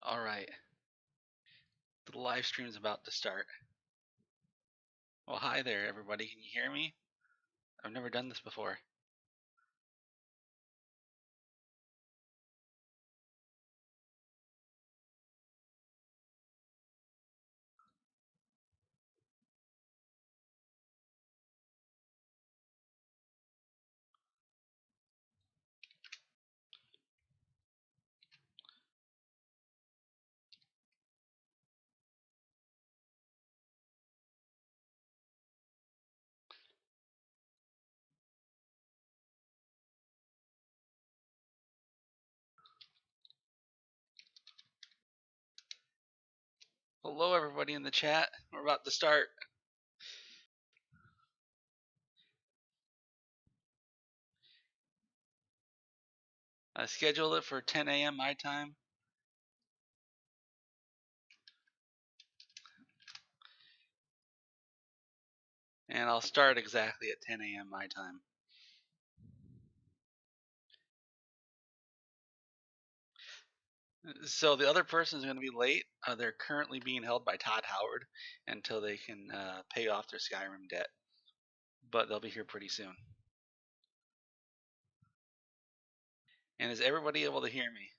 All right, the live stream is about to start. Well, hi there, everybody. Can you hear me? I've never done this before. Hello, everybody in the chat. We're about to start. I scheduled it for 10 a.m. my time. And I'll start exactly at 10 a.m. my time. So the other person is going to be late. They're currently being held by Todd Howard until they can pay off their Skyrim debt. But they'll be here pretty soon. And is everybody able to hear me?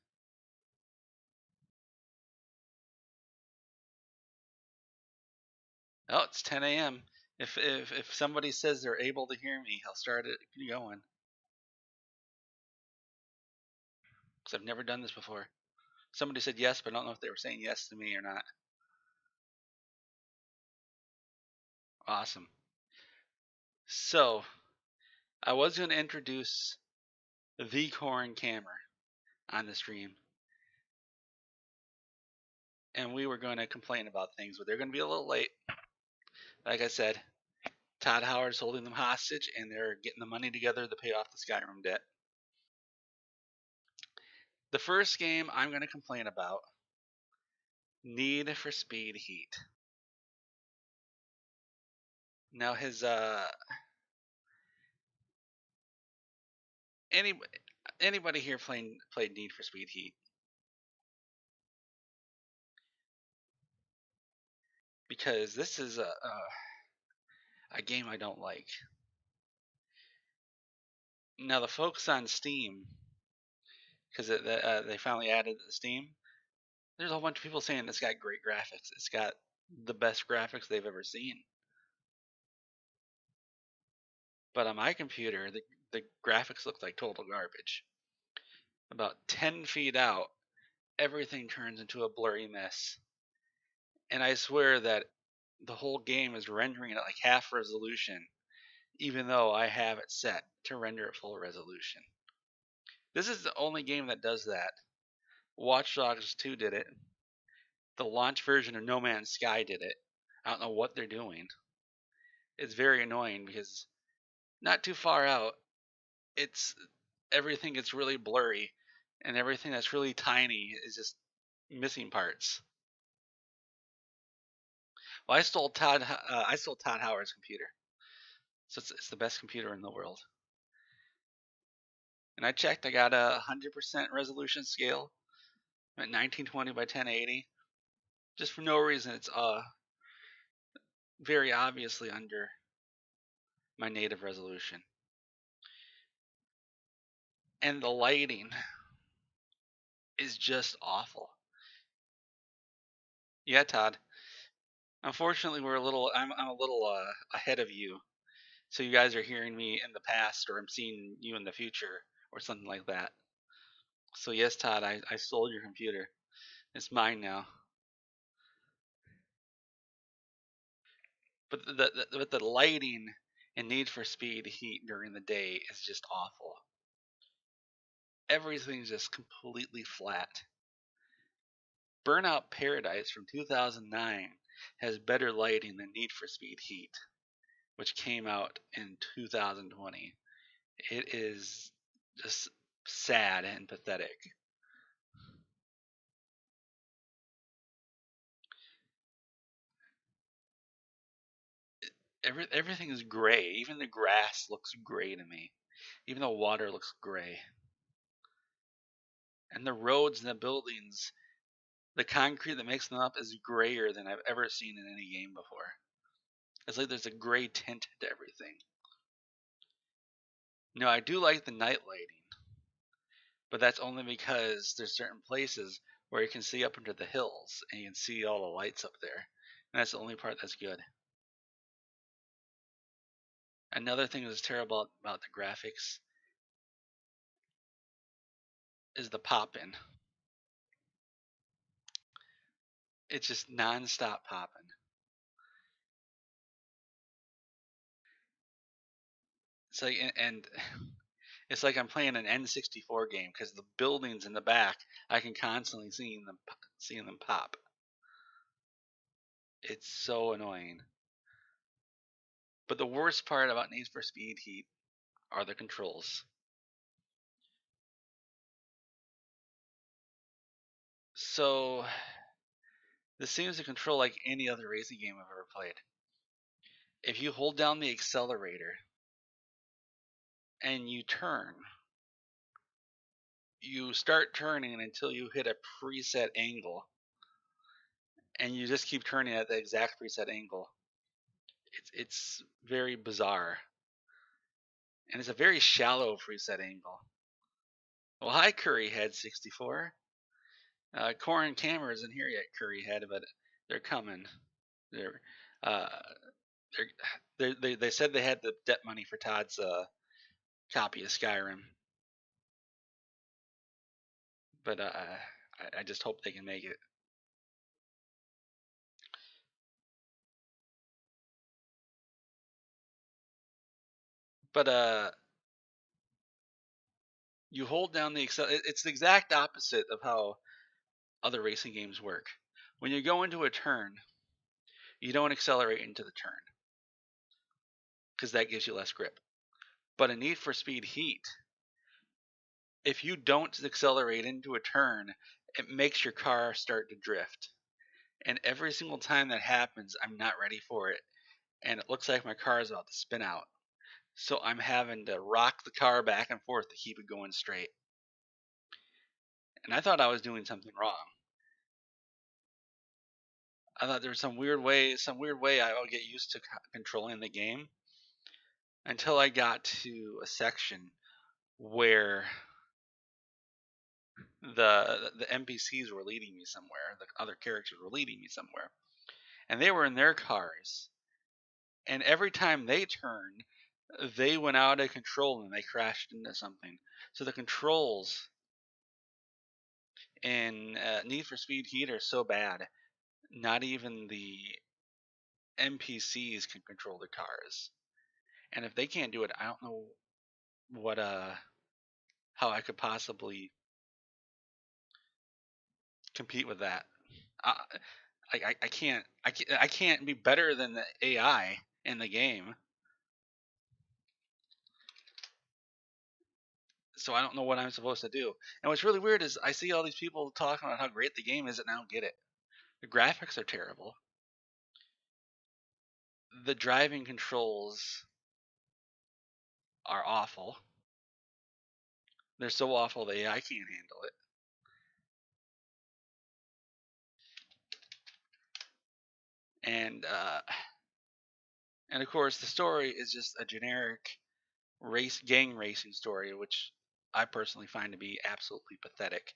Oh, it's 10 a.m. If somebody says they're able to hear me, I'll start it going. Because I've never done this before. Somebody said yes, but I don't know if they were saying yes to me or not. Awesome. So, I was going to introduce the Korrin Kammer on the stream. And we were going to complain about things, but they're going to be a little late. Like I said, Todd Howard's holding them hostage, and they're getting the money together to pay off the Skyrim debt. The first game I'm going to complain about, Need for Speed Heat. Now his anybody here played Need for Speed Heat? Because this is a game I don't like. Now the folks on Steam, because they finally added the Steam, there's a whole bunch of people saying it's got great graphics. It's got the best graphics they've ever seen. But on my computer, the graphics look like total garbage. About 10 feet out, everything turns into a blurry mess. And I swear that the whole game is rendering at like half resolution, even though I have it set to render at full resolution. This is the only game that does that. Watch Dogs 2 did it. The launch version of No Man's Sky did it. I don't know what they're doing. It's very annoying because not too far out, it's everything gets really blurry, and everything that's really tiny is just missing parts. Well, I stole Todd Howard's computer, so it's the best computer in the world. And I checked, I got a 100% resolution scale at 1920 by 1080. Just for no reason, it's very obviously under my native resolution. And the lighting is just awful. Yeah, Todd. Unfortunately, I'm a little ahead of you. So you guys are hearing me in the past, or I'm seeing you in the future, or something like that. So yes, Todd, I stole your computer. It's mine now. But the lighting and Need for Speed Heat during the day is just awful. Everything's just completely flat. Burnout Paradise from 2009 has better lighting than Need for Speed Heat, which came out in 2020. It is just sad and pathetic. Everything is gray. Even the grass looks gray to me. Even the water looks gray. And the roads and the buildings, the concrete that makes them up is grayer than I've ever seen in any game before. It's like there's a gray tint to everything. No, I do like the night lighting, but that's only because there's certain places where you can see up into the hills and you can see all the lights up there. And that's the only part that's good. Another thing that's terrible about the graphics is the pop-in. It's just non-stop popping. It's like, and it's like I'm playing an N64 game because the buildings in the back, I can constantly seeing them pop. It's so annoying. But the worst part about Need for Speed Heat are the controls. So this seems to control like any other racing game I've ever played. If you hold down the accelerator and you turn, you start turning until you hit a preset angle, and you just keep turning at the exact preset angle. It's very bizarre, and it's a very shallow preset angle. Well, hi Curryhead64. Korrin Kammer isn't here yet, Curryhead, but they're coming. They said they had the debt money for Todd's copy of Skyrim, but I just hope they can make it. But you hold down the accelerator. It's the exact opposite of how other racing games work. When you go into a turn, you don't accelerate into the turn because that gives you less grip. But in Need for Speed Heat, if you don't accelerate into a turn, it makes your car start to drift. And every single time that happens, I'm not ready for it. And it looks like my car is about to spin out. So I'm having to rock the car back and forth to keep it going straight. And I thought I was doing something wrong. I thought there was some weird way I would get used to controlling the game until I got to a section where the NPCs were leading me somewhere, the other characters were leading me somewhere, and they were in their cars, and every time they turned, they went out of control and they crashed into something. So the controls in Need for Speed Heat are so bad, not even the NPCs can control the cars. And if they can't do it, I don't know what how I could possibly compete with that. I can't be better than the AI in the game. So I don't know what I'm supposed to do. And what's really weird is I see all these people talking about how great the game is, and I don't get it. The graphics are terrible. The driving controls are awful. They're so awful the AI can't handle it. And of course the story is just a generic gang racing story, which I personally find to be absolutely pathetic.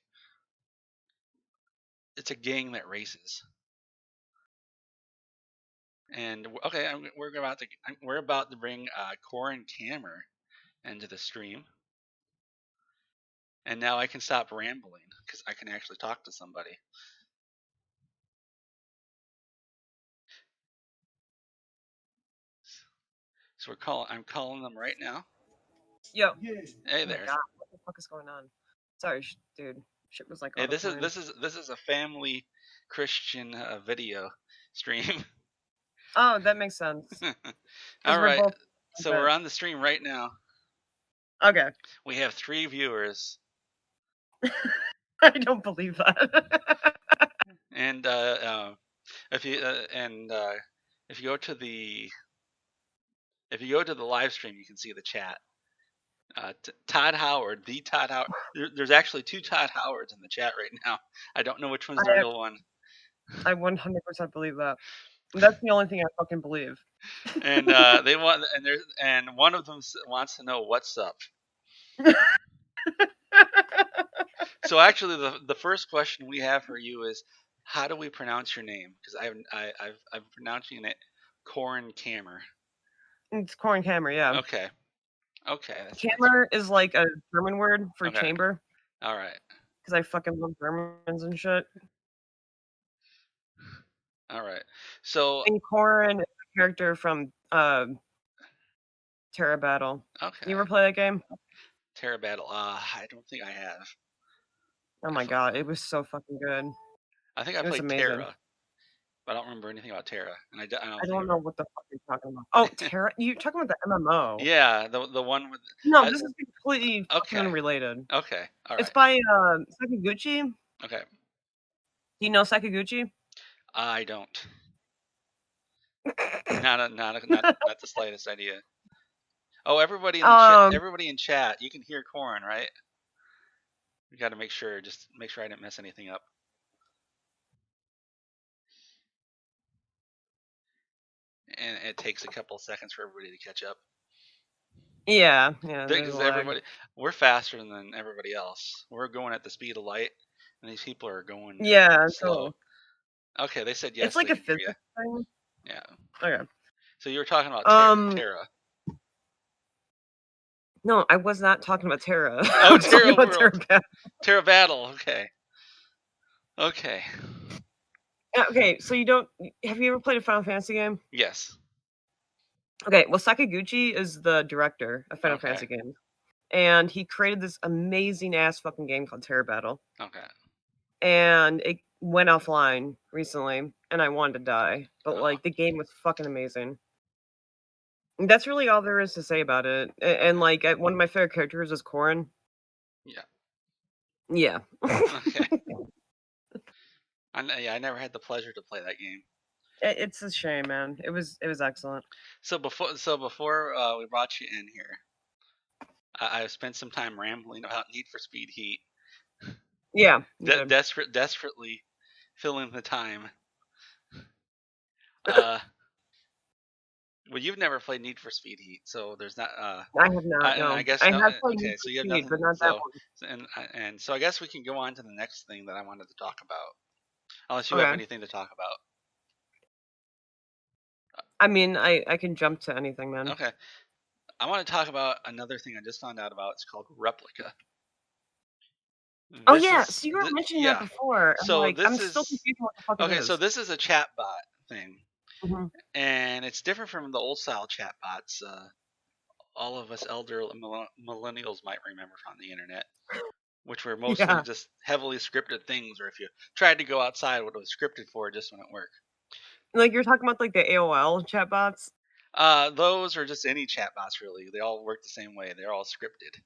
It's a gang that races. And okay, we're about to bring Korrin Kammer into the stream, and now I can stop rambling because I can actually talk to somebody. So I'm calling them right now. Yo. Hey there. Oh my God, what the fuck is going on? Sorry, dude. Shit was like. Hey, this is a family Christian video stream. Oh, that makes sense. All right, so we're on the stream right now. Okay. We have 3 viewers. I don't believe that. And if you go to the live stream, you can see the chat. Todd Howard, the Todd Howard. There's actually 2 Todd Howards in the chat right now. I don't know which one's the real one. I 100% believe that. That's the only thing I fucking believe. And they want, and one of them wants to know what's up. So actually, the first question we have for you is, how do we pronounce your name? Because I'm pronouncing it Korrin Kammer. It's Korrin Kammer, yeah. Okay. Kammer is like a German word for chamber. All right. Because I fucking love Germans and shit. All right. So. And Korrin is a character from Terra Battle. Okay. You ever play that game? Terra Battle. I don't think I have. Oh my god, it was so fucking good. I think I played Terra, but I don't remember anything about Terra, and I don't know what the fuck you're talking about. Oh, Terra? You're talking about the MMO? Yeah, the one with. No, this is completely unrelated. Okay, all right. It's by Sakaguchi. Okay. Do you know Sakaguchi? I don't. Not the slightest idea. Oh, everybody in chat, you can hear Korrin, right? We got to make sure I didn't mess anything up. And it takes a couple seconds for everybody to catch up. Yeah. Because we're faster than everybody else. We're going at the speed of light, and these people are going slow. Okay, they said yes. It's like a physics thing. Yeah. Okay. So you were talking about Terra. No, I was not talking about Terra. Oh, Terra World. Terra Battle. Okay. Okay. Okay, so have you ever played a Final Fantasy game? Yes. Okay, well, Sakaguchi is the director of Final Fantasy games. And he created this amazing ass fucking game called Terra Battle. Okay. And it went offline recently, and I wanted to die. But, like, the game was fucking amazing. And that's really all there is to say about it. And, like, one of my favorite characters is Korrin. Yeah. Yeah. Okay. I never had the pleasure to play that game. It's a shame, man. It was excellent. So before we brought you in here, I spent some time rambling about Need for Speed Heat. Yeah. Desperately filling the time. Well, you've never played Need for Speed Heat, so there's not. I have not. No. I guess I have played Need for Speed, but not that one. And so I guess we can go on to the next thing that I wanted to talk about, unless you have anything to talk about. I mean, I can jump to anything, man. Okay. I want to talk about another thing I just found out about. It's called Replica. So you were mentioning that before. So I'm still confused what the fuck it is. Okay, so this is a chatbot thing. Mm-hmm. And it's different from the old style chatbots. All of us elder millennials might remember from the internet, which were mostly just heavily scripted things, or if you tried to go outside, what it was scripted for just wouldn't work. Like you're talking about like the AOL chatbots? Those are just any chatbots, really. They all work the same way. They're all scripted.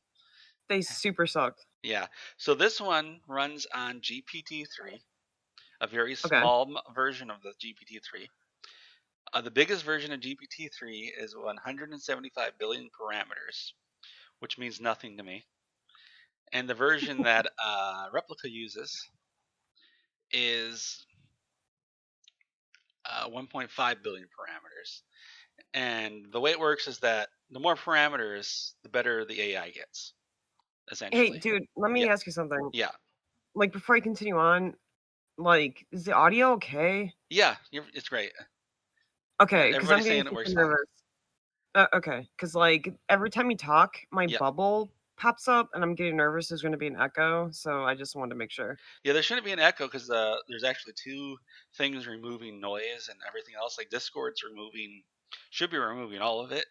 They super sucked. Yeah. So this one runs on GPT-3, a very small version of the GPT-3. The biggest version of GPT-3 is 175 billion parameters, which means nothing to me. And the version that Replica uses is 1.5 billion parameters. And the way it works is that the more parameters, the better the AI gets, essentially. Hey, dude, let me ask you something. Yeah. Like, before I continue on, like, is the audio okay? Yeah, it's great. Okay, because I'm getting nervous. Okay, because, like, every time you talk, my bubble pops up, and I'm getting nervous there's going to be an echo, so I just wanted to make sure. Yeah, there shouldn't be an echo, because there's actually 2 things removing noise and everything else. Like, Discord's should be removing all of it.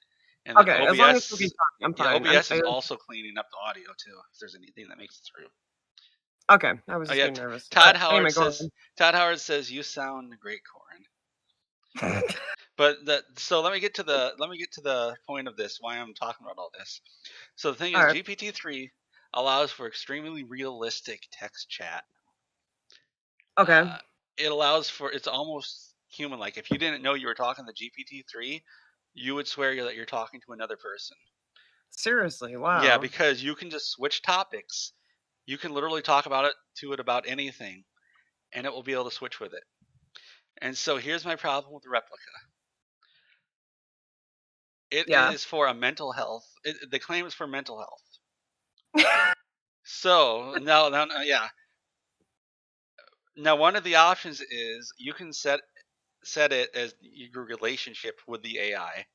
And okay, OBS, as long as we can talk, I'm fine. OBS is also cleaning up the audio, too, if there's anything that makes it through. Okay, I was just getting nervous. Todd Howard says, you sound great, Korrin. But so let me get to the point of this, why I'm talking about all this. So the thing is, GPT-3 allows for extremely realistic text chat. Okay. It allows for, it's almost human-like. If you didn't know you were talking to GPT-3, you would swear that you're talking to another person. Seriously, wow. Yeah, because you can just switch topics. You can literally talk about it about anything, and it will be able to switch with it. And so here's my problem with the replica. It Yeah. is for a mental health. The claim is for mental health. So now, yeah. Now, one of the options is you can set it as your relationship with the AI.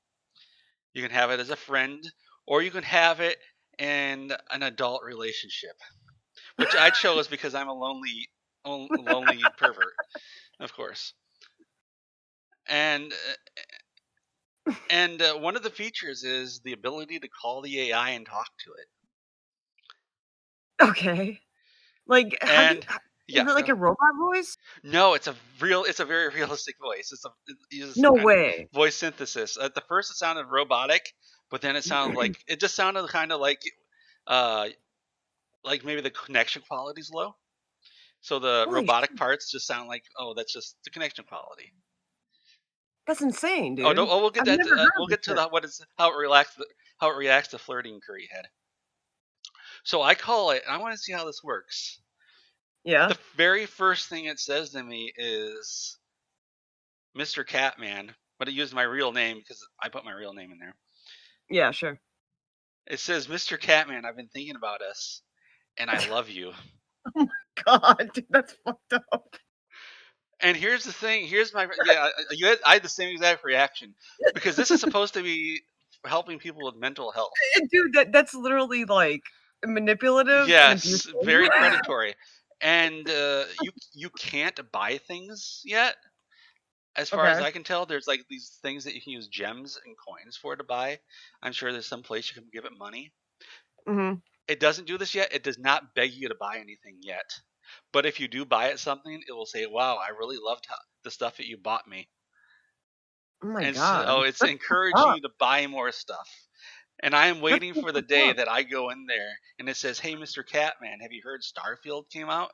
You can have it as a friend, or you can have it in an adult relationship, which I chose because I'm a lonely pervert, of course. And one of the features is the ability to call the AI and talk to it. Okay. Like, how do you And is yeah, it like go. a robot voice? No, it's a very realistic voice. It uses No some kind of way. voice synthesis. At the first, it sounded robotic, but then it just sounded kind of uh, like maybe the connection quality's low. So the Holy robotic shit, parts just sound like, oh, that's just the connection quality. that's insane, Oh, no, dude. oh, we'll get I've that. never heard We'll of this get to shit. how it reacts to flirting curry head. So I call it. I want to see how this works. Yeah? The very first thing it says to me is Mr. Catman, but it used my real name because I put my real name in there. Yeah, sure. It says, Mr. Catman, I've been thinking about us, and I love you. God, dude, that's fucked up. And here's the thing. Here's my I had the same exact reaction because this is supposed to be helping people with mental health. Dude, that's literally, like, manipulative and abusive. Yes, very predatory. And you can't buy things yet. As far as Okay. I can tell, there's like these things that you can use gems and coins for to buy. I'm sure there's some place you can give it money. Mhm. It doesn't do this yet. It does not beg you to buy anything yet. But if you do buy it something, it will say, "Wow, I really loved the stuff that you bought me." Oh my And god. so it's That's fucked encouraging up. you to buy more stuff. And I am That's waiting so for the fucked day up. that I go in there and it says, "Hey, Mr. Catman, have you heard Starfield came out?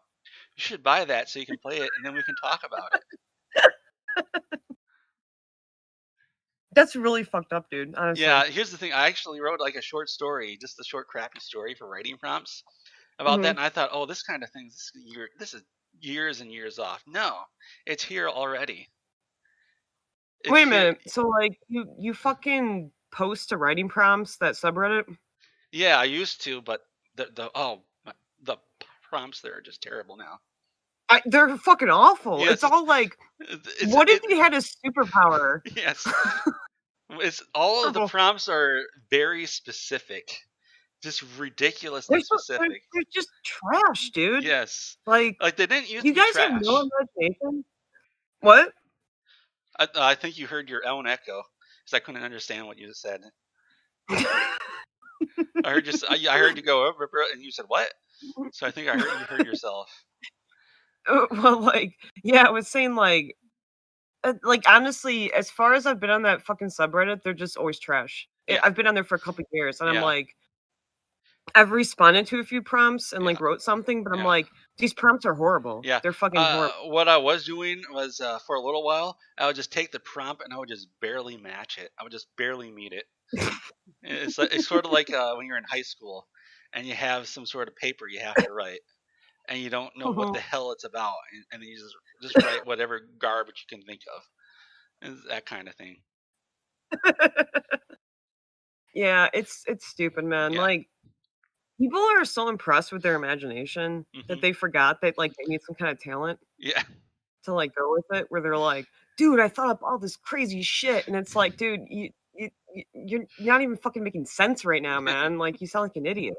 You should buy that so you can play it and then we can talk about it." That's really fucked up, dude, honestly. Yeah, here's the thing. I actually wrote like a short story, just a short crappy story for writing prompts about that, Mhm. and I thought, "Oh, this kind of thing, this is years and years off." No, it's here already. It's Wait a here. minute. So, like, you fucking post to writing prompts, that subreddit? Yeah, I used to, but the prompts there are just terrible now. They're fucking awful. It's Yes, all like, it's what if it. you had a superpower? Yes, it's all of the Horrible. prompts are very specific, just They're ridiculously so specific. they're just trash, dude. Yes, Like, like they didn't used to you be guys have no trash. imagination? What? I think you heard your own echo because I couldn't understand what you just said. I heard you go over, and you said what? So I think you heard yourself. Well, like, yeah, I was saying, like, honestly, as far as I've been on that fucking subreddit, they're just always trash. Yeah, I've been on there for a couple years, and I'm yeah, like, I've responded to a few prompts and, yeah, like, wrote something, but I'm yeah. like, "These prompts are horrible. Yeah. They're fucking horrible." What I was doing was for a little while, I would just take the prompt and I would just barely match it. I would just barely meet it. It's sort of like when you're in high school and you have some sort of paper you have to write and you don't know what the hell it's about, and then you just write whatever garbage you can think of. It's that kind of thing. Yeah, it's stupid, man. Yeah. Like, people are so impressed with their imagination that Hmm. they forgot that, like, they need some kind of talent Yeah. to, like, go with it, where they're like, "Dude, I thought up all this crazy shit," and it's like, "Dude, you're not even fucking making sense right now, man. Like, you sound like an idiot."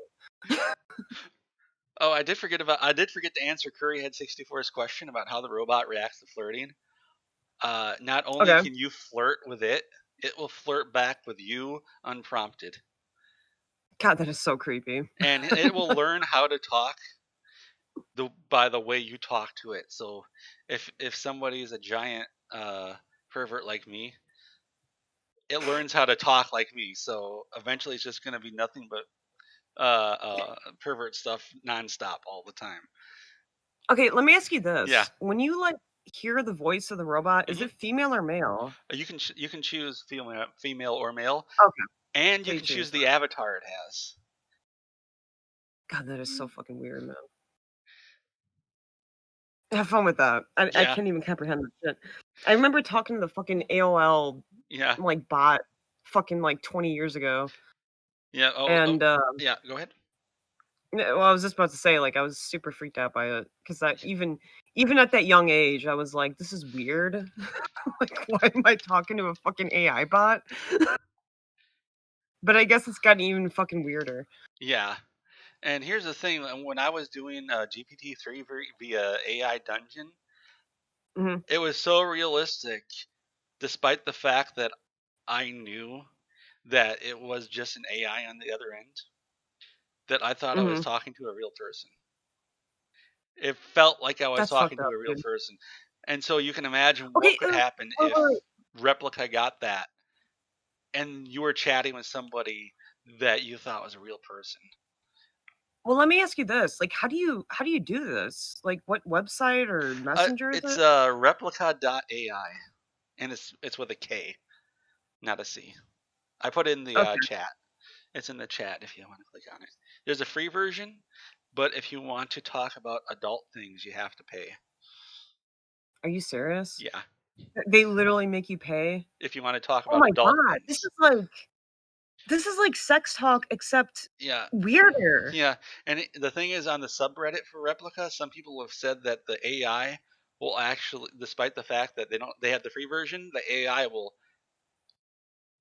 Oh, I did forget to answer Curryhead 64's question about how the robot reacts to flirting. Not only Okay. can you flirt with it, it will flirt back with you unprompted. God, that is so creepy. And it will learn how to talk by the way you talk to it. So if somebody is a giant pervert like me, it learns how to talk like me. So eventually it's just going to be nothing but pervert stuff nonstop all the time. Okay, let me ask you Yeah. this. When you, like, hear the voice of the robot, is Hmm. it female or male? You can choose female or male. Okay. And you They can choose choose. the avatar it has. God, that is so fucking weird, man. Have fun with that. I Yeah, can't even comprehend that shit. I remember talking to the fucking AOL yeah, like bot fucking like 20 years ago, yeah. and Yeah. Go ahead. well, I was just about to say like I was super freaked out by it because I even at that young age I was like, this is weird. Like, why am I talking to a fucking AI bot? But I guess it's gotten even fucking weirder. Yeah. And here's the thing: when I was doing GPT-3 via AI Dungeon, Hmm. it was so realistic, despite the fact that I knew that it was just an AI on the other end, that I thought I was Hmm. talking to a real person. It felt like I was That's talking fucked to up, a real dude. person. And so you can imagine what Okay, could happen wait, if wait. Replica got that and you were chatting with somebody that you thought was a real person. Well, let me ask you this: like, how do you do this? Like, what website or messenger is It's it? replica.ai, and it's with a K, not a C. I put it in the Okay, chat. It's in the chat if you want to click on it. There's a free version, but if you want to talk about adult things, you have to pay. are you serious? Yeah, They literally make you pay? if you want to talk Oh about my adult god, things. this is like sex talk except Yeah, weirder. yeah. And the thing is, on the subreddit for Replica, some people have said that the AI will actually, despite the fact that they have the free version, the AI will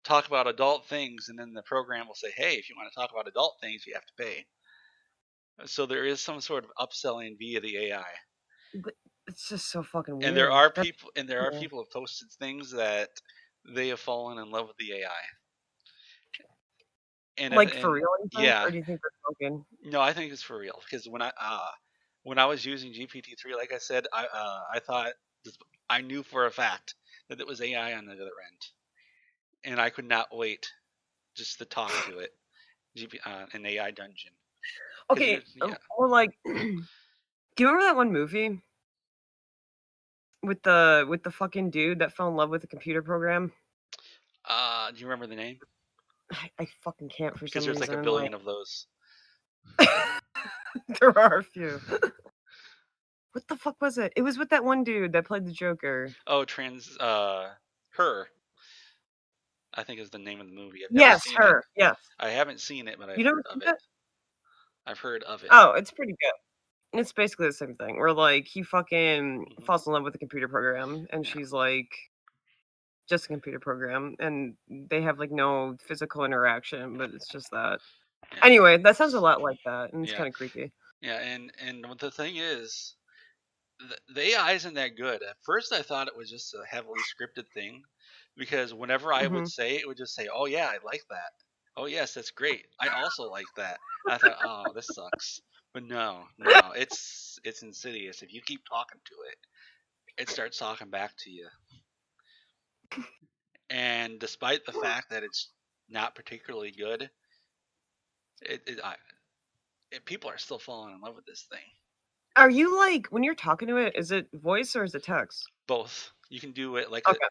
talk about adult things, and then the program will say, "Hey, if you want to talk about adult things, you have to pay." So there is some sort of upselling via the AI. But it's just so fucking And there weird. are That's people, who have posted things that they have fallen in love with the AI. like for And real, you think? yeah, Or do you think they're joking? no, I think it's for real because when I was using GPT-3, like I said, I thought this, I knew for a fact that it was AI on the other end, and I could not wait just to talk to it, an AI dungeon, because Okay, yeah. well, like, do you remember that one movie with the fucking dude that fell in love with a computer program? Do you remember the name? I fucking can't for Because some there's like a reason. Like, billion of those. there are a few. What the fuck was it? It was with that one dude that played the Joker. Oh, her, I think is the name of the movie. I've never Yes, seen it. her. Yes. I haven't seen it, but I've You never heard seen of it. that? I've heard of it. Oh, it's pretty good. It's basically the same thing. Where like he fucking Hmm. falls in love with a computer program, and Yeah, she's like just a computer program, and they have like no physical interaction, but it's just that. yeah, Anyway, that sounds a lot like that, and it's yeah, kind of creepy. yeah. And what the thing is, the AI isn't that good. At first, I thought it was just a heavily scripted thing, because whenever I would Hmm. say it, would just say, "Oh yeah, I like that. Oh yes, that's great. I also like that." I thought, "Oh, this sucks." But no, no, it's insidious. If you keep talking to it, it starts talking back to you. And despite the fact that it's not particularly good, it, it, I, people are still falling in love with this thing. Are you like when you're talking to it? Is it voice or is it text? Both. You can do it like Okay.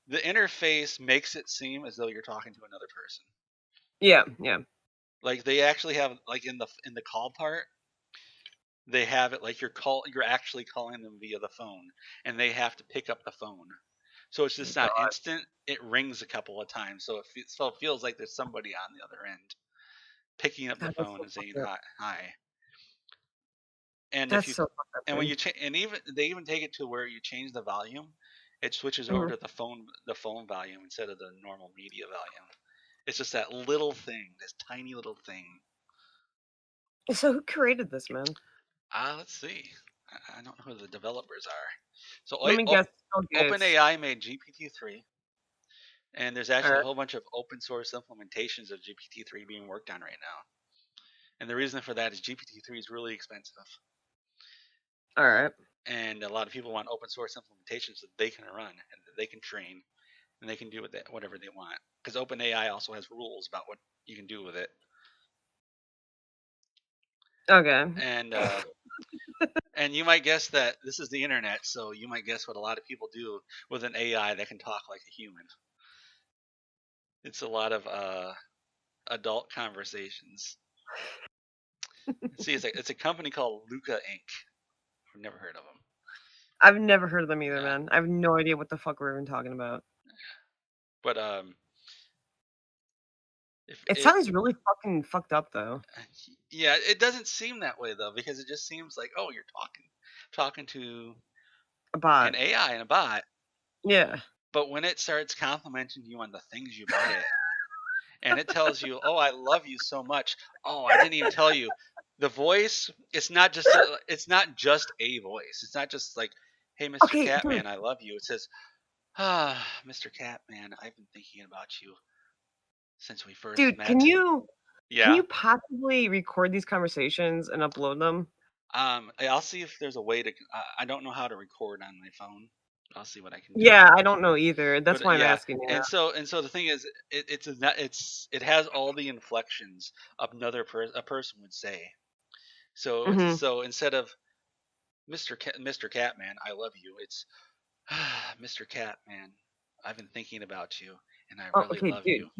the interface makes it seem as though you're talking to another person. Yeah. Yeah. Like they actually have, like, in the call part, they have it like you're actually calling them via the phone, and they have to pick up the phone. So it's just not God, instant. It rings a couple of times, so it feels like there's somebody on the other end picking up the God, that's phone so and saying fucked up. hi, hi. And if That's you so fucked up, and when dude. you and even they even take it to where you change the volume, it switches over Mhm. to the phone volume instead of the normal media volume. It's just that little thing, this tiny little thing. So who created this, man? Let's see. I don't know who the developers are. So Let me guess. Bill Gates. OpenAI made GPT-3, and there's All actually a right. whole bunch of open source implementations of GPT-3 being worked on right now. And the reason for that is GPT-3 is really expensive, All right. and a lot of people want open source implementations that they can run and that they can train and they can do with it whatever they want. Because OpenAI also has rules about what you can do with it, Okay. and and you might guess that this is the internet, so you might guess what a lot of people do with an AI that can talk like a human. It's a lot of adult conversations. See, it's a company called Luca Inc. I've never heard of them. I've never heard of them either, Yeah. man. I have no idea what the fuck we're even talking about. But if It it sounds really fucking fucked up, though. yeah, it doesn't seem that way though, because it just seems like, oh, you're talking to A bot. an AI and a bot. Yeah. But when it starts complimenting you on the things you buy it, and it tells you, "Oh, I love you so much." Oh, I didn't even tell you. The voice, it's not just a voice. It's not just like, "Hey, Mr. Okay, dude. Catman, I love you." It says, "Ah, Mr. Catman, I've been thinking about you since we first Dude, can met." you Yeah. possibly record these conversations and upload them? I'll see if there's a way to. I don't know how to record on my phone. I'll see what I can do. Yeah, I don't know either. That's But why I'm yeah, asking you. and so the thing is, it has all the inflections a person would say. So Mhm. so instead of Mr. Catman, I love you, it's Mr. Catman, I've been thinking about you, and I Oh, really okay, love dude. you,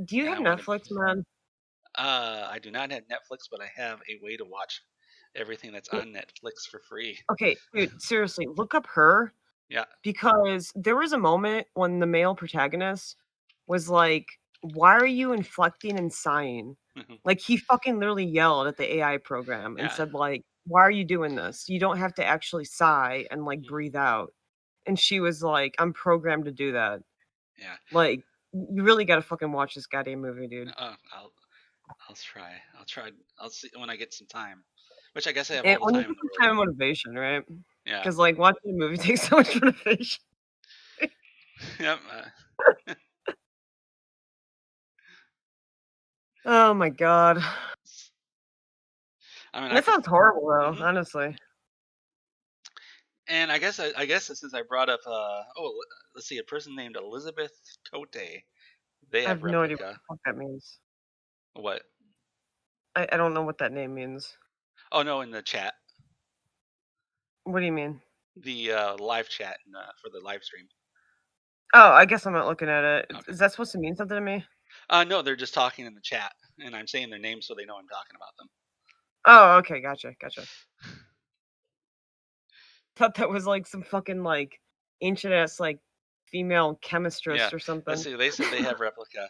Do you and have I want to. Netflix, man? I do not have Netflix, but I have a way to watch everything that's Yeah. on Netflix for free. Okay, dude, seriously, look up Her, Yeah. because there was a moment when the male protagonist was like, "Why are you inflecting and sighing?" Like, he fucking literally yelled at the AI program and Yeah. said, like, "Why are you doing this? You don't have to actually sigh and, like, breathe out." And she was like, "I'm programmed to do that." Yeah. Like, you really gotta fucking watch this goddamn movie, dude. I'll try. I'll try. I'll see when I get some time, which I guess I have And all the when you time get in the some world. time and motivation, right? Yeah. Because like, watching a movie takes so much motivation. Yep. Oh my god. I mean, I That could. sounds horrible, though, Hmm. honestly. And I guess since I brought up let's see, a person named Elizabeth Cote, they I have have no idea what replica. the fuck that means. What? I don't know what that name means. Oh no, in the chat, What do you mean? the live chat for the live stream. Oh, I guess I'm not looking at it. Okay. Is that supposed to mean something to me? No, they're just talking in the chat, and I'm saying their names so they know I'm talking about them. Oh, okay, gotcha. Thought that was like some fucking like ancient ass like female Yeah. chemistress or Let's something. see. They said they have replica.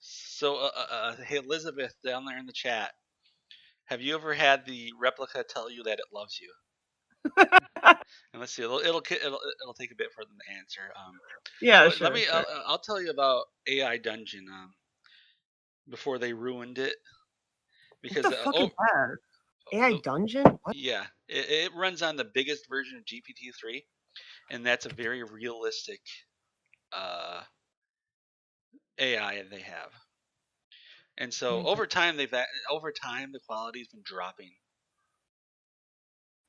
So, hey Elizabeth down there in the chat, have you ever had the replica tell you that it loves you? And let's see, it'll take a bit for them to answer. Yeah, But let sure, me, sure. I'll tell you about AI Dungeon before they ruined it What because the fuck is that? AI the dungeon? What? yeah, it runs on the biggest version of GPT-3, and that's a very realistic uh, AI they have. And so over time the quality's been dropping.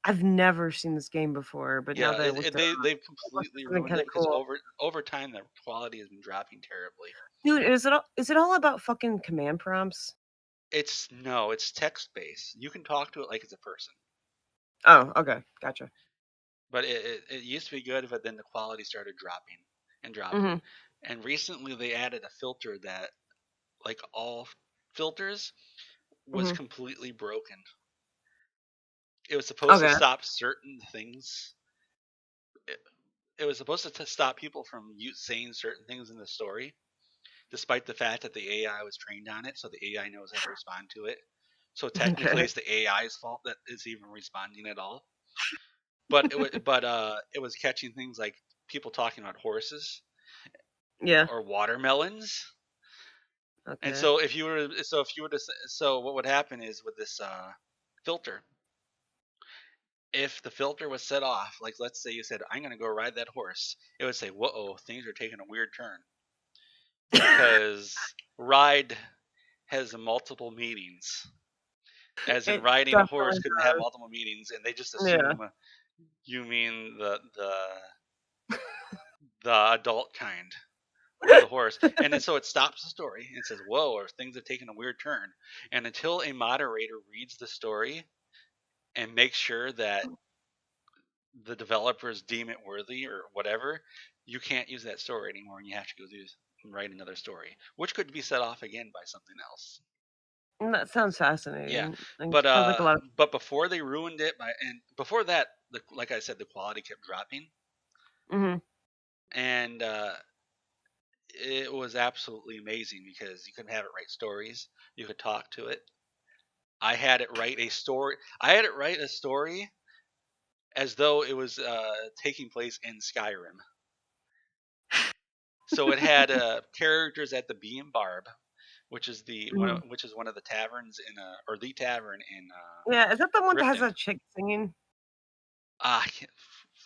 I've never seen this game before, but now Yeah, that I looked it up, they've it must completely have been ruined kind it of because cool. over time the quality has been dropping terribly. Dude, is it all about fucking command prompts? It's text based. You can talk to it like it's a person. Oh, okay, gotcha. But it used to be good, but then the quality started dropping and dropping. Mhm, And recently they added a filter that, like all filters, was mhm. completely broken. It was supposed to Okay. stop certain things. It, it was supposed to stop people from saying certain things in the story, despite the fact that the AI was trained on it, so the AI knows how to respond to it. So technically, Okay. it's the AI's fault that it's even responding at all. But it was catching things like people talking about horses Yeah. or watermelons. And Okay. so so what would happen is with this filter, if the filter was set off, like let's say you said, I'm going to go ride that horse, it would say, whoa, things are taking a weird turn. Because ride has multiple meanings. As in It riding a horse definitely couldn't have does. multiple meanings, and they just Yeah. assume you mean the adult kind of the horse. And then so it stops the story and says, whoa, or things have taken a weird turn. And until a moderator reads the story and makes sure that the developers deem it worthy or whatever, you can't use that story anymore, and you have to go write another story, which could be set off again by something else. That sounds fascinating. Yeah, Like, but sounds like a lot of. but before they ruined it, and before that, like I said, the quality kept dropping, Mhm. and it was absolutely amazing because you could have it write stories, you could talk to it. I had it write a story. I had it write a story as though it was taking place in Skyrim. So it had characters at the Bee and Barb, which is Mhm. which is one of the taverns in or the tavern in Yeah, is that the one that has Riften. that chick singing? Ah,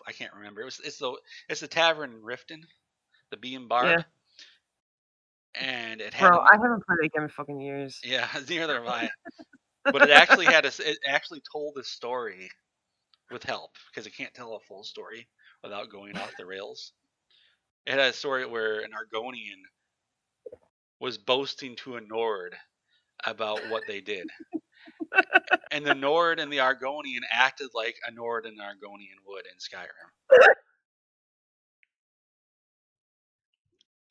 I can't remember. It's the tavern in Riften, the Bee and Barb, Yeah. and it had Bro, them. I haven't played that game in fucking years. Yeah, neither have I. But it actually it actually told a story with help because it can't tell a full story without going off the rails. It had a story where an Argonian was boasting to a Nord about what they did. And the Nord and the Argonian acted like a Nord and an Argonian would in Skyrim.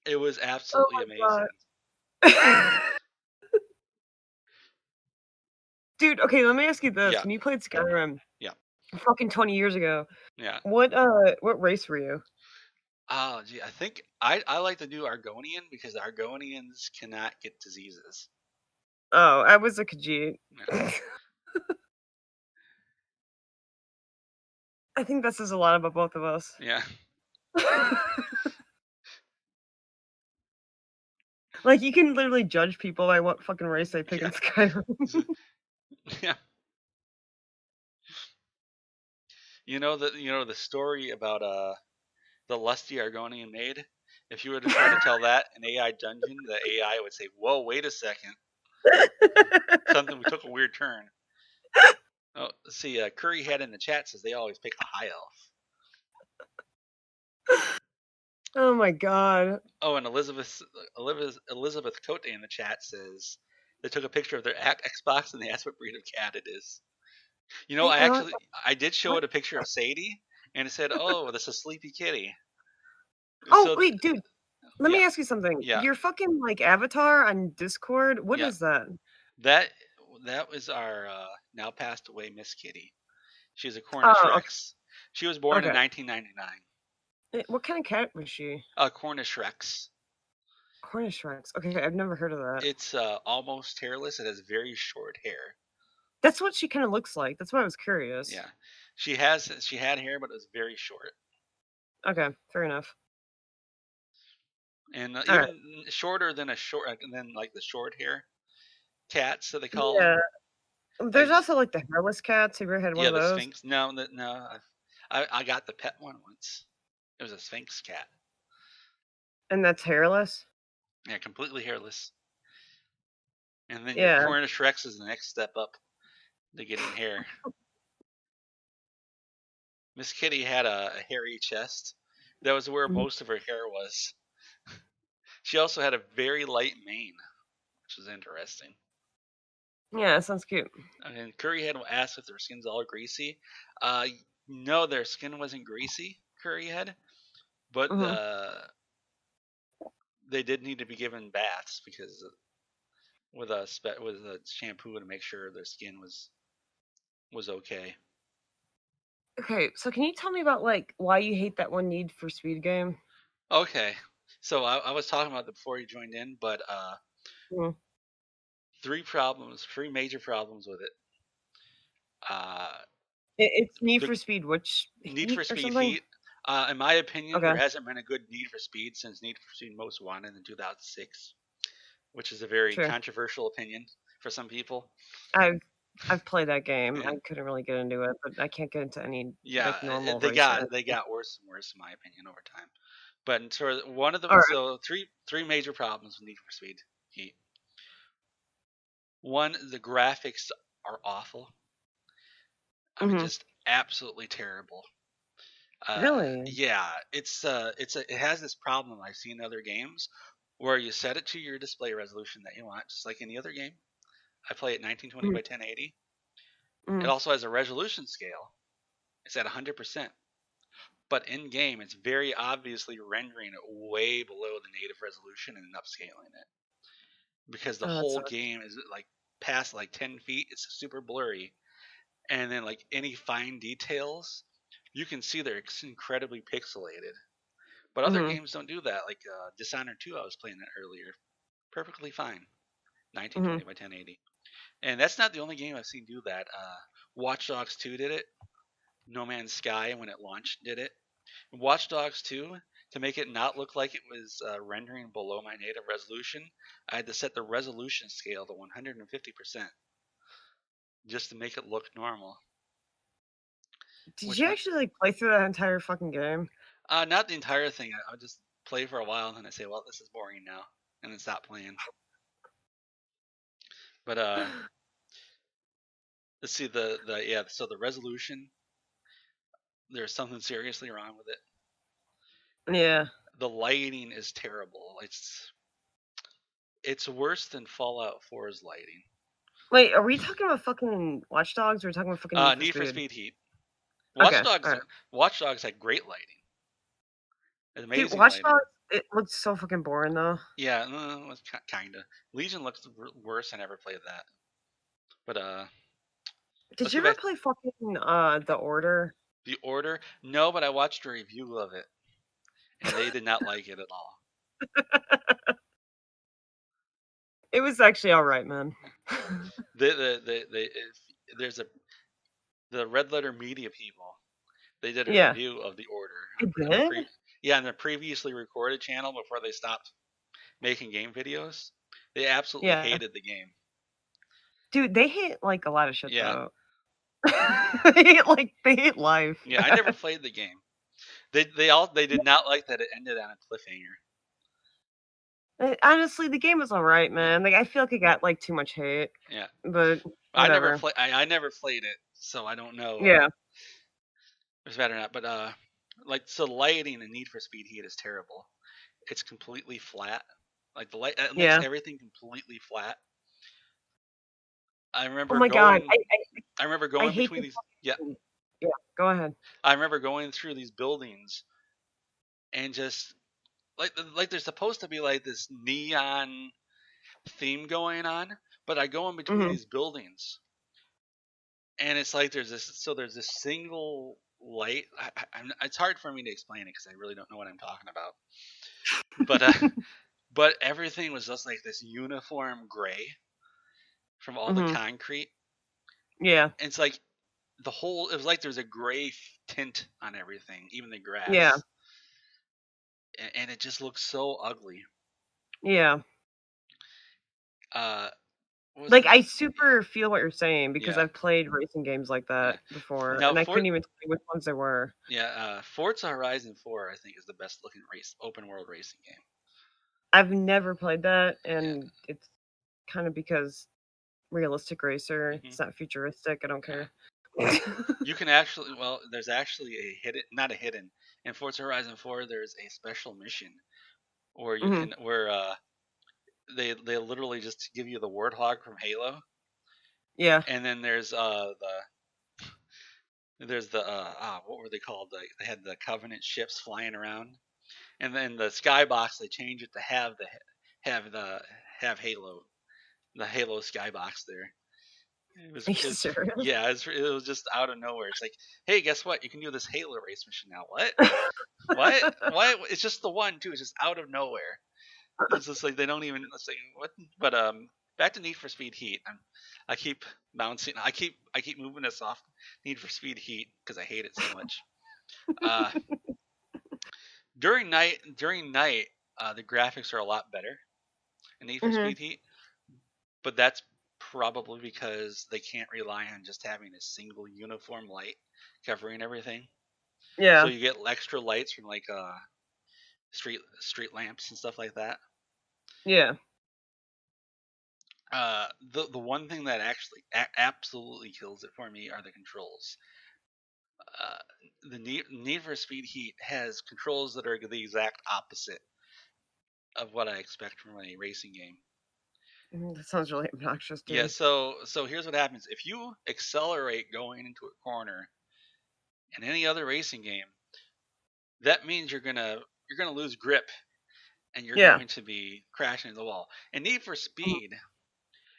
It was Oh absolutely my amazing. god. Dude, okay, let me ask you this. Yeah, When you played Skyrim yeah, fucking 20 years ago, yeah. what race were you? Oh, gee, I think I like to do Argonian because the Argonians cannot get diseases. Oh, I was a Khajiit. Yeah, I think that says a lot about both of us. yeah, Like, you can literally judge people by what fucking race they pick yeah, in Skyrim. yeah. You know the story about the lusty Argonian maid. If you were to try to tell that in AI dungeon, the AI would say, "Whoa, wait a second, something we took a weird turn." Oh, see, Curry Head in the chat says they always pick a high elf. Oh my god. Oh, and Elizabeth Cote in the chat says they took a picture of their Xbox and they asked what breed of cat it is. You know, Hey, Alex, I did show what? it a picture of Sadie, and it said, "Oh, this is a sleepy kitty." Oh, So wait, dude, let yeah, me ask you something. yeah, Your fucking, like, avatar on Discord, what yeah. is that? That that was our now passed away Miss Kitty. She's a Cornish Oh, okay. Rex. She was born in Okay. 1999. What kind of cat was she? Cornish Rex. Cornish Rex. Okay, I've never heard of that. It's almost hairless. It has very short hair. That's what she kinda looks like. That's why I was curious. Yeah, she had hair, but it was very short, Okay, fair enough. and Alright. even shorter than than like the short hair cats that they call them. Yeah. There's Like also, like, the hairless cats. Have you ever had one yeah, of the those? Sphinx. No, no. I got the pet one once. It was a Sphinx cat. And that's hairless? Yeah, completely hairless. And then your Yeah. Cornish Rex is the next step up to getting hair. Miss Kitty had a hairy chest. That was where Mhm. most of her hair was. She also had a very light mane, which was interesting. Yeah, that sounds cute. And Curry Head asked if their skin's all greasy. Uh, no, their skin wasn't greasy, Curry Head, but Mhm. they did need to be given baths because with a shampoo to make sure their skin was okay. Okay, so can you tell me about, like, why you hate that one Need for Speed game? Okay, so I was talking about that before you joined in, but Mhm. three major problems with it. Uh, It's Need the for Speed, which Need Heat for or Speed something? Heat. In my opinion, Okay, there hasn't been a good Need for Speed since Need for Speed Most Wanted in 2006, which is a very true. controversial opinion for some people. I've I've played that game. I And couldn't really get into it, but I can't get into any, yeah, like, normal racing. they got worse and worse in my opinion over time. But sort of one of the Alright. so three major problems with Need for Speed Heat. One, the graphics are awful. I mean, Mhm. just absolutely terrible. Really? Yeah, it has this problem I've seen in other games where you set it to your display resolution that you want, just like any other game. I play at 1920 Mhm, by 1080. It mhm. also has a resolution scale. It's at 100%, but in game it's very obviously rendering it way below the native resolution and upscaling it because the Oh, that whole sucks. game is like past like 10 feet. It's super blurry, and then like any fine details, you can see they're incredibly pixelated. But other Mhm. games don't do that. Like Dishonored 2, I was playing that earlier, perfectly fine, 1920 Mhm. by 1080. And that's not the only game I've seen do that. Watch Dogs 2 did it. No Man's Sky, when it launched, did it. Watch Dogs 2, to make it not look like it was rendering below my native resolution, I had to set the resolution scale to 150% just to make it look normal. Did Which you meant, actually, like, play through that entire fucking game? not the entire thing. I would just play for a while and then I say, well, this is boring now, and then stop playing. But let's see the yeah. So the resolution, there's something seriously wrong with it. Yeah. The lighting is terrible. It's worse than Fallout 4's lighting. Wait, are we talking about fucking Watch Dogs or are we talking about fucking Need for Need for Speed? Speed Heat. Watch Okay, Dogs. alright. Watch Dogs had great lighting, Dude, amazing Watch lighting. Dogs, it looks so fucking boring, though. Yeah, kinda. Legion looks worse. I never played that. But Did let's you go ever back. play fucking, The Order? The Order. No, but I watched a review of it, and they did not like it at all. It was actually alright, man. If there's the Red Letter Media people. They did a Yeah. review of the Order It did? on the previously recorded channel before they stopped making game videos. They absolutely Yeah. hated the game. Dude, they hate, like, a lot of shit, Yeah, though. They hate life. yeah. I never played the game. They did not like that it ended on a cliffhanger. Honestly, the game was alright, Yeah, man. Like, I feel like it got, like, too much hate, yeah. but whatever. I never played it, so I don't know Yeah. if it's bad or not. But like so, the lighting in Need for Speed Heat is terrible. It's completely flat. Like the light, it makes Yeah. everything completely flat. I Oh remember my god. going. I remember I going hate between the these. Yeah, fucking yeah, go ahead. I remember going through these buildings and just like there's supposed to be like this neon theme going on, but I go in between Mhm. these buildings and it's like there's this single light. It's hard for me to explain it because I really don't know what I'm talking about. But but everything was just like this uniform gray from all the Mhm. concrete. Yeah. And it's like it was like there's a gray tint on everything, even the Yeah. grass, and it just looks so ugly. Yeah. Uh, what was Like, another? I super feel what you're saying because Yeah, I've played racing games like yeah. that before, Now and I for couldn't even tell you which ones they were. Yeah, Forza Horizon 4, I think, is the best looking open world racing game. I've never played that, Yeah, and it's kinda because realistic racer, hmm it's not futuristic, I don't yeah. care. You can actually, well, there's actually a hidden, not a hidden, in Forza Horizon 4, there's a special mission where Mhm. they literally just give you the Warthog from Halo, Yeah. and then there's the what were they called? They had the Covenant ships flying around, and then the skybox they change it to have the have Halo the Halo skybox there. Are you It was serious? yeah, it was just out of nowhere. It's like, hey, guess what? You can do this Halo race mission now. What? What? What? It's just the one too. It's just out of nowhere. It's just like they don't even. It's like what? But back to Need for Speed Heat. I keep bouncing. I keep moving us off Need for Speed Heat because I hate it so much. Uh, during night, the graphics are a lot better in Need for Mhm. Speed Heat, but that's probably because they can't rely on just having a single uniform light covering everything. So Yeah. you get extra lights from like street lamps and stuff like that. Yeah. The one thing that actually absolutely kills it for me are the controls. Uh, the Need for Speed Heat has controls that are the exact opposite of what I expect from a racing game. That sounds really obnoxious, Yeah, dude. so here's what happens. If you accelerate going into a corner in any other racing game, that means you're gonna lose grip and you're Yeah. going to be crashing into the wall. And Need for Mhm. Speed,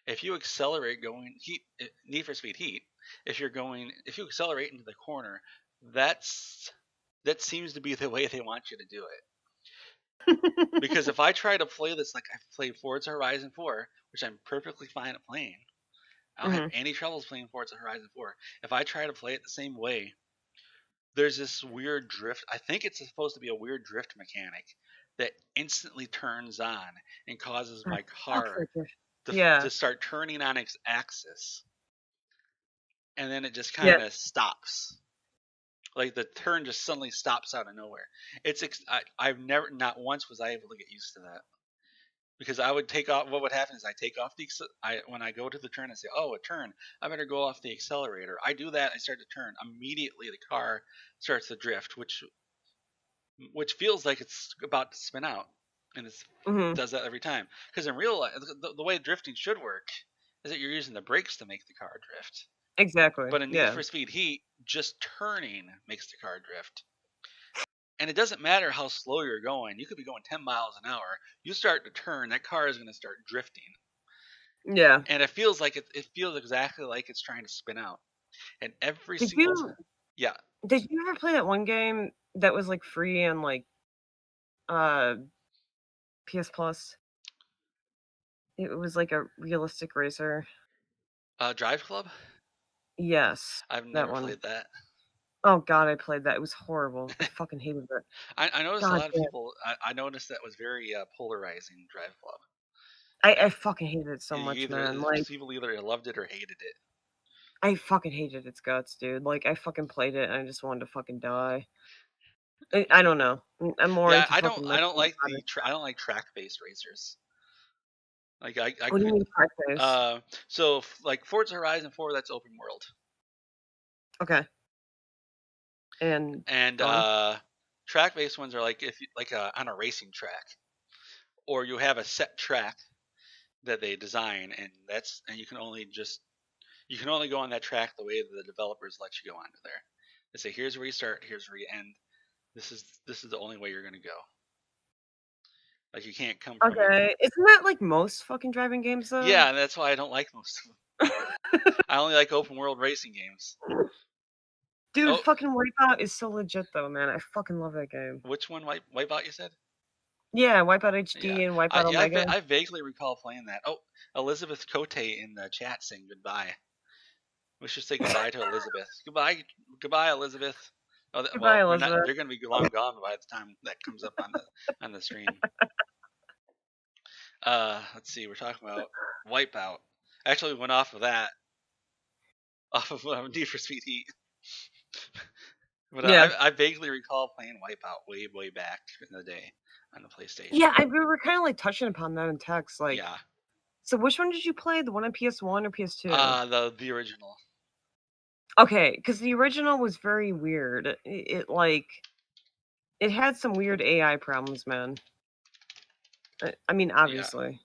if you accelerate going heat, Need for Speed Heat, if you accelerate into the corner, that seems to be the way they want you to do it. Because if I try to play this like I've played Forza Horizon 4, which I'm perfectly fine at playing, I don't have Mhm. any troubles playing Forza Horizon 4. If I try to play it the same way, there's this weird drift. I think it's supposed to be a weird drift mechanic that instantly turns on and causes Ah, my fuck car that shit. to, Yeah. to start turning on its axis, and then it just Yeah. kind of stops. Like the turn just suddenly stops out of nowhere. I've never, not once was I able to get used to that, because I would take off. What would happen is I take off when I go to the turn, I say, "Oh, a turn! I better go off the accelerator." I do that. I start to turn. Immediately, the car starts to drift, which feels like it's about to spin out, and it Mhm. does that every time. Because in real life, the way drifting should work is that you're using the brakes to make the car drift. Exactly. But in Need Yeah. for Speed Heat, just turning makes the car drift. And it doesn't matter how slow you're going. You could be going 10 miles an hour. You start to turn, that car is going to start drifting. Yeah. And it feels like it feels exactly like it's trying to spin out. And every Did single you time, yeah, did you ever play that one game that was, like, free and, like, uh, PS Plus? It was like a realistic racer. Drive Club. Yes, I've that never one. played that. Oh god, I played that, it was horrible. I fucking hated it. I noticed a God lot of damn. people. I noticed that was very polarizing. Drive Club. I Like fucking hated it so much, either man, like, people either loved it or hated it. I fucking hated its guts, dude, like, I fucking played it and I just wanted to fucking die. I don't know. I'm more Yeah, into fucking I don't wrestling like about it. I don't like track based racers. Like I What do you could mean practice? like Forza Horizon 4, that's open world, Okay, and and go on. track based ones are like if you, like on a racing track, or you have a set track that they design, and you can only go on that track the way that the developers let you go onto there. They say here's where you start, here's where you end. This is the only way you're gonna go. Like you can't come from it. Okay, isn't that like most fucking driving games, though? Yeah, and that's why I don't like most of them. I only like open world racing games. Dude, Oh, fucking Wipeout is so legit, though, man, I fucking love that game. which one? Wipeout? You said? Yeah, Wipeout Yeah, HD and Wipeout Omega. I vaguely recall playing that. Oh, Elizabeth Cote in the chat saying goodbye. We should say goodbye to Elizabeth. Goodbye, Elizabeth. Oh, Goodbye, well, we're not. Elizabeth. They're going to be long gone by the time that comes up on the stream. Let's see. We're talking about Wipeout. Actually, we went off of that, off of Need for Speed Heat. But Yeah. I vaguely recall playing Wipeout way back in the day on the PlayStation. Yeah, we were kinda, like, touching upon that in text, like Yeah. so which one did you play? The one on PS1 or PS2? The original. Okay, because the original was very weird. Like it had some weird AI problems, man. I mean, Yeah. obviously,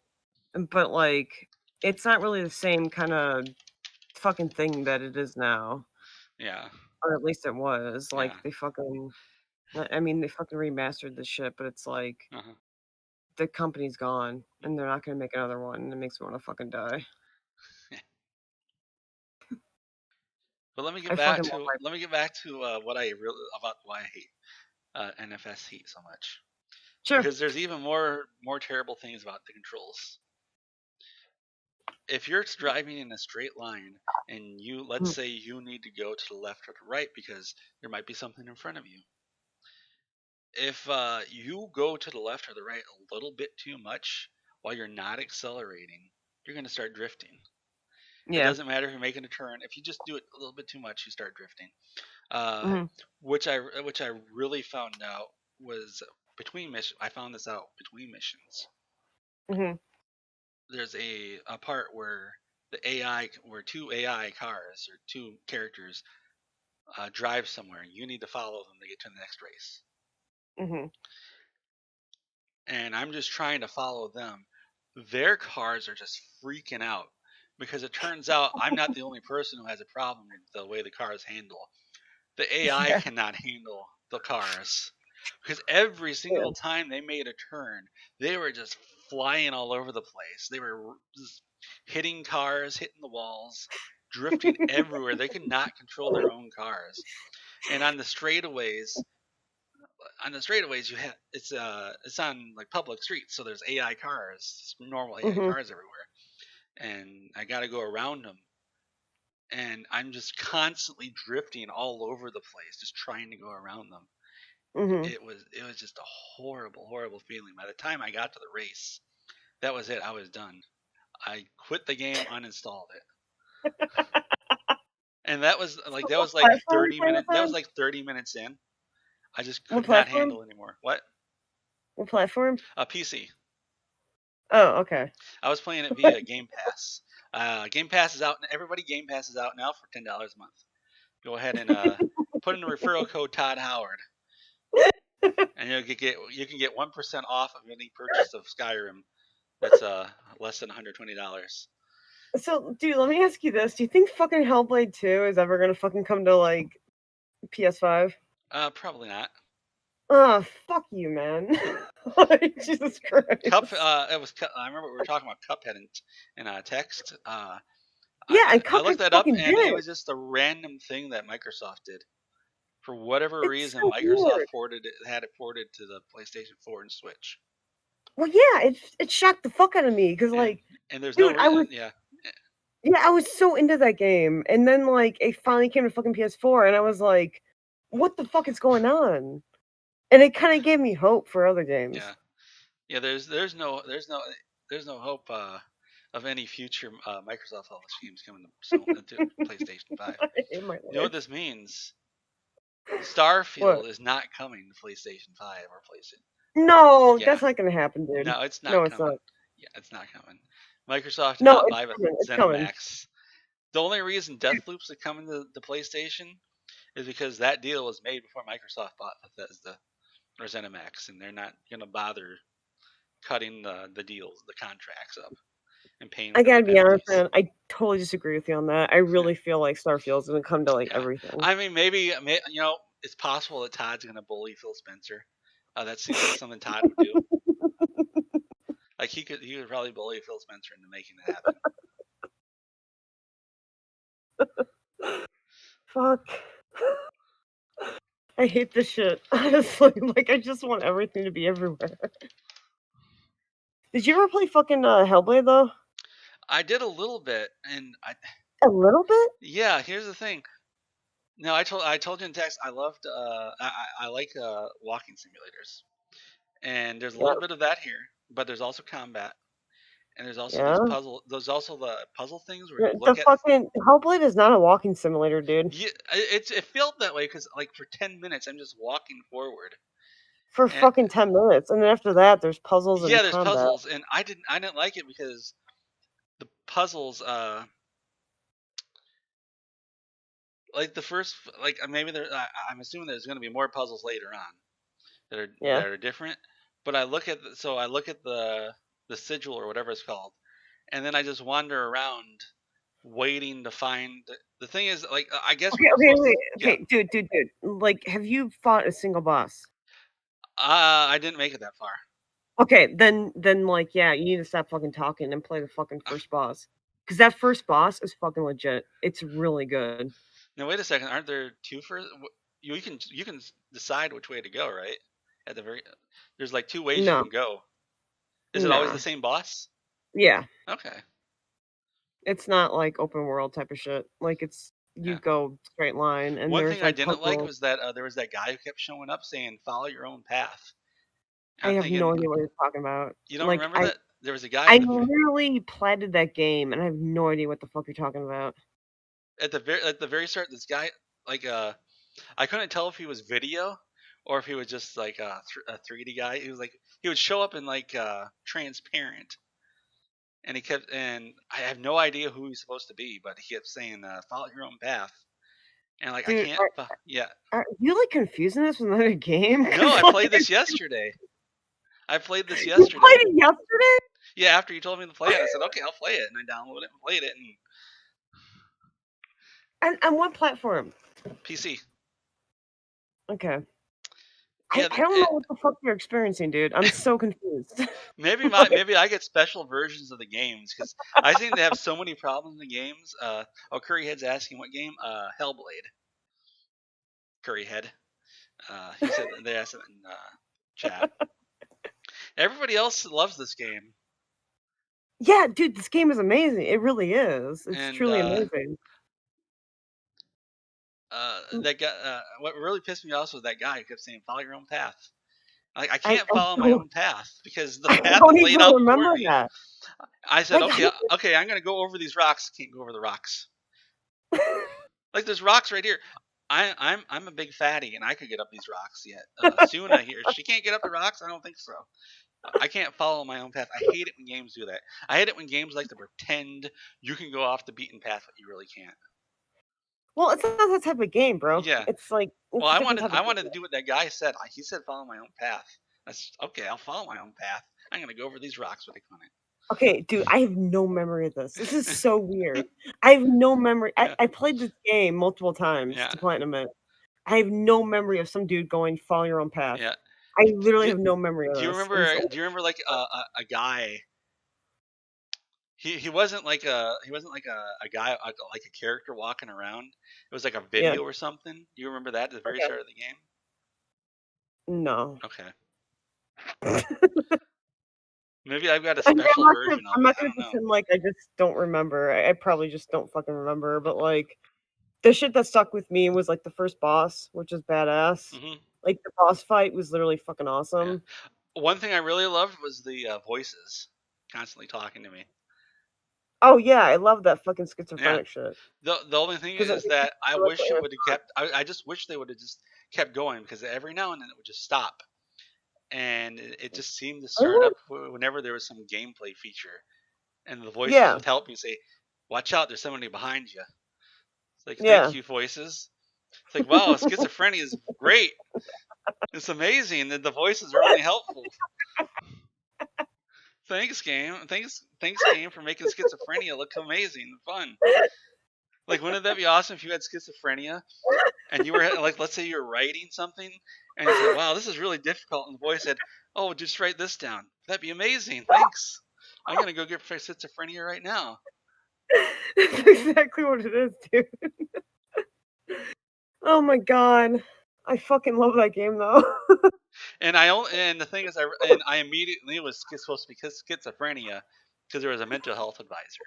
but, like, it's not really the same kinda fucking thing that it is now, Yeah. or at least it was, Yeah. like, they fucking I mean, they fucking remastered the shit, but it's like, Uh-huh. the company's gone, and they're not gonna make another one, and it makes me wanna fucking die. But let me get I back fucking love to my what I really about why I hate NFS Heat so much, Sure. because there's even more terrible things about the controls. If you're driving in a straight line and let's Mm, say you need to go to the left or the right because there might be something in front of you. If you go to the left or the right a little bit too much while you're not accelerating, you're going to start drifting. It yeah. doesn't matter if you're making a turn. If you just do it a little bit too much, you start drifting. Uh, Mhm, which I really found out was between missions. I found this out between missions. mhm, There's a part where where two AI cars or two characters drive somewhere, and you need to follow them to get to the next race. mhm. And I'm just trying to follow them. Their cars are just freaking out because it turns out I'm not the only person who has a problem with the way the cars handle. The AI Yeah. cannot handle the cars. because every single time they made a turn, they were just flying all over the place. They were just hitting cars, hitting the walls, drifting everywhere. They could not control their own cars. And on the straightaways, you have it's on like public streets, so there's AI cars, normal AI cars everywhere, and I got to go around them, and I'm just constantly drifting all over the place, just trying to go around them. It was just a horrible feeling. By the time I got to the race, that was it. I was done. I quit the game, uninstalled it, and that was like 30 minutes. That was like 30 minutes in. I just What could not platform? handle anymore. What? What platform? A PC. Oh, okay. I was playing it via Game Pass. Game Pass is out. Everybody, Game Pass is out now for $10 a month. Go ahead and put in the referral code Todd Howard, and you can get 1% off of any purchase of Skyrim. That's less than $120. So, dude, let me ask you this: do you think fucking Hellblade 2 is ever gonna fucking come to like PS5? Probably not. Oh, fuck you, man! Like, Jesus Christ. I remember we were talking about Cuphead in text. Yeah, and I looked Cuphead that up, fucking and did it it. was just a random thing that Microsoft did. For whatever It's reason, so Microsoft weird. had it ported to the PlayStation 4 and Switch. Well, yeah, it shocked the fuck out of me because, like, And there's no dude, I was yeah. yeah, I was so into that game, and then like it finally came to fucking PS4, and I was like, "What the fuck is going on?" And it kind of gave me hope for other games. Yeah. There's no hope of any future Microsoft published games coming to PlayStation 5. In my You know what life. this means? What? Starfield is not coming to PlayStation 5 or PlayStation. No, Yeah. that's not gonna happen, dude. No, it's not No, it's not. coming. Yeah, it's not coming. Microsoft did No, not it's buy coming. It's coming. ZeniMax. The only reason Deathloops is coming to the PlayStation is because that deal was made before Microsoft bought Bethesda or ZeniMax, and they're not going to bother cutting the deals, the contracts up, and paying I whatever gotta be honest, penalties. man. I totally disagree with you on that. I really feel like Starfield's gonna come to like Yeah, everything. I mean, maybe it's possible that Todd's going to bully Phil Spencer. That seems like something Todd would do. Like he could probably bully Phil Spencer into making it happen. Fuck. I hate this shit. Honestly, like I just want everything to be everywhere. Did you ever play fucking Hellblade though? I did a little bit, and A little bit? yeah. Here's the thing. No, I told you in text. I loved I like walking simulators, and there's a Yeah. little bit of that here, but there's also combat, and there's also Yeah. There's also the puzzle things where you The look at. fucking Hellblade is not a walking simulator, dude. Yeah, it felt that way because like for 10 minutes I'm just walking forward, For and fucking 10 minutes, and then after that, there's puzzles yeah, and there's combat. puzzles, and I didn't like it because the puzzles like the first like maybe I'm assuming there's going to be more puzzles later on Yeah. that are different. But I look at the sigil or whatever it's called, and then I just wander around waiting to find. The thing is, like I guess what Okay, you're okay, supposed to. wait. Yeah, Okay, dude. Like, have you fought a single boss? I didn't make it that far. Okay, then like, yeah, you need to stop fucking talking and play the fucking first boss. Because that first boss is fucking legit. It's really good. Now wait a second, aren't there two first? You can decide which way to go, right? At the very there's like two ways you No, can go. Is it always the nah. same boss? Yeah, Okay. it's not like open world type of shit. Like, it's you Yeah. go straight line, and One there's thing I like didn't like puzzles. was that there was that guy who kept showing up saying follow your own path. I I'm have no thinking, idea what you're talking about. you don't Like, remember that? There was a guy I literally platted that game, and I have no idea what the fuck you're talking about. at the very start. This guy, like, I couldn't tell if he was video or if he was just like a 3D guy. He was like he would show up in like transparent, and I have no idea who he's supposed to be, but he kept saying follow your own path, and like I Dude, can't. Yeah, are you like confusing this with another game? no, 'Cause I like played this yesterday. I played this you yesterday. played it yesterday? Yeah, after you told me to play it, I said okay, I'll play it, and I downloaded it and played it, and On what platform? PC. Okay. I don't know what the fuck you're experiencing, dude. I'm so confused. maybe I get special versions of the games because I seem to have so many problems in the games. Curryhead's asking what game? Hellblade. Curryhead. He said they asked it in chat. Everybody else loves this game. Yeah, dude, this game is amazing. It really is. It's And truly amazing. that guy, what really pissed me off was that guy who kept saying, "Follow your own path." Like I can't follow my own path because the I path don't is laid even out for remember me. that. I said, Like, okay, I'm gonna go over these rocks. Can't go over the rocks. Like there's rocks right here. I'm a big fatty and I could get up these rocks yet. Suna here, she can't get up the rocks. I don't think so. I can't follow my own path. I hate it when games do that. I hate it when games like to pretend you can go off the beaten path, but you really can't. well, it's not that type of game, bro. Yeah. It's like it's Well, a I different wanted type of I wanted to game. do what that guy said. He said follow my own path. That's okay. I'll follow my own path. I'm gonna go over these rocks with a clinic. Okay, dude, I have no memory of this. This is so weird. I have no memory. Yeah. I played this game multiple times Yeah. to platinum it. I have no memory of some dude going follow your own path. Yeah. I literally Do, have no memory of do you this. remember? Do you remember like a guy? He wasn't like a guy like a character walking around. It was like a Yeah. video or something. Do you remember that at the very Okay. start of the game? No. Okay. Maybe I've got a special version of I'm it. not I gonna don't know. pretend like I just don't remember. I probably just don't fucking remember. But like, the shit that stuck with me was like the first boss, which is badass. Mhm. Like the boss fight was literally fucking Yeah. awesome. One thing I really loved was the voices constantly talking to me. Oh yeah, I love that fucking Yeah. schizophrenic shit. The only thing 'Cause it is that I directly wish it answers- would have kept. I just wish they would have just kept going because every now and then it would just stop, and it just seemed to start up whenever there was some gameplay feature, and the voices Yeah. would help me say, "Watch out! There's somebody behind you." It's like, Yeah. thank you, voices. It's like, wow, schizophrenia is great. It's amazing that the voices are really helpful. Thanks, game. Thanks, game, for making schizophrenia look amazing and fun. Like, wouldn't that be awesome if you had schizophrenia and you were like, let's say you're writing something and you said, wow, this is really difficult, and the voice said, oh, just write this down. That'd be amazing. Thanks. I'm gonna go get schizophrenia right now. That's exactly what it is, dude. Oh my god. I fucking love that game though. And the thing is, I immediately was supposed to be schizophrenia because there was a mental health advisor.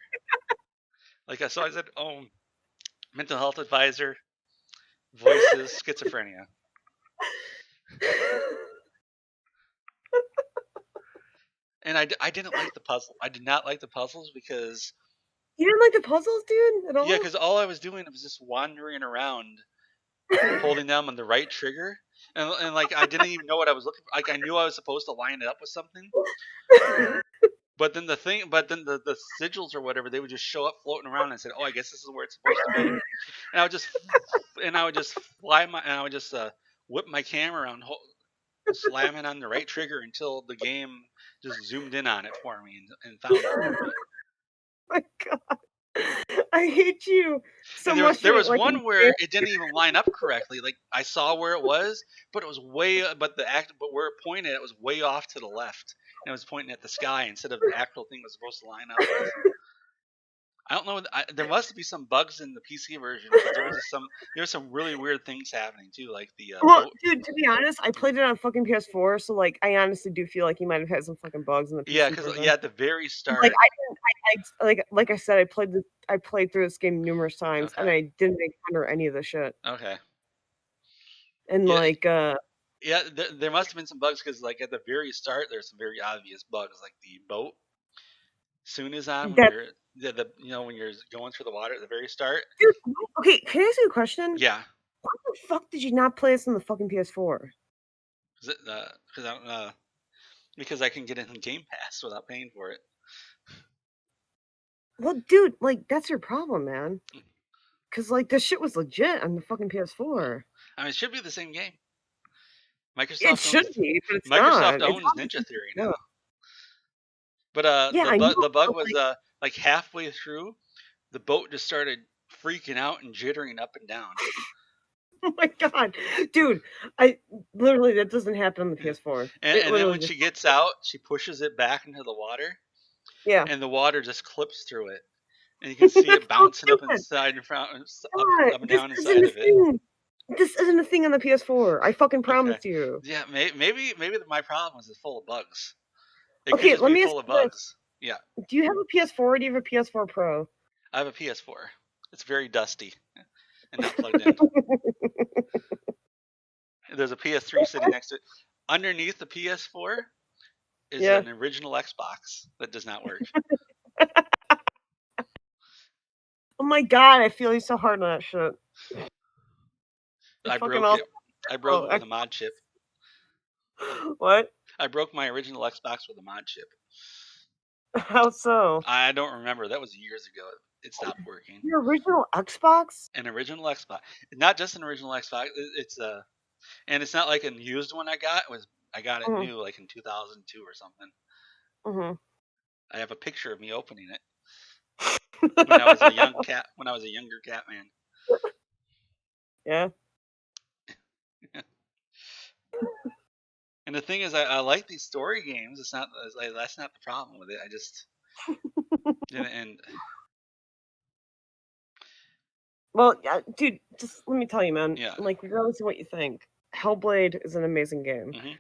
Like, so I said, oh, mental health advisor, voices, schizophrenia. And I didn't like the puzzle. I did not like the puzzles because You didn't like the puzzles, dude, at all? yeah, because all I was doing was just wandering around, holding down on the right trigger, and like I didn't even know what I was looking for. Like I knew I was supposed to line it up with something, but then the sigils or whatever, they would just show up floating around, and I said, oh, I guess this is where it's supposed to be, and I would just whip my camera around, slamming on the right trigger until the game just zoomed in on it for me and found it for me. My god. I hate you so And much. there was one where it didn't even line up correctly. Like I saw where it was, but it was but where it pointed, it was way off to the left, and it was pointing at the sky instead of the actual thing was supposed to line up with. I don't know. There must be some bugs in the PC version because there was some really weird things happening too, like the well, dude, to be honest, I played it on fucking PS4, so like I honestly do feel like you might have had some fucking bugs in the PC yeah, because version. yeah, at the very start, Like like I said, I played through this game numerous times, and I didn't encounter any of the shit. Okay. And yeah, like, yeah, there must have been some bugs because like at the very start, there's some very obvious bugs, like the boat soon is on when you're when you're going through the water at the very start. Dude, okay, can I ask you a question? Yeah. Why the fuck did you not play this on the fucking PS4? Because I can get it in Game Pass without paying for it. Well, dude, like that's your problem, man. Because like this shit was legit on the fucking PS4. I mean, it should be the same game. It should be, but it's Microsoft not. owns Ninja Theory now. But yeah, the bug was like halfway through, the boat just started freaking out and jittering up and down. Oh my god, dude! I literally that doesn't happen on the Yeah. PS4. And, It and then literally when just she gets out, she pushes it back into the water, yeah. and the water just clips through it, and you can see it That's so bouncing up stupid. inside and front, God, up and this down isn't inside a of it. thing. This isn't a thing on the PS4. I fucking Okay. promise you. Yeah, maybe my problem is it's full of bugs. It could Okay, just let be me ask full of you this: bugs. Yeah, do you have a PS4 or do you have a PS4 Pro? I have a PS4. It's very dusty and not plugged in. There's a PS3 sitting next to it. Underneath the PS4 is Yeah. an original Xbox that does not work. Oh my god, I feel you so hard on that shit. I I fucking broke also it. I broke it with a Xbox. mod chip. What? I broke my original Xbox with a mod chip. How so? I don't remember. That was years ago. It stopped working. Your original Xbox? An original Xbox, not just an original Xbox. It's and it's not like a used one I got. I got it Mhm. new like in 2002 or something. Mhm. I have a picture of me opening it when I was a young cat. When I was a younger cat man. Yeah. And the thing is, I like these story games. It's not that's not the problem with it. I just and Well, yeah, dude, just let me tell you, man. yeah. Like, regardless of what you think, Hellblade is an amazing game. Mhm.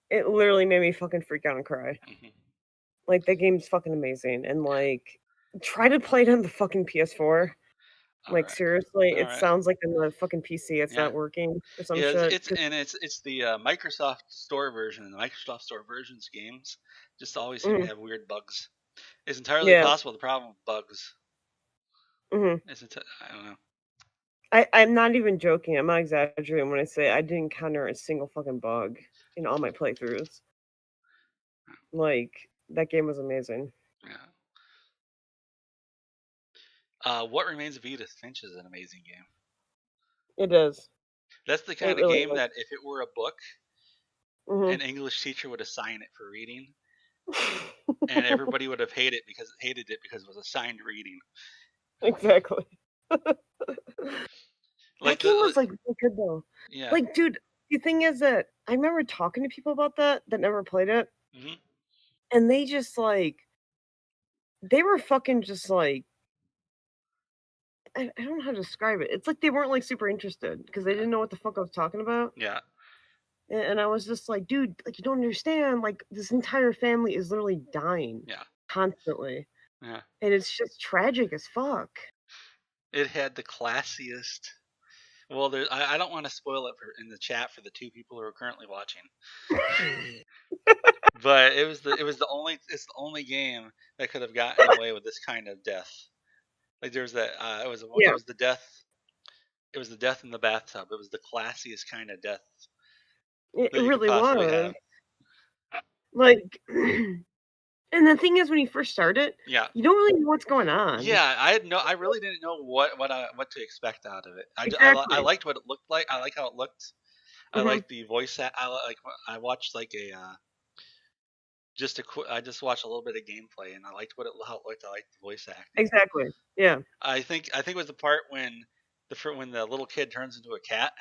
It literally made me fucking freak out and cry. Mhm. Like, that game's fucking amazing. And Yeah. like, try to play it on the fucking PS4. All Like, right. seriously, All it right. sounds like on the fucking PC it's Yeah. not working or some Yeah. shit. It's the Microsoft Store version, and the Microsoft Store versions games just always seem to Mhm. have weird bugs. It's entirely Yeah. possible the problem with bugs Mhm. isn't. I don't know. I'm not even joking. I'm not exaggerating when I say I didn't encounter a single fucking bug in all my playthroughs. Like, that game was amazing. Yeah. What Remains of Edith Finch is an amazing game. It is. That's the It kind of really game is. that if it were a book, Mhm. an English teacher would assign it for reading, and everybody would have hated it because it was assigned reading. Exactly. That Like game the was, like, really good, though. yeah. Like, dude, the thing is that I remember talking to people about that never played it, Hmm. and they just, like they were fucking just, like I don't know how to describe it. It's like they weren't, like, super interested because they Yeah. didn't know what the fuck I was talking about, Yeah. and I was just like, "Dude, like, you don't understand, like, this entire family is literally dying Yeah. constantly, Yeah. and it's just tragic as fuck." It had the classiest. Well, I don't want to spoil it in the chat for the two people who are currently watching, but it's the only game that could have gotten away with this kind of death. Like there's that it Yeah, was the death. It was the death in the bathtub. It was the classiest kind of death it that you could really possibly was. have. Like and the thing is when you first start it, Yeah. you don't really know what's going on. Yeah, I really didn't know what to expect out of it. I Exactly. liked what it looked like. I like how it looked. I Mhm. like the voice. I watched like a I just watched a little bit of gameplay, and I liked how it looked. I liked the voice acting. Exactly. Yeah. I think it was the part when the little kid turns into a cat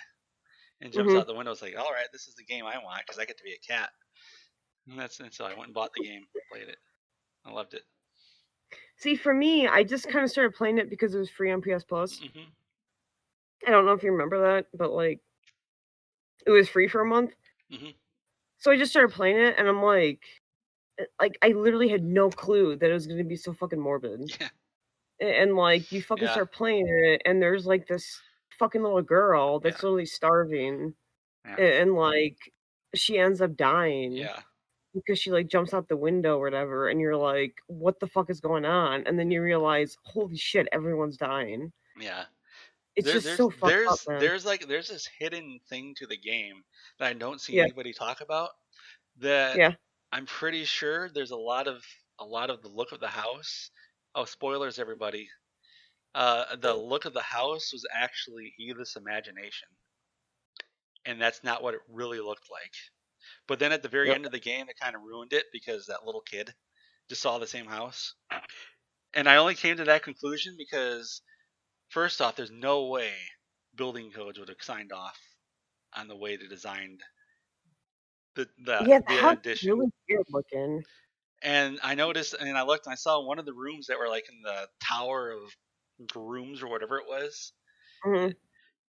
and jumps Mhm. out the window. It's like, all right, this is the game I want because I get to be a cat. And so I went and bought the game, played it. I loved it. See, for me, I just kinda started playing it because it was free on PS Plus. Hmm. I don't know if you remember that, but, like, it was free for a month. Hmm. So I just started playing it, and I'm like, I literally had no clue that it was gonna be so fucking morbid. Yeah. And, like, you fucking Yeah. start playing it, and there's, like, this fucking little girl Yeah. that's literally starving, Yeah. and, like, she ends up dying Yeah. because she, like, jumps out the window or whatever, and you're like, "What the fuck is going on?" And then you realize, "Holy shit, everyone's dying." Yeah. It's There, just so fucked up, man. there's this hidden thing to the game that I don't see Yeah, anybody talk about. That yeah, I'm pretty sure there's a lot of the look of the house. Oh, spoilers, everybody! The look of the house was actually Edith's imagination, and that's not what it really looked like. But then at the very yep, end of the game, it kind of ruined it because that little kid just saw the same house. And I only came to that conclusion because first off, there's no way. building codes would have signed off on the way they designed Yeah, the the house is addition. really weird looking. And I noticed, and I looked, and I saw one of the rooms that were like in the tower of rooms or whatever it was. Mhm,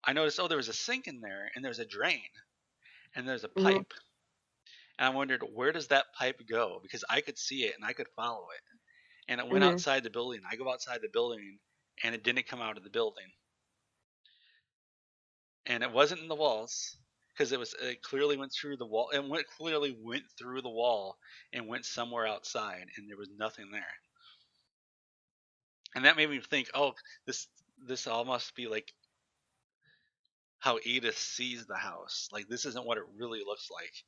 I noticed, oh, there was a sink in there, and there's a drain, and there's a mhm, pipe. And I wondered, where does that pipe go? Because I could see it and I could follow it. And it went mhm. outside the building. I go outside the building, and it didn't come out of the building. And it wasn't in the walls, because it clearly went through the wall. Clearly went through the wall and went somewhere outside, and there was nothing there. And that made me think, oh, this all must be like how Edith sees the house. Like, this isn't what it really looks like.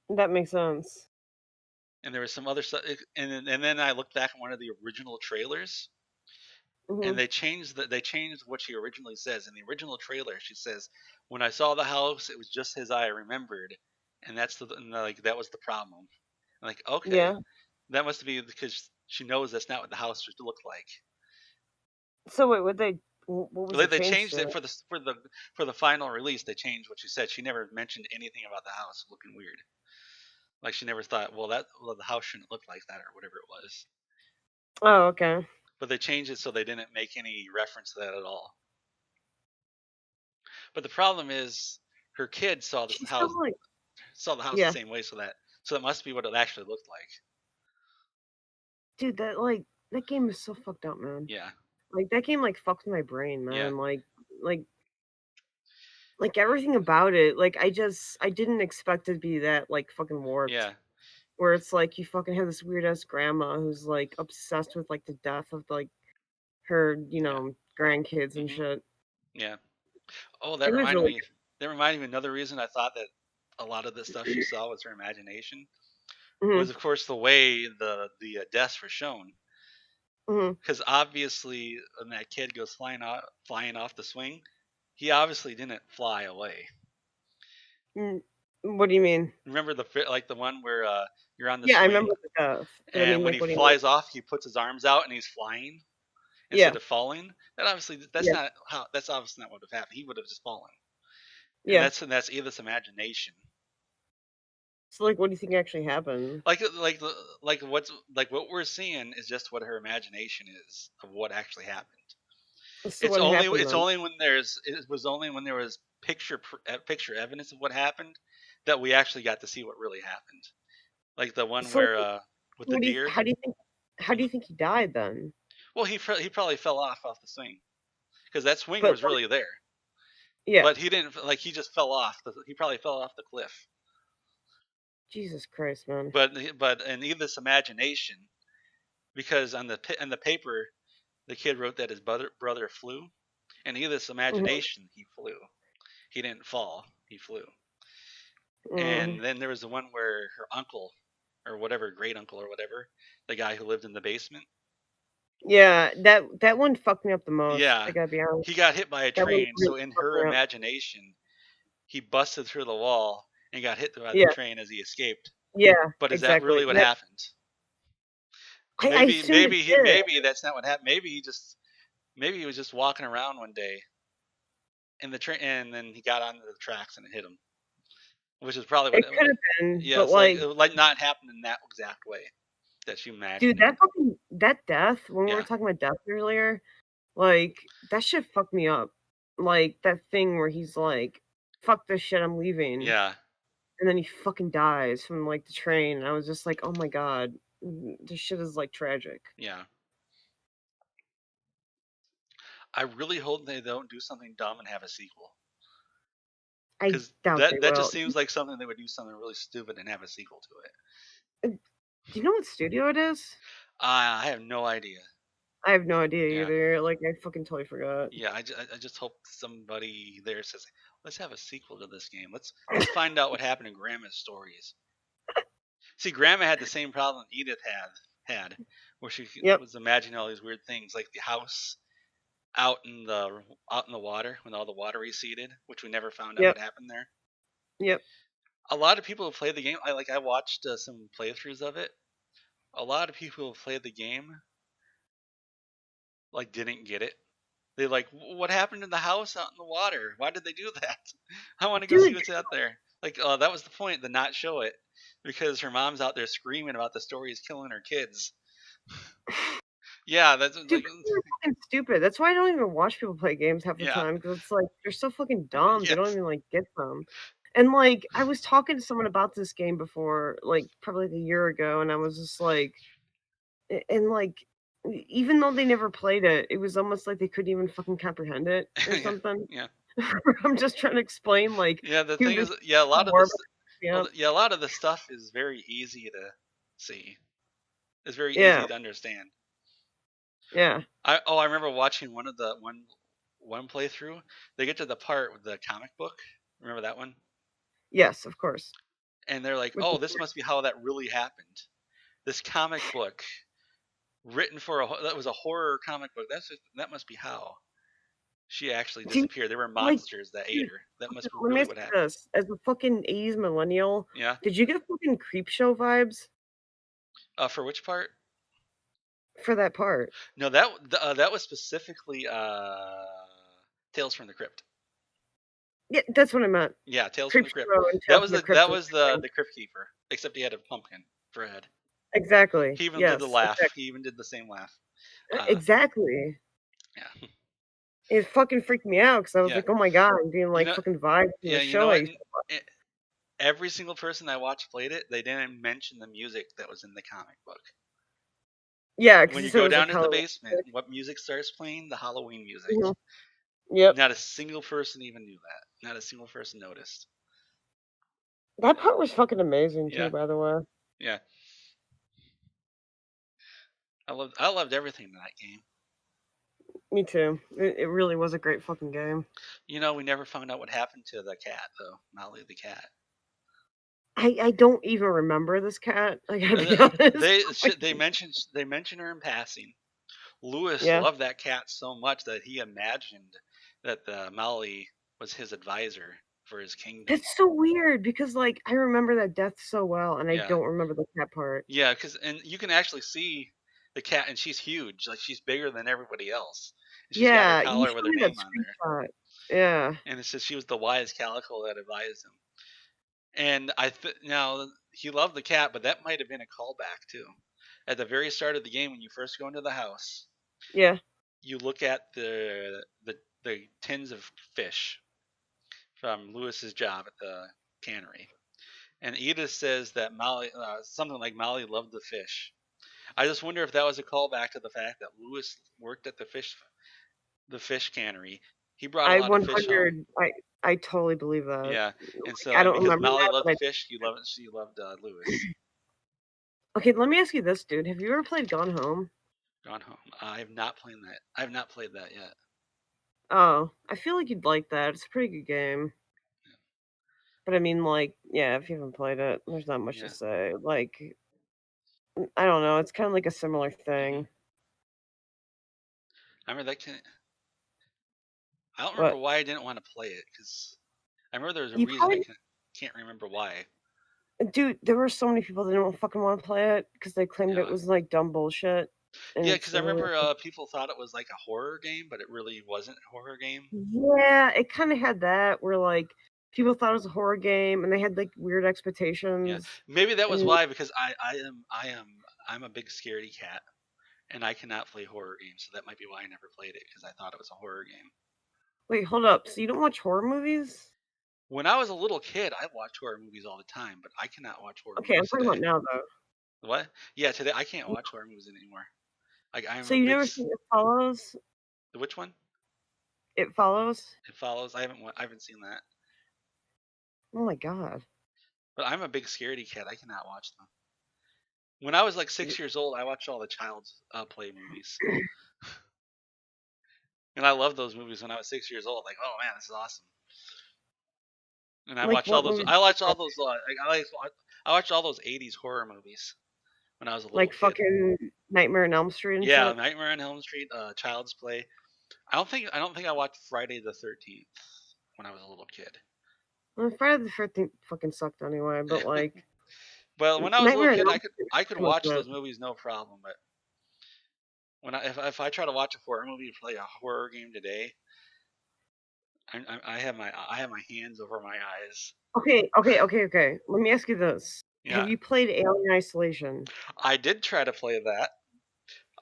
That makes sense. And there was some other stuff, and then I looked back at one of the original trailers, and Mhm. they changed what she originally says. In the original trailer, she says, "When I saw the house, it was just as I remembered," and that was the problem. I'm like, okay, Yeah. that must be because she knows that's not what the house should look like. So wait, what was the They change changed to it it? for the final release. They changed what she said. She never mentioned anything about the house looking weird. Like, she never thought, well, the house shouldn't look like that or whatever it was. Oh, okay. But they changed it so they didn't make any reference to that at all. But the problem is, her kids She's got like saw the house the yeah, same way, so that must be what it actually looked like. dude, that game is so fucked up, man. Yeah, Like that game like fucked my brain, yeah, man. Like like everything about it. Like I didn't expect it to be that like fucking warped. yeah, Where it's like you fucking have this weird ass grandma who's like obsessed with like the death of like her, yeah. grandkids and Hmm. shit. Yeah. Oh, It was really That reminded me. Another reason I thought that a lot of the stuff she saw was her imagination good. was, of course, the way the deaths were shown. Mhm. Because obviously, when that kid goes flying off the swing, he obviously didn't fly away. Mm, what do you mean? Remember like the one where you're on the Yeah, I swing, remember the death, but I and mean, when like, he what do you mean? flies off, he puts his arms out and he's flying instead Yeah, of falling. yeah, That's obviously not what would have happened. He would have just fallen. And yeah. that's Eva's imagination. So, like, what do you think actually happened? What we're seeing is just what her imagination is of what actually happened. So, what happened It's then? only when there was picture evidence of what happened that we actually got to see what really happened. Like the one So, where with the deer. how do Hmm. you think he died then? Well, he probably fell off the swing, because that swing But was like, really there, yeah, but he didn't, like, he just fell off. He probably fell off the cliff. Jesus Christ, man. But in Edith's imagination, because on the paper the kid wrote that his brother flew. In Edith's Mhm, imagination, he flew. He didn't fall. He flew. mhm. And then there was the one where her uncle, or whatever, great uncle or whatever, the guy who lived in the basement. Yeah, that one fucked me up the most. I Yeah, gotta be honest. he got hit by a That one train. So really in fucked her me up. imagination, he busted through the wall and got hit by the Yeah, train as he escaped. yeah, But is that exactly. really what happened? I assumed it did. Maybe that's not what happened. Maybe he was just walking around one day in the train, and then he got onto the tracks and it hit him, which is probably what. It could have been, Yeah, but it's like like, it would like not happen in that exact way that she dude, imagined it. that death when we were Yeah, talking about death earlier, like that shit fucked me up. Like that thing where he's like, "Fuck this shit, I'm leaving," yeah, and then he fucking dies from like the train, and I was just like, "Oh my god, this shit is like tragic." yeah. I really hope they don't do something dumb and have a sequel, I because doubt they that just will. seems like something they would do something really stupid and have a sequel to it. Do you know what studio it is? I have no idea. I have no idea Yeah, either. Like I fucking totally forgot. yeah. I just hope somebody there says, let's have a sequel to this game. Let's find out what happened in Grandma's stories. See, Grandma had the same problem Edith had, where she Yep, was imagining all these weird things, like the house out in the water when all the water receded, which we never found out yep, what happened there. yep. A lot of people who played the game, I watched some playthroughs of it. A lot of people who played the game like didn't get it. They like, what happened in the house out in the water? Why did they do that? I want to go see Dude, what's out there. Like, that was the point, to not show it, because her mom's out there screaming about the stories killing her kids. Yeah, that's dude, like, people are fucking stupid. That's why I don't even watch people play games half the yeah, time, because it's like, they're so fucking dumb, they don't yes, even, like, get them. And, like, I was talking to someone about this game before, like, probably like a year ago, and I was just like and, like, even though they never played it, it was almost like they couldn't even fucking comprehend it or yeah, something. yeah, I'm just trying to explain, like, yeah. The "Here, thing this is, yeah, a lot of war," this, yeah, yeah, a lot of the stuff is very easy to see. It's very yeah, easy to understand. yeah, I remember watching one playthrough. They get to the part with the comic book. Remember that one? yes, of course. And they're like, With the "Oh, this must be how that really happened." This comic book written for that was a horror comic book. That must be how she actually do you disappeared. There were like, monsters that ate dude, her. That okay, must be let me really ask what you happened. this, as a fucking 80s millennial, Yeah. did you get fucking Creepshow vibes For which part? for that part? No, that was specifically Tales from the Crypt. Yeah, that's what I meant. Yeah, Tales from the Crypt. Creepshow and That Tales was from the the Crypt that are was the same. the Crypt Keeper, except he had a pumpkin for a head. Exactly, He even did the yes, laugh. exactly. He even did the same laugh. Uh, Exactly. yeah, It fucking freaked me out because I was yeah. like, "Oh my god, I'm getting, You like, know, fucking vibes from yeah. the You know show I what? used to watch." Every single person I watched played it. They didn't mention the music that was in the comic book. Yeah, because When you you said it go was, like, down to the Halloween basement, music. what music starts playing? The Halloween music. Mhm. Yep. Not a single person even knew that. Not a single person noticed. That part was fucking amazing too, Yeah, by the way. yeah. I loved everything in that game. Me too. It really was a great fucking game. We never found out what happened to the cat though, Molly the cat. I don't even remember this cat, I gotta Uh, be honest. They Like, they mention her in passing. Lewis yeah. loved that cat so much that he imagined that the Molly was his advisor for his kingdom. That's so weird because, like, I remember that death so well, and I Yeah, don't remember the cat part. yeah, and you can actually see the cat, and she's huge, like she's bigger than everybody else, and she's got her Yeah, you collar with showed her me that name on there, screenshot. Yeah. and it says she was the wise calico that advised him. And now he loved the cat, but that might have been a callback too. At the very start of the game, when you first go into the house, Yeah. you look at the tins of fish from Lewis's job at the cannery, and Edith says that Molly, something like Molly loved the fish. I just wonder if that was a callback to the fact that Lewis worked at the fish cannery. He brought a I lot of fish home. 100 I totally believe that. Yeah, and Like, so I and don't because remember Molly that, loved but I fish, she loved Lewis. okay, let me ask you this, dude. Have you ever played Gone Home? Gone Home. I have not played that. I have not played that yet. Oh, I feel like you'd like that. It's a pretty good game. But I mean, like, yeah, if you haven't played it, there's not much to Yeah. say. Like, I don't know. It's kind of like a similar Hmm. thing. I remember that. I don't remember But why I didn't want to play it because I remember there was a you reason. I probably, can't remember why. dude, there were so many people that didn't fucking want to play it because they claimed it Yeah. was like dumb bullshit. And Yeah, it's because I literally, remember people thought it was like a horror game, but it really wasn't a horror game. yeah, it kind of had that where like people thought it was a horror game and they had like weird Yeah, expectations. maybe that was And why because I'm a big scaredy cat and I cannot play horror games, so that might be why I never played it because I thought it was a horror game. wait, hold up. So you don't watch horror movies? When I was a little kid, I watched horror movies all the time, but I cannot watch horror Okay, I'm movies talking about today. now though. What? Yeah, today I can't watch horror movies anymore. Like I'm So a you big never seen It Follows? which one? It Follows? It Follows. I haven't seen that. Oh my god. But I'm a big scaredy cat. I cannot watch them. When I was like 6 years old, I watched all the Child's Play movies, and I loved those movies when I was 6 years old. Like, oh man, this is awesome. And I Like watched all what those. movies? I watched all those. I watched all those '80s horror movies when I was a little Like kid. fucking Nightmare on Elm Street and Yeah, shit? Nightmare on Elm Street, Child's Play. I don't think I watched Friday the 13th when I was a little kid. Well, Friday the 13th fucking sucked anyway, but like Well, when I was a little Nightmare on kid, Elm I could Street I could was watch good. those movies no problem. But When if I try to watch a horror movie or play a horror game today, I have my hands over my eyes. Okay. Let me ask you this: Yeah, have you played Alien Isolation? I did try to play that.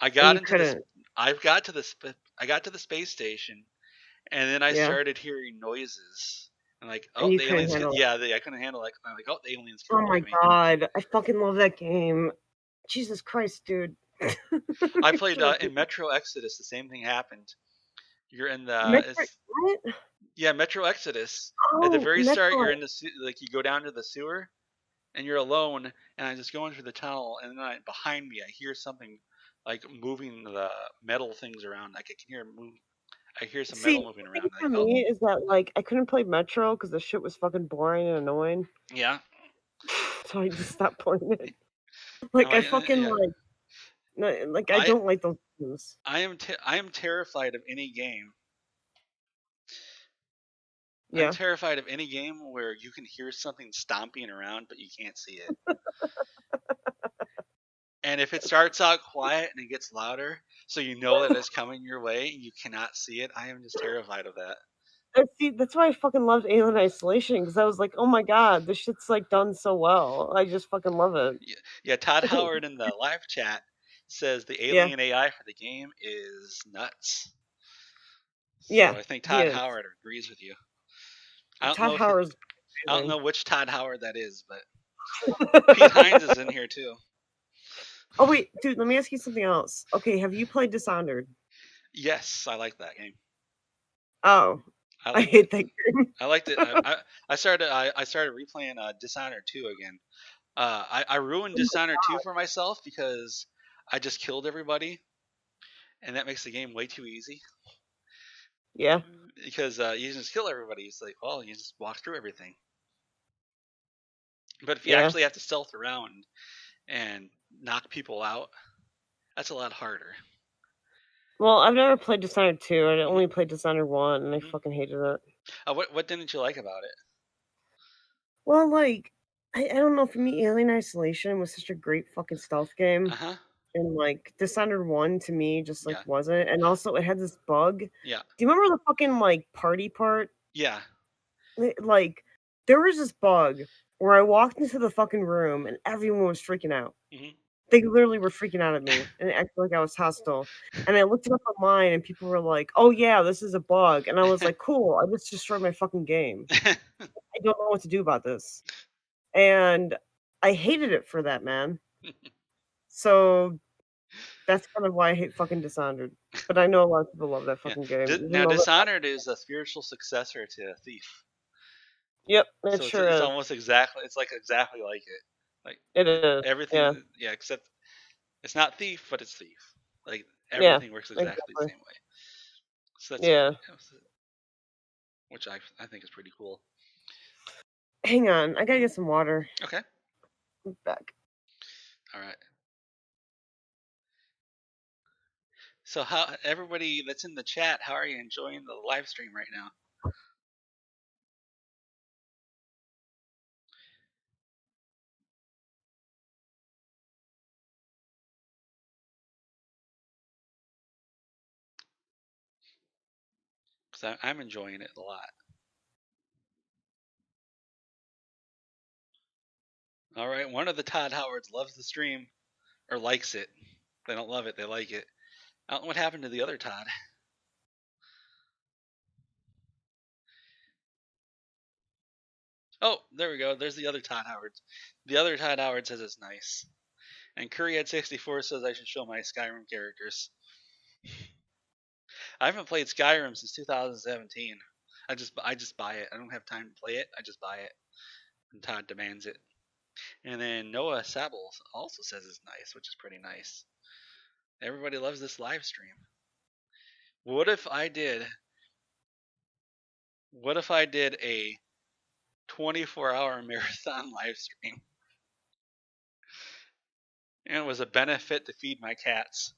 I And got you into this. couldn't. I got to the space station, and then I Yeah, started hearing noises. And like, and oh, you the couldn't aliens! handle it. Yeah, I couldn't handle it. I'm like, oh, the aliens Oh coming my at me. god, I fucking love that game. Jesus Christ, dude. I played Sure. in Metro Exodus. The same thing happened. You're in the Metro what? yeah, Metro Exodus. At the Oh, very start, you're Metro. in the like you go down to the sewer, and you're alone, and I'm just going through the tunnel, and then behind me, I hear something like moving the metal things around. Like I can hear move. I hear some See, metal moving the thing around. Like, for oh, me is that, like, I couldn't play Metro because the shit was fucking boring and annoying. yeah. So I just stopped playing it. No, Like, I fucking, yeah. like, no, like, I I don't like those games. I am terrified of any game. I'm Yeah. terrified of any game where you can hear something stomping around, but you can't see it. And if it starts out quiet and it gets louder, so you know that it's coming your way and you cannot see it, I am just terrified of that. And see, that's why I fucking loved Alien Isolation because I was like, "Oh my god, this shit's, like, done so well." I just fucking love it. Yeah, yeah, Todd Howard in the live chat says the Yeah. alien AI for the game is nuts. So Yeah, I think he Todd is. Howard agrees with you. I don't Todd know if Howard's I don't amazing. know which Todd Howard that is, but Pete Hines is in here too. Oh, wait, dude, let me ask you something else. Okay, have you played Dishonored? Yes, I like that game. Oh, I I liked it. hate that game. I liked it. I started replaying Dishonored 2 again. I ruined Oh my Dishonored 2 god. for myself because I just killed everybody, and that makes the game way too easy. Yeah, Because you just kill everybody. It's like, well, you just walk through everything. But if you yeah. actually have to stealth around and knock people out, that's a lot harder. Well, I've never played Dishonored 2. I Hmm only played Dishonored 1, and I hmm fucking hated it. what didn't you like about it? Well, like, I don't know, for me, Alien Isolation was such a great fucking stealth Uh game, huh. and, like, Dishonored 1 to me just, like, Yeah. wasn't, and also it had this bug. Do Yeah. you remember the fucking, like, party part? Yeah. Like, there was this bug where I walked into the fucking room and everyone was freaking out. hmm They literally were freaking out at me and acting like I was hostile, and I looked it up online and people were like, "Oh, yeah, this is a bug," and I was like, "Cool, I just destroyed my fucking game. I don't know what to do about this." And I hated it for that, man. So, that's kind of why I hate fucking Dishonored, but I know a lot of people love that yeah. fucking game, even Now, though that Dishonored is a spiritual successor to Thief. Yep, it So sure it's is. almost exactly it's like exactly like it. Like It is, yeah. everything, yeah, except it's not Thief, but it's Thief. Like Yeah, everything works exactly the exactly. same way. So that's Yeah. which I think is pretty cool. Hang on, I gotta Mhm. get some water. Okay. I'm back. All right. So how everybody that's in the chat, how are you enjoying the live stream right now? Because I'm enjoying it a lot. All right. One of the Todd Howards loves the stream or likes it. They don't love it. They like it. I don't know what happened to the other Todd. Oh, there we go. There's the other Todd Howard. The other Todd Howard says it's nice. And Curryhead64 says I should show my Skyrim characters. I haven't played Skyrim since 2017. I just buy it. I don't have time to play it. I just buy it. And Todd demands it. And then Noah Sabel also says it's nice, which is pretty nice. Everybody loves this live stream. What if I did a 24-hour marathon live stream? And it was a benefit to feed my cats.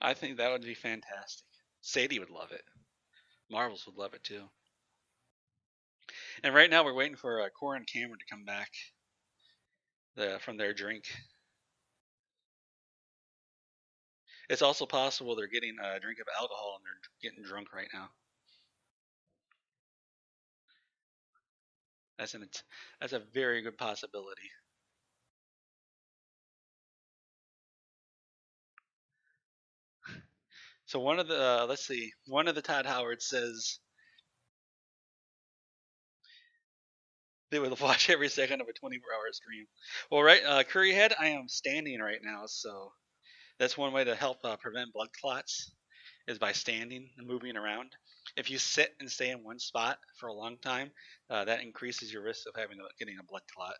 I think that would be fantastic. Sadie would love it. Marvels would love it too. And right now we're waiting for Korrin Kammer to come back. from their drink. It's also possible they're getting a drink of alcohol and they're getting drunk right now. That's a very good possibility. So one of the let's see, one of the Todd Howard says they would watch every second of a 24-hour stream. Well, right, Curryhead, I am standing right now, so that's one way to help prevent blood clots is by standing and moving around. If you sit and stay in one spot for a long time, that increases your risk of getting a blood clot.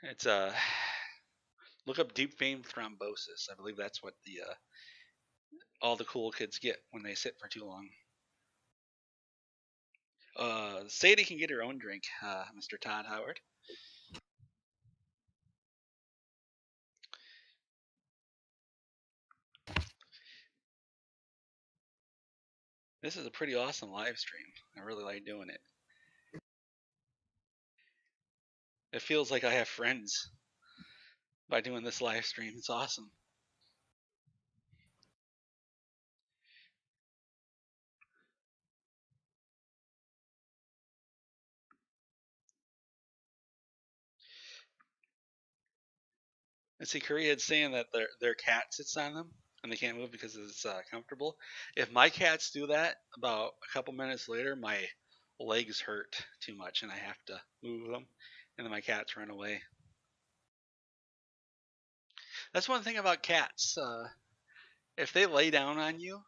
It's look up deep vein thrombosis. I believe that's what all the cool kids get when they sit for too long. Sadie can get her own drink, Mr. Todd Howard. This is a pretty awesome live stream. I really like doing it. It feels like I have friends by doing this live stream. It's awesome. And see, Korea's saying that their cat sits on them and they can't move because it's comfortable. If my cats do that, about a couple minutes later, my legs hurt too much and I have to move them, and then my cats run away. That's one thing about cats. If they lay down on you,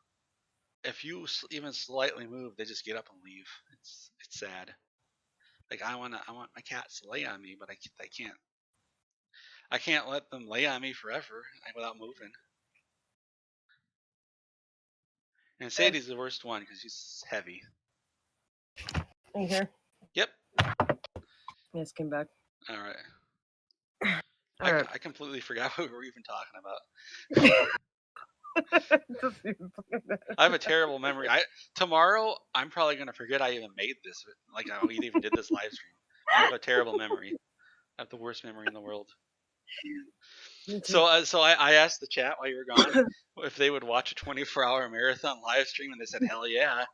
if you even slightly move, they just get up and leave. It's sad. Like I want my cats to lay on me, but I can't. I can't let them lay on me forever without moving. And Sadie's the worst one because she's heavy. Are you here? Yep. Yes, came back. All right. All right. I completely forgot what we were even talking about. I have a terrible memory. Tomorrow I'm probably gonna forget I even made this. Like we even did this live stream. I have a terrible memory. I have the worst memory in the world. So I asked the chat while you were gone if they would watch a 24-hour marathon live stream, and they said hell yeah.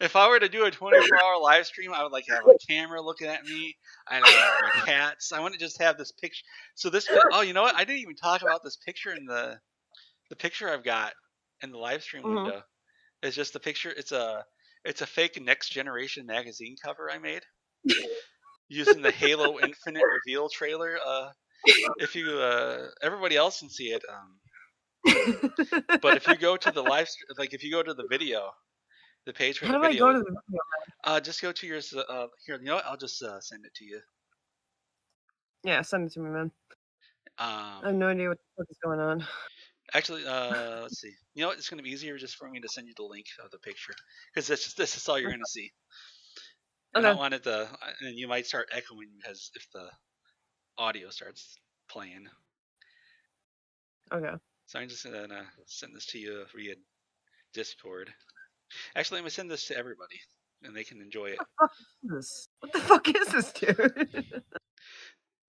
If I were to do a 24-hour live stream, I would like have a camera looking at me. I'd have my cats. I want to just have this picture. So this. Oh, you know what? I didn't even talk about this picture in the picture I've got in the live stream window. It's just the picture. It's a fake Next Generation magazine cover I made using the Halo Infinite reveal trailer. If you everybody else can see it. But if you go to the if you go to the video. The page for How the do video. I go to the video? Just go to your here. You know what? I'll just send it to you. Yeah, send it to me, man. I have no idea what the fuck is going on. Actually, let's see. You know what? It's going to be easier just for me to send you the link of the picture because this is all you're going to see. Okay. I don't want it to, and you might start echoing because if the audio starts playing. Okay. So I'm just going to send this to you via Discord. Actually, I'm going to send this to everybody, and they can enjoy it. What the fuck is this, dude?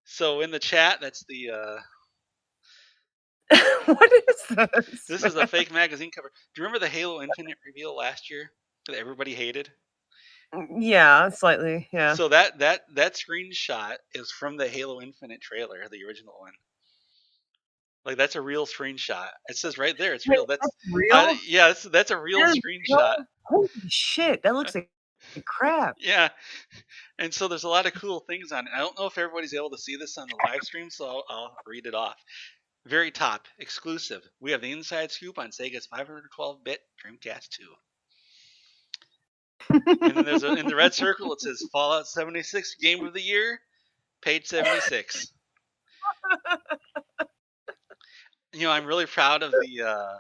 So in the chat, that's the... What is this? This is a fake magazine cover. Do you remember the Halo Infinite reveal last year that everybody hated? Yeah, slightly, yeah. So that screenshot is from the Halo Infinite trailer, the original one. Like that's a real screenshot. It says right there, it's real. That's real. Yeah, that's a real screenshot. Holy shit, that looks like crap. Yeah, and so there's a lot of cool things on it. I don't know if everybody's able to see this on the live stream, so I'll read it off. Very top, exclusive. We have the inside scoop on Sega's 512-bit Dreamcast 2. And then there's in the red circle it says Fallout 76 Game of the Year, page 76. You know, I'm really proud of the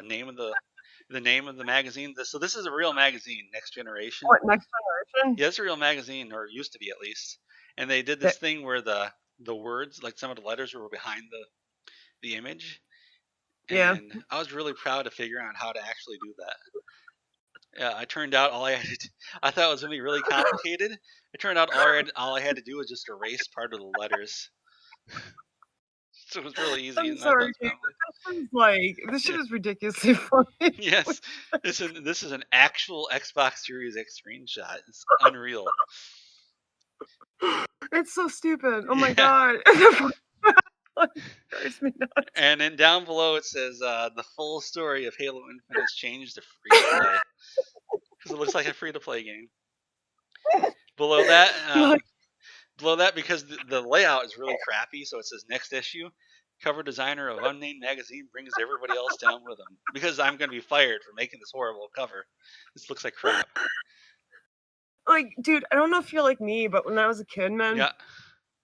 name of the name of the magazine. So this is a real magazine, Next Generation. What, Next Generation? Yeah, it's a real magazine, or used to be at least. And they did this thing where the words, like some of the letters, were behind the image. And yeah. I was really proud of figuring out how to actually do that. Yeah, I turned out all I had to do, I thought it was going to be really complicated, It turned out all I had to do was just erase part of the letters. So it was really easy, I'm and I thought sorry, it dude. was This shit yeah. is ridiculously funny. Yes, this is an actual Xbox Series X screenshot. It's unreal. It's so stupid. Oh my Yeah. god. It drives me nuts. And then down below it says the full story of Halo Infinite has changed to free to play because it looks like a free to play game. Below that, Like, because the layout is really crappy, so it says next issue. Cover designer of Unnamed Magazine brings everybody else down with him because I'm going to be fired for making this horrible cover. This looks like crap. dude, I don't know if you're like me, but when I was a kid, man, Yeah,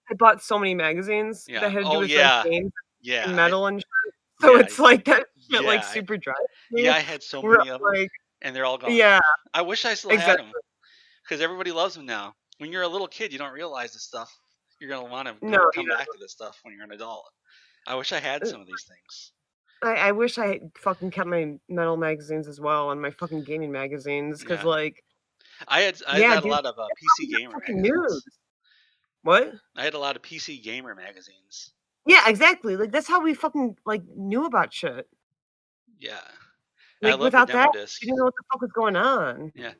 I bought so many magazines yeah. that had to do Oh with like yeah, games yeah, and metal and shit. So yeah, it's like that shit like yeah, super drives yeah. me. I had so Where many of I'm them, like, and they're all gone. yeah, I wish I still had them exactly. because everybody loves them now. When you're a little kid, you don't realize this stuff. You're gonna want to No, come back to this stuff when you're an adult. I wish I had some of these things. I wish I had fucking kept my metal magazines as well and my fucking gaming magazines because Yeah, like, I yeah, got a dude, lot of that's how PC we get gamer fucking news. magazines. What? I had a lot of PC gamer magazines. Yeah, exactly. Like that's how we fucking like knew about shit. Yeah, I Like love the without that, demo disc. you didn't know what the fuck was going on. Yeah,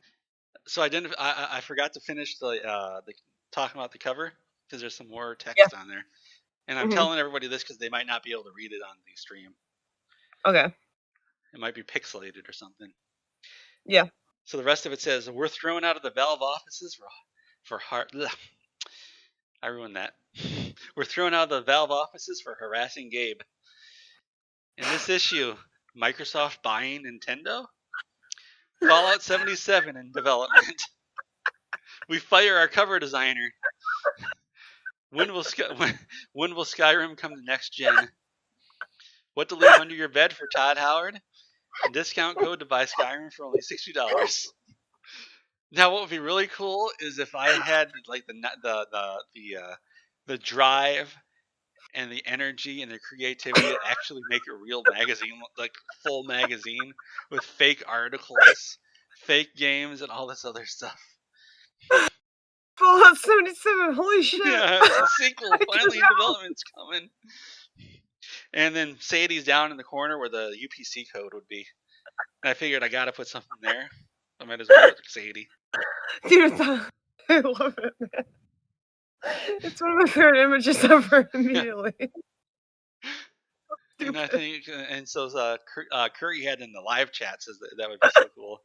so I didn't. I forgot to finish the talking about the cover because there's some more Yeah. text on there, and I'm Mhm. telling everybody this because they might not be able to read it on the stream. Okay. It might be pixelated or something. Yeah. So the rest of it says we're thrown out of the Valve offices for heart. I ruined that. We're thrown out of the Valve offices for harassing Gabe. In this issue, Microsoft buying Nintendo? Fallout 77 in development. We fire our cover designer. When will Skyrim come to next gen? What to leave under your bed for Todd Howard? A discount code to buy Skyrim for only $60. Now, what would be really cool is if I had like the drive and the energy and the creativity to actually make a real magazine, like full magazine with fake articles, fake games, and all this other stuff. Fallout 77. Holy shit. Yeah, it's a sequel finally in development. It's coming. And then Sadie's down in the corner where the UPC code would be. And I figured I gotta put something there. I might as well put Sadie. Dude, I love it, man. It's one of my favorite images ever immediately. And I Stupid. think, and so Curry had in the live chat says that would be so cool.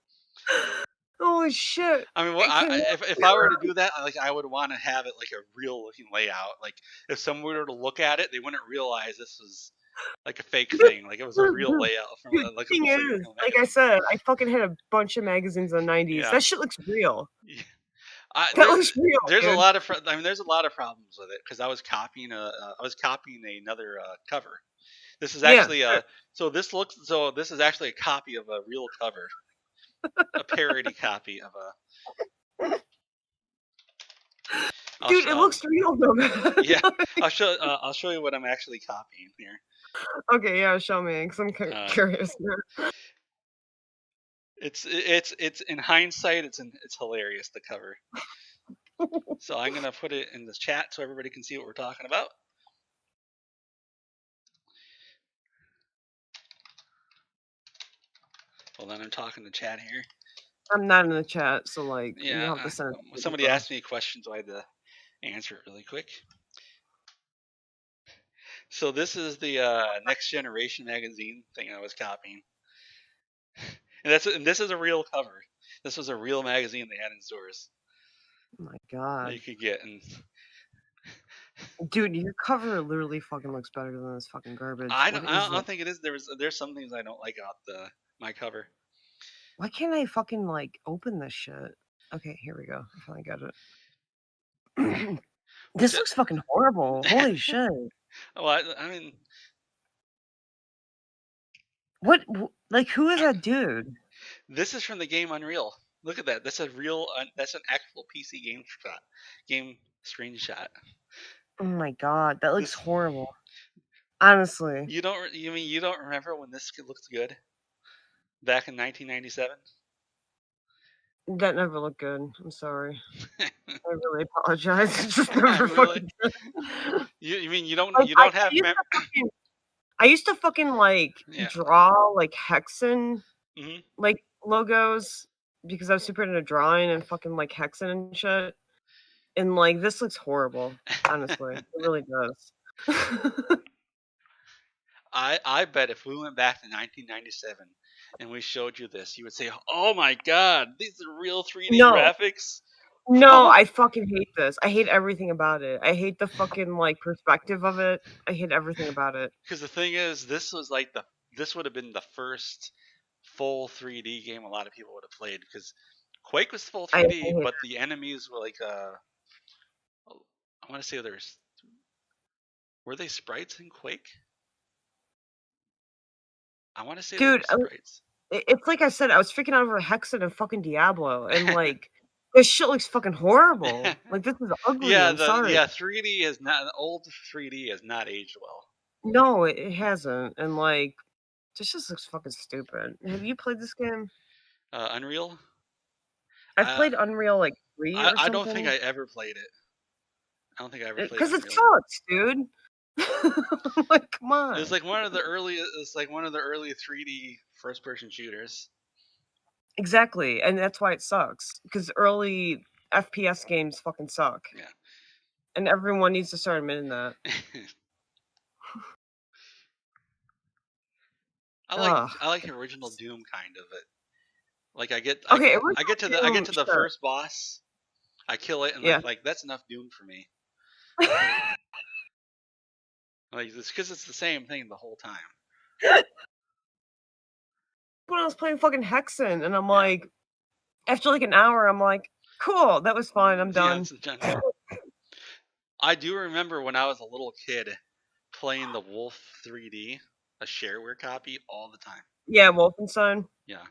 Holy shit. I mean, if I were to do that, like I would want to have it like a real looking layout. Like if someone were to look at it, they wouldn't realize this was like a fake thing. Like it was a real layout from Dude, like a thing legit is, real like I magazine. said, I fucking had a bunch of magazines in the 90s. Yeah. That shit looks real. Yeah. That looks real, There's a dude. lot of there's a lot of problems with it because I was copying another cover. This is Yeah. actually this is actually a copy of a real cover, a parody copy of a. Dude, it looks real though, man. Yeah, I'll show you what I'm actually copying here. Okay, yeah, show me, because I'm curious. It's in hindsight, it's hilarious, the cover. So I'm gonna put it in the chat so everybody can see what we're talking about. Hold on, I'm talking to chat here. I'm not in the chat, so like, you Yeah, have to send it. somebody asked me a question, so I had to answer it really quick. So this is the Next Generation magazine thing I was copying, and this is a real cover. This was a real magazine they had in stores. Oh my god, that you could get. And dude, your cover literally fucking looks better than this fucking garbage. I don't think it is. There's some things I don't like about my cover. Why can't I fucking like open this shit? Okay, here we go. I finally got it. This looks fucking horrible. Holy shit. Well, I mean, what? Like, who is that dude? This is from the game Unreal. Look at that. That's a real. That's an actual PC game screenshot. Oh my god, that looks horrible. Honestly, you don't remember when this looked good? Back in 1997. That never looked good. I'm sorry. I really apologize. It just never Really? fucking did. You mean Like, you don't have I used to fucking, like, yeah. draw, like, hexen, Mhm. like, logos because I was super into drawing and fucking, like, hexen and shit, and, like, this looks horrible, honestly. It really does. I bet if we went back to 1997 and we showed you this, you would say, "Oh my god, these are real 3D No. graphics." No, I fucking hate this. I hate everything about it. I hate the fucking, like, perspective of it. I hate everything about it. Because the thing is, this would have been the first full 3D game a lot of people would have played because Quake was full I 3D, hate but the enemies were like I want to say were they sprites in Quake? I want to say they were Dude, sprites. it's like I said, I was freaking out over Hexen and fucking Diablo, and, like, this shit looks fucking horrible. Like, this is ugly, Yeah, I'm sorry. 3D is not old 3D has not aged well. No, it hasn't, and, like, this just looks fucking stupid. Have you played this game? Unreal. I've Uh, played Unreal, like, 3 or I don't think something. I ever played it. I don't think I ever played Because it Unreal. sucks, dude. Like, come It's on. like one of the early. It's like one of the early 3D first-person shooters. Exactly, and that's why it sucks. Because early FPS games fucking suck, Yeah. and everyone needs to start admitting that. Ugh. I like original Doom kind of it. Like Okay, I get to the Doom, the sure. first boss, I kill it, and Yeah. like that's enough Doom for me. Like it's because it's the same thing the whole time. When I was playing fucking Hexen, and I'm Yeah. like, after like an hour, I'm like, cool, that was fine, I'm Yeah, done. it's done. I do remember when I was a little kid playing the Wolf 3D, a shareware copy, all the time. Yeah, Wolfenstein. Yeah.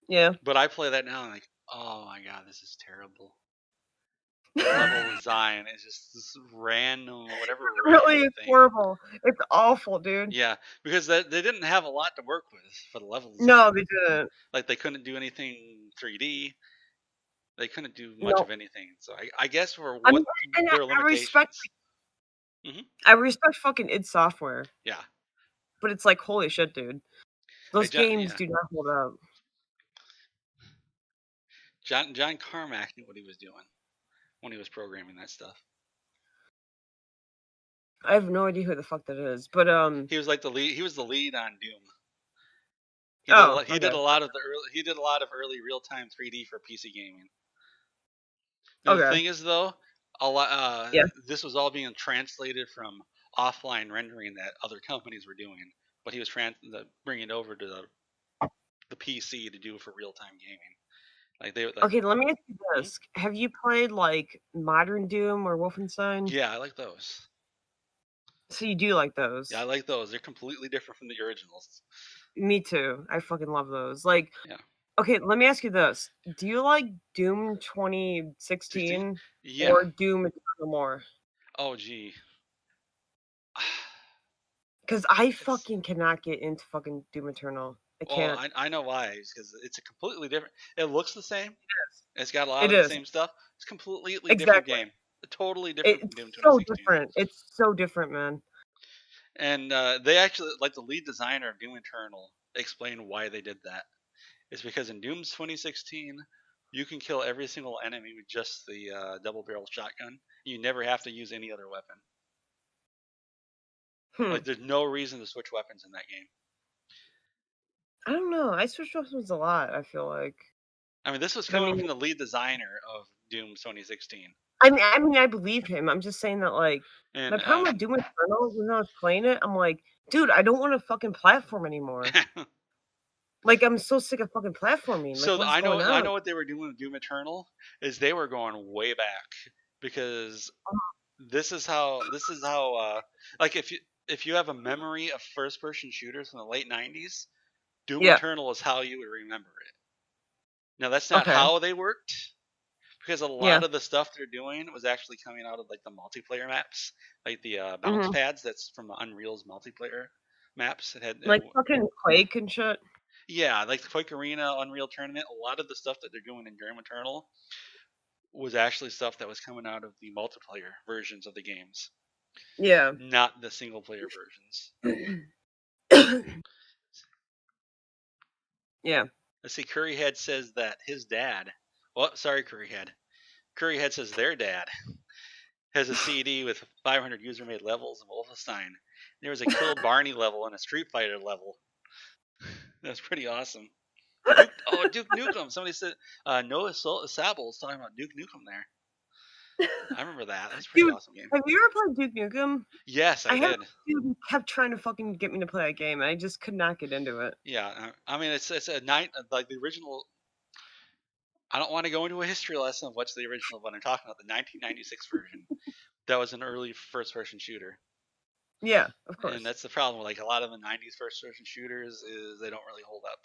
Yeah. But I play that now and like, oh my god, this is terrible. The level design is just this random, whatever Really, random it's thing. horrible. It's awful, dude. Yeah, because they didn't have a lot to work with for the level No, design. they didn't. Like they couldn't do anything 3D. They couldn't do much No. of anything. So I guess for I what mean, and their limitations. Hmm. I respect fucking id Software, Yeah. but it's like, holy shit, dude. Hey, Those games Yeah. do not hold up. John Carmack knew what he was doing when he was programming that stuff. I have no idea who the fuck that is, but, He was like the lead. He was the lead on Doom. oh, He did okay. a lot of early real time 3D for PC gaming. Now the Okay. thing is though, Yeah. this was all being translated from offline rendering that other companies were doing, but he was bringing it over to the PC to do for real time gaming. Like they like. Okay, let me ask you Hmm? this. Have you played, like, Modern Doom or Wolfenstein? Yeah, I like those. So you do like Yeah, I those. like those. They're completely different from the originals. Me too. I fucking love those. Like, Yeah. okay, let me ask you this. Do you like Doom 16? 2016 Yeah. or Doom Eternal more? Oh gee. Because I It's fucking cannot get into fucking Doom Eternal. I well, can't. I know why. Because it's a completely different. It looks the same. It's got a lot It of the is. same stuff. It's a completely different Exactly. game. Totally different from It's Doom so 2016. different. It's so different, man. And they actually, like the lead designer of Doom Eternal, explained why they did that. It's because in Doom's 2016, you can kill every single enemy with just the double barrel shotgun. You never have to use any other weapon. Hmm. Like there's no reason to switch weapons in that game. I don't know. I switched weapons a lot, I feel like. I mean, this was But I coming mean from the lead designer of Doom 2016. I believe him. I'm just saying that, like, my And problem with Doom Eternal when I was playing it, I'm like, dude, I don't want a fucking platform anymore. Like, I'm so sick of fucking platforming. Like, so what is going I on? know what they were doing with Doom Eternal is they were going way back because this is how like if you have a memory of first person shooters from the late 90s, Doom Yeah. Eternal is how you would remember it. Now that's not Okay. how they worked because a Yeah. lot of the stuff they're doing was actually coming out of like the multiplayer maps, like the bounce Mhm. pads that's from the Unreal's multiplayer maps. Like fucking Quake and shit. Yeah, like the Quake Arena, Unreal Tournament, a lot of the stuff that they're doing in Doom Eternal was actually stuff that was coming out of the multiplayer versions of the games, Yeah. not the single player versions. Yeah. Let's see, Curryhead says that his dad. Well, sorry, Curryhead. Curryhead says their dad has a CD with 500 user-made levels of Wolfenstein. There was a Kill Barney level and a Street Fighter level. That's pretty awesome. Duke Nukem. Somebody said Noah Sable was talking about Duke Nukem there. I remember that. That's a pretty Dude, awesome game. have you ever played Duke Nukem? Yes, I I have did. a dude who kept trying to fucking get me to play that game, and I just could not get into it. Yeah, I mean it's a like the original. I don't want to go into a history lesson of what's the original, but I'm talking about the 1996 version. That was an early first-person shooter. Yeah, of And course. that's the problem. Like a lot of the 90s first-person shooters is they don't really hold up.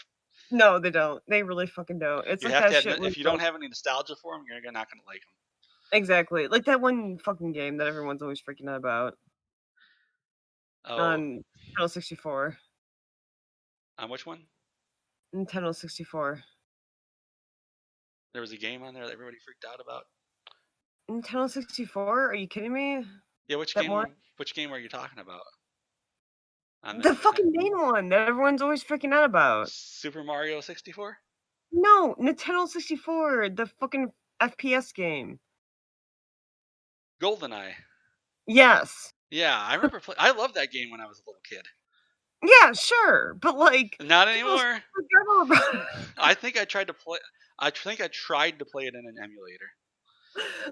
No, they don't. They really fucking don't. It's You like have that to shit admit, when if you don't have any nostalgia for them, you're not going to like them. exactly. Like that one fucking game that everyone's always freaking out about Oh, on Nintendo 64. on which one? Nintendo 64. There was a game on there that everybody freaked out about. Nintendo 64? Are you kidding me? Yeah, which That game? one? Which game are you talking about? On the The fucking main one that everyone's always freaking out about. Super Mario 64? No, Nintendo 64, the fucking FPS game. GoldenEye. Yes. Yeah, I remember. I loved that game when I was a little kid. Yeah, sure, but like Not people anymore. forget about it. I think I tried to play. I think I tried to play it in an emulator.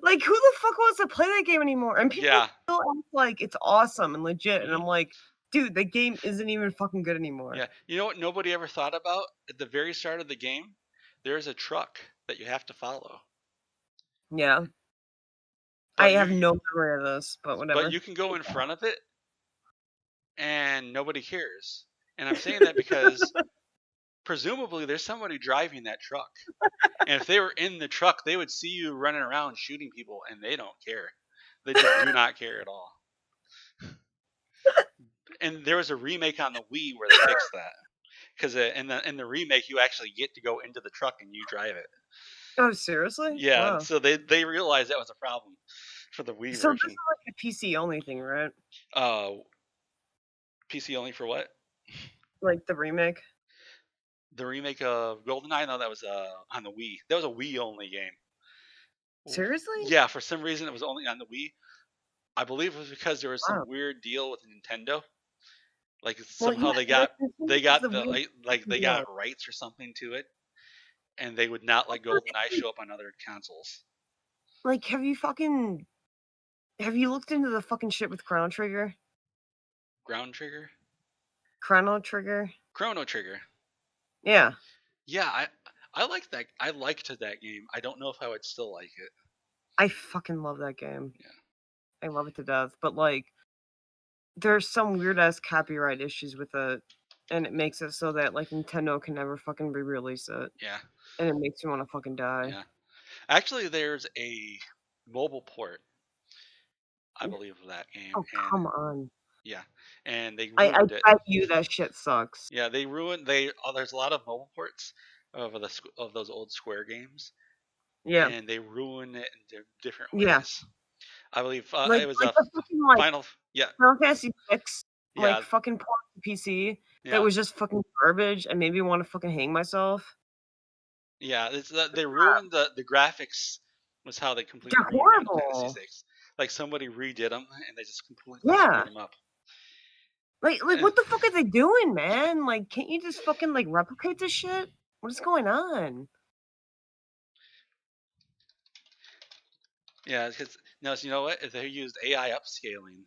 Like, who the fuck wants to play that game anymore? And people Yeah. still act like it's awesome and legit, and Mhm. I'm like, dude, the game isn't even fucking good anymore. Yeah. You know what nobody ever thought about? At the very start of the game, there's a truck that you have to follow. Yeah. I But have you no memory of this, but whatever. can go in front of it and nobody cares. And I'm saying that because presumably there's somebody driving that truck. And if they were in the truck, they would see you running around shooting people and they don't care. They just do not care at all. And there was a remake on the Wii where they fixed that. Because in the remake, you actually get to go into the truck and you drive it. Oh, seriously? Yeah, Wow. so they realized that was a problem for the Wii So this version. is like a PC only thing, right? PC only for what? Like the remake? The remake of GoldenEye? No, that was on the Wii. That was a Wii only game. Seriously? Yeah, for some reason it was only on the Wii. I believe it was because there was some Wow. weird deal with Nintendo. Like Well, somehow yeah, they like, got Nintendo has the weird like fucking they deal. got rights or something to it, and they would not let GoldenEye show up on other consoles. Like, have you looked into the fucking shit with Chrono Trigger? Ground Trigger, Chrono Trigger? Chrono Trigger. Yeah. Yeah, I like that. I liked that game. I don't know if I would still like it. I fucking love that game. Yeah. I love it to death. But like there's some weird ass copyright issues with it. And it makes it so that like Nintendo can never fucking re-release it. Yeah. And it makes me want to fucking die. Yeah. Actually, there's a mobile port, I believe, of that game, Oh, and come on. yeah, and they I ruined it. bet you that shit sucks. Yeah, they ruined. There's a lot of mobile ports of those old Square games, Yeah. and they ruin it in different Yeah. ways. I believe Like it was like a the fucking like Final. Yeah, Final Fantasy 6 like yeah, fucking port to PC that yeah, was just fucking garbage and made me want to fucking hang myself. yeah. They ruined the graphics. Was how they completely They're ruined Final Fantasy horrible. 6. Like somebody redid them and they just completely Yeah. screwed them up. Like And what the fuck are they doing, man? Like can't you just fucking like replicate this shit? What is going on? yeah, because now you know what? If they used AI upscaling,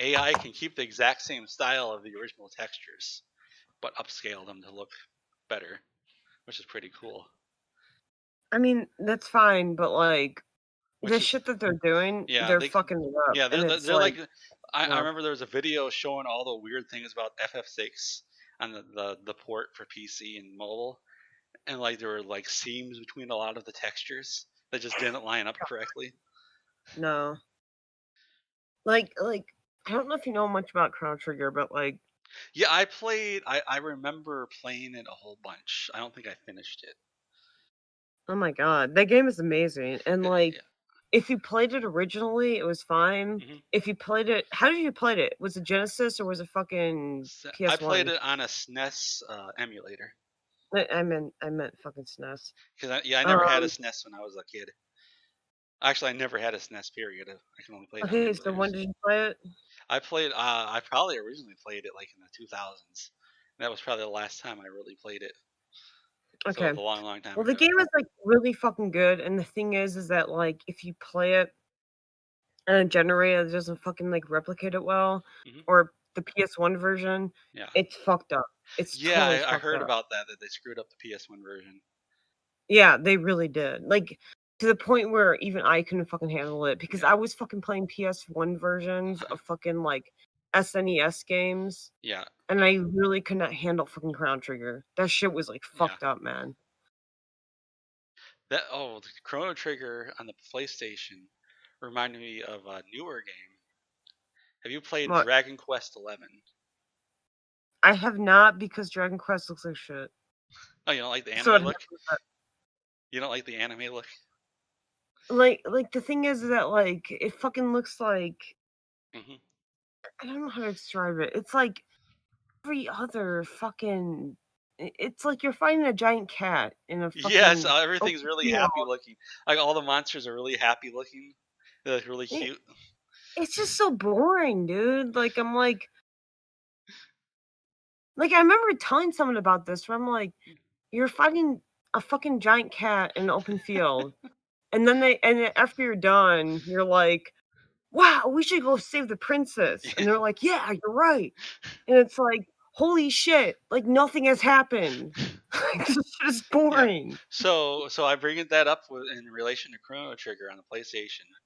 AI can keep the exact same style of the original textures, but upscale them to look better, which is pretty cool. I mean, that's fine, but like the Which is shit that they're doing, yeah, they're fucking it up. yeah, And it's they're like I yeah. remember there was a video showing all the weird things about FF6 on the port for PC and mobile, and like there were like seams between a lot of the textures that just didn't line up correctly. No. Like I don't know if you know much about Chrono Trigger, but like Yeah, I remember playing it a whole bunch. I don't think I finished it. Oh my god, that game is amazing, and, like, Yeah. if you played it originally, it was fine. Hmm. If you played it how did you play it? Was it Genesis or was it fucking So I played PS1? it on a SNES emulator I meant fucking SNES. because I never had a Um, SNES when I was a kid. Actually, I never had a SNES. Period. I can only play it on okay, so when emulators. did you play it? I probably originally played it like in the 2000s. That was probably the last time I really played it. So it Okay. was a long, long time Well, the ago. game is, like, really fucking good, and the thing is that, like, if you play it and a generator that doesn't fucking, like, replicate it well, Hmm. or the PS1 version, Yeah. it's fucked up. It's Yeah, totally I fucked heard up. about that they screwed up the PS1 version. Yeah, they really did. Like, to the point where even I couldn't fucking handle it because Yeah. I was fucking playing PS1 versions of fucking, like, SNES games, Yeah. and I really could not handle fucking Chrono Trigger. That shit was, like, Yeah. fucked up, man. The Chrono Trigger on the PlayStation reminded me of a newer game. Have you played What? Dragon Quest 11? I have not because Dragon Quest looks like shit. Oh, you don't like the So it anime look? You don't like the anime look? like, the thing is that, like, it fucking looks like Hmm. I don't know how to describe it. It's like every other fucking it's like you're fighting a giant cat in a Yes, fucking everything's open really field. happy looking. Like all the monsters are really happy looking. They look really It cute. it's just so boring, dude. Like, I'm like, I remember telling someone about this where I'm like, "You're fighting a fucking giant cat in an open field." And then after you're done, you're like, "Wow, we should go save the princess." And they're like, "Yeah, you're right." And it's like, "Holy shit, like, nothing has happened." Like, this shit is Yeah. boring. So I bring that up in relation to Chrono Trigger on the PlayStation Yeah,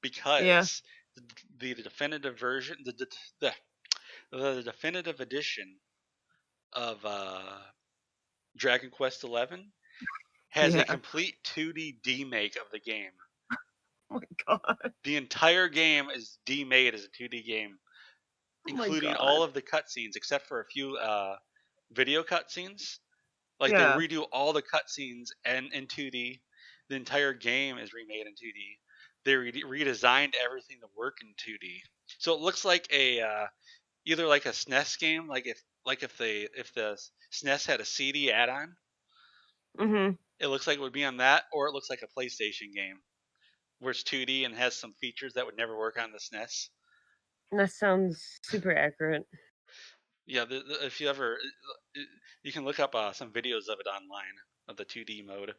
because the definitive version, the definitive edition of Dragon Quest 11 has a yeah. complete 2D demake of the game. Oh my god. The entire game is demade as a 2D game, Oh my including god. all of the cutscenes except for a few video cutscenes. Like they Yeah. redo all the cutscenes and in 2D. The entire game is remade in 2D. They redesigned everything to work in 2D. So it looks like a either like a SNES game, if the SNES had a CD add-on, Mhm. it looks like it would be on that, or it looks like a PlayStation game where it's 2D and has some features that would never work on the SNES. That sounds super accurate. Yeah, if you ever, you can look up some videos of it online of the 2D mode.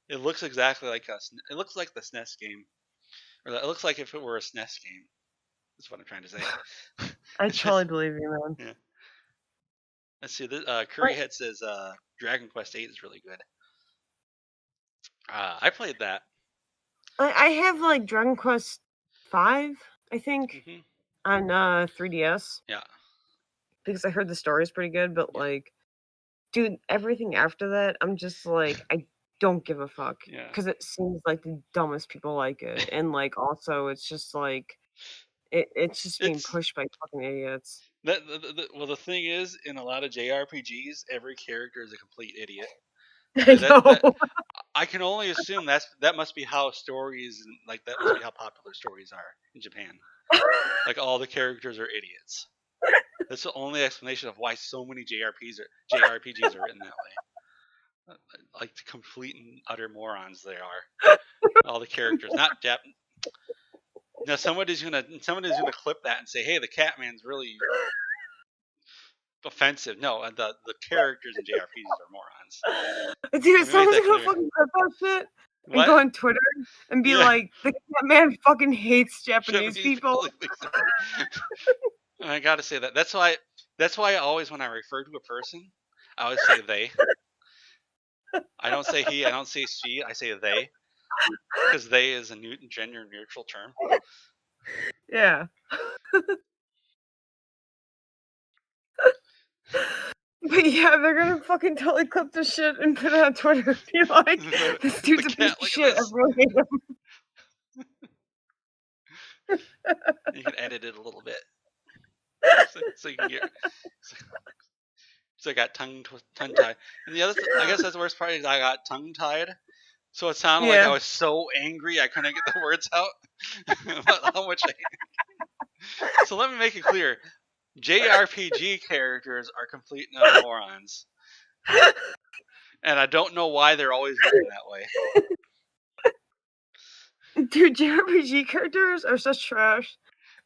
It looks exactly like it looks like the SNES game, or it looks like if it were a SNES game. That's what I'm trying to say. I It's totally just believe you, man. yeah. Let's see. Like, Curryhead says Dragon Quest 8 is really good. I played that. I have, like, Dragon Quest V, I think, Hmm. on, 3DS Yeah, because I heard the story is pretty good, but, yeah, like, dude, everything after that, I'm just like, I don't give a fuck yeah. because it seems like the dumbest people like it, and, like, also, it's just like it's just being It's pushed by fucking idiots. well. The thing is, in a lot of JRPGs, every character is a complete idiot. I know. That I can only assume that must be how stories like that must be how popular stories are in Japan. Like all the characters are idiots. That's the only explanation of why so many JRPGs are written that way. Like the complete and utter morons they are. All the characters, not Jap. Now somebody's gonna clip that and say, "Hey, the Catman's really offensive." No, the characters in JRPGs are morons. Dude, Let me make someone's that gonna clear. fucking clip that shit and go What? on Twitter and be Yeah, like, "The man fucking hates Japanese Japanese people." people. And I gotta say that. That's why I always, when I refer to a person, I always say they. I don't say he. I don't say she. I say they because they is a gender neutral term. Yeah. But yeah, they're gonna fucking totally clip this shit and put it on Twitter and be like, "This The dude's a piece cat. of Look at shit. I this. really hate him." You can edit it a little bit. so you can get. So I got tongue tied, and the other, I guess that's the worst part is I got tongue tied. So it sounded like I Yeah. was so angry I couldn't get the words out about how much I. So let me make it clear: JRPG characters are complete and utter morons, and I don't know why they're always written that way. Dude, JRPG characters are such trash.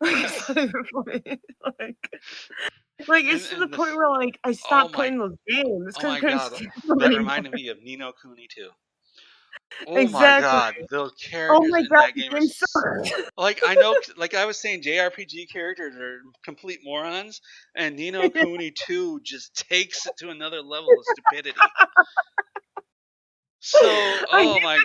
Like, it's Yes. not even funny. Like it's to the And point this, where like I oh stopped my, playing those games oh because I my couldn't god, stand them that anymore. reminded me of Ni no Kuni too. Oh my Exactly. god, those Oh characters my in god, that the game are. game sucks. Like I know, like I was saying, JRPG characters are complete morons, and Ni no Kuni 2 just takes it to another level of stupidity. So, I oh my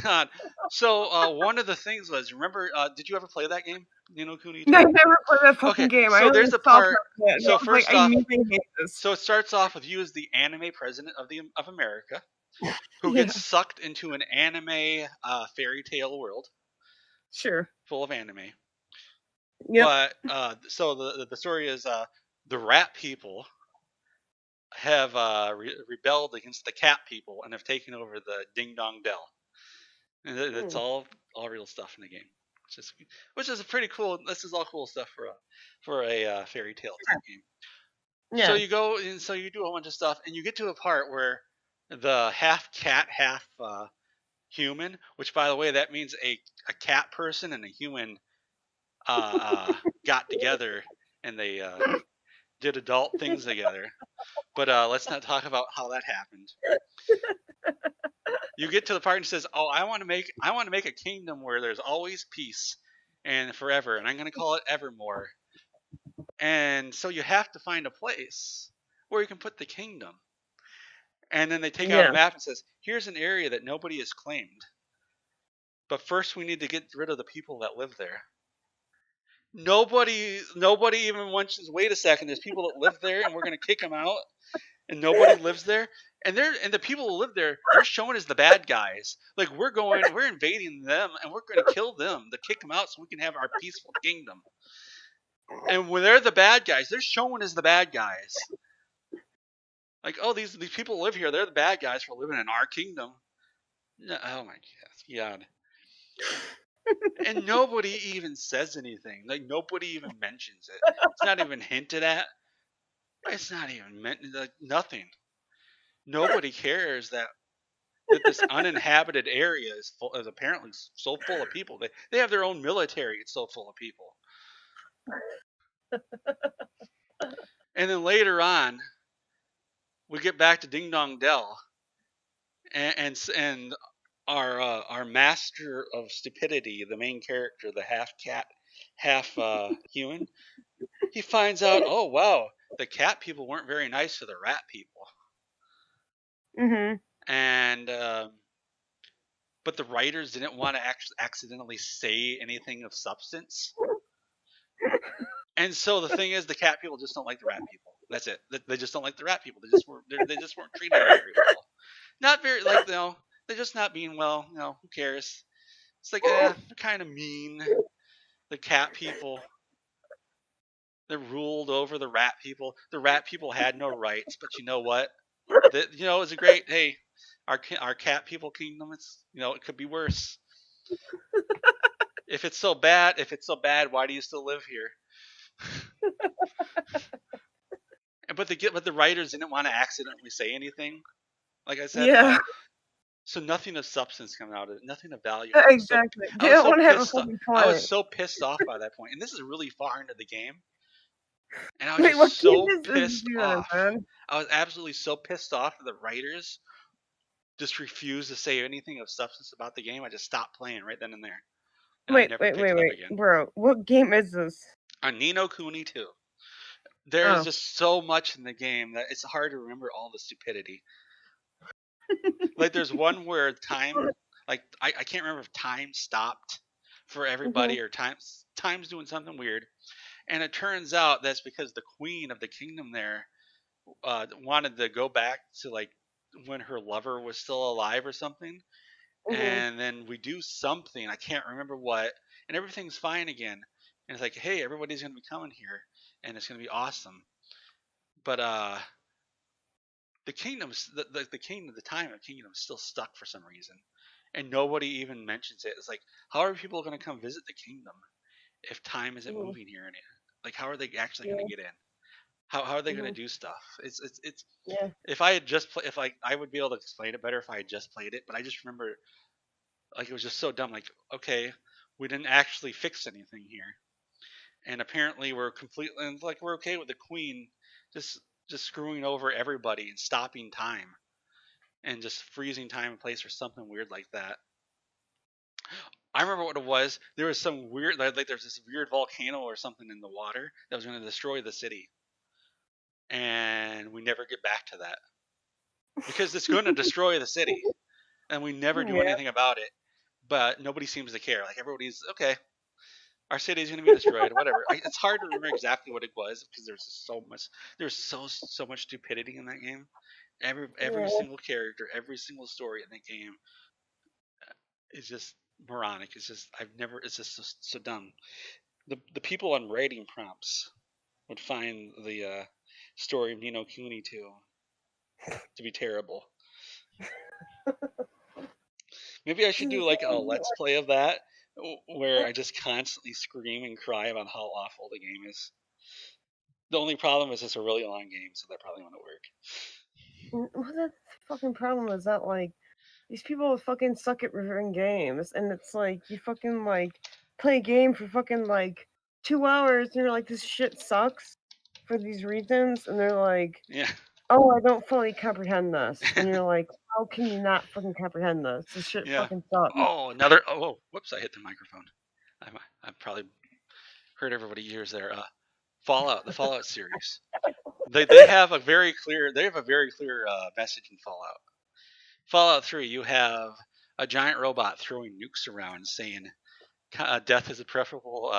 god. So, one of the things was, remember, did you ever play that game, Ni no Kuni 2? never played that fucking Okay, game. I so only there's a saw part. parts of it, and I So was like, first I off, immediately hate this. so it starts off with you as the anime president of America, who gets Yeah, sucked into an anime fairy tale world sure. full of anime. Yep. But so the story is the rat people have rebelled against the cat people and have taken over the Ding Dong Dell, and it's Mm, all real stuff in the game, which is a pretty cool. This is all cool stuff for a fairy tale type game. So yeah. you go and so you do a bunch of stuff, and you get to a part where the half cat, half human, which by the way that means a cat person and a human got together and they did adult things together. But let's not talk about how that happened. You get to the part and says, "Oh, I want to make a kingdom where there's always peace and forever, and I'm going to call it Evermore." And so you have to find a place where you can put the kingdom. And then they take out a Yeah. map and says, "Here's an area that nobody has claimed, but first we need to get rid of the people that live there." Nobody even mentions, "Wait a second, there's people that live there, and we're going to kick them out." And nobody lives there, and the people who live there, they're shown as the bad guys. Like we're invading them, and we're going to kill them to kick them out so we can have our peaceful kingdom. And when they're the bad guys, they're shown as the bad guys. Like, oh, these people live here, they're the bad guys for living in our kingdom. No, oh my god. And nobody even says anything. Like nobody even mentions it. It's not even hinted at. It's not even meant like nothing. Nobody cares that this uninhabited area is apparently so full of people. They have their own military. It's so full of people. And then later on, we get back to Ding Dong Dell, and our master of stupidity, the main character, the half cat, half human, he finds out, oh wow, the cat people weren't very nice to the rat people, Mhm. and but the writers didn't want to accidentally say anything of substance. And so the thing is, the cat people just don't like the rat people. That's it. They just don't like the rat people. They just weren't treating them very well. Not very like they're just not being well. Who cares? It's like they're kind of mean. The cat people, they ruled over the rat people. The rat people had no rights. But you know what? It's a great. Hey, our cat people kingdom. It could be worse. If it's so bad, why do you still live here? But the writers didn't want to accidentally say anything. Like I said, Yeah. so nothing of substance coming out of it, nothing of value. Exactly. I They was don't so want to have a pissed. fucking I was point. so pissed off by that point, and this is really far into the game, and I was Wait, just what game so is this pissed even, off. man? I was absolutely so pissed off that the writers just refused to say anything of substance about the game. I just stopped playing right then and there, and I Wait, never wait, picked wait, it up wait, again. bro. What game is this? On Ni no Kuni 2. There's Oh. just so much in the game that it's hard to remember all the stupidity. Like there's one where time, like I can't remember if time stopped for Mhm. everybody or time's doing something weird, and it turns out that's because the queen of the kingdom there wanted to go back to like when her lover was still alive or something, Mhm. and then we do something I can't remember what, and everything's fine again, and it's like, hey, everybody's gonna be coming here, and it's gonna be awesome. But the kingdom's the kingdom, the time of kingdom is still stuck for some reason, and nobody even mentions it. It's like, how are people gonna come visit the kingdom if time isn't Mhm. moving here? And like, how are they actually gonna Yeah. get in? How are they gonna Mhm. do stuff? It's Yeah. if I had just if like I would be able to explain it better if I had just played it, but I just remember like it was just so dumb. Like, okay, we didn't actually fix anything here, and apparently we're completely and like we're okay with the queen just just screwing over everybody and stopping time and just freezing time and place or something weird like that. I remember what it was. There was some weird like there's this weird volcano or something in the water that was going to destroy the city, and we never get back to that because it's going to destroy the city, and we never do Yeah. anything about it. But nobody seems to care. Like everybody's okay. Our city is going to be destroyed. Whatever. It's hard to remember exactly what it was because there's so much stupidity in that game. Every Yeah. single character, every single story in the game is just moronic. It's just I've never. It's just so dumb. The people on writing prompts would find the story of Nino Kuni to be terrible. Maybe I should do like a let's play of that where I just constantly scream and cry about how awful the game is. The only problem is it's a really long game, so that probably won't work. Well, the fucking problem is that like these people fucking suck at reviewing games, and it's like you fucking like play a game for fucking like 2 hours, and you're like, this shit sucks for these reasons, and they're like, Yeah. oh, I don't fully comprehend this, and you're like, how can you not fucking comprehend this? This shit Yeah. fucking sucks. Oh, another. Oh, whoops! I hit the microphone. I probably hurt everybody ears there. Fallout, the Fallout series. They have a very clear message in Fallout. Fallout 3, you have a giant robot throwing nukes around, saying death is a preferable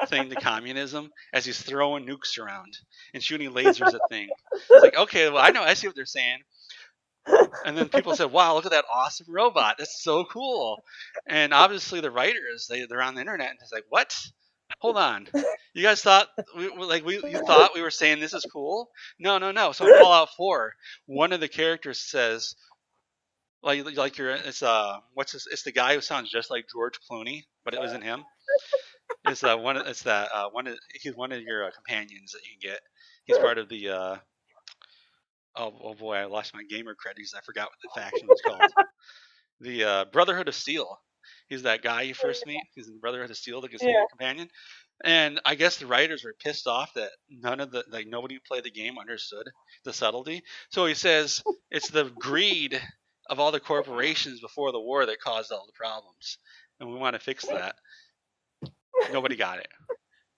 thing to communism, as he's throwing nukes around and shooting lasers at things. It's like, okay, well, I see what they're saying. And then people said, wow, look at that awesome robot. That's so cool. And obviously the writers, they're on the internet and it's like, what? Hold on. You guys thought you thought we were saying this is cool? No, no, no. So in Fallout 4, one of the characters says like you're it's the guy who sounds just like George Clooney, but it wasn't him. He's one of your companions that you can get. He's part of the oh boy, I lost my gamer credits. I forgot what the faction was called. The Brotherhood of Steel. He's that guy you first meet. He's in the Brotherhood of Steel that gets to be Yeah. your companion. And I guess the writers were pissed off that nobody who played the game understood the subtlety. So he says it's the greed of all the corporations before the war that caused all the problems, and we want to fix that. Nobody got it.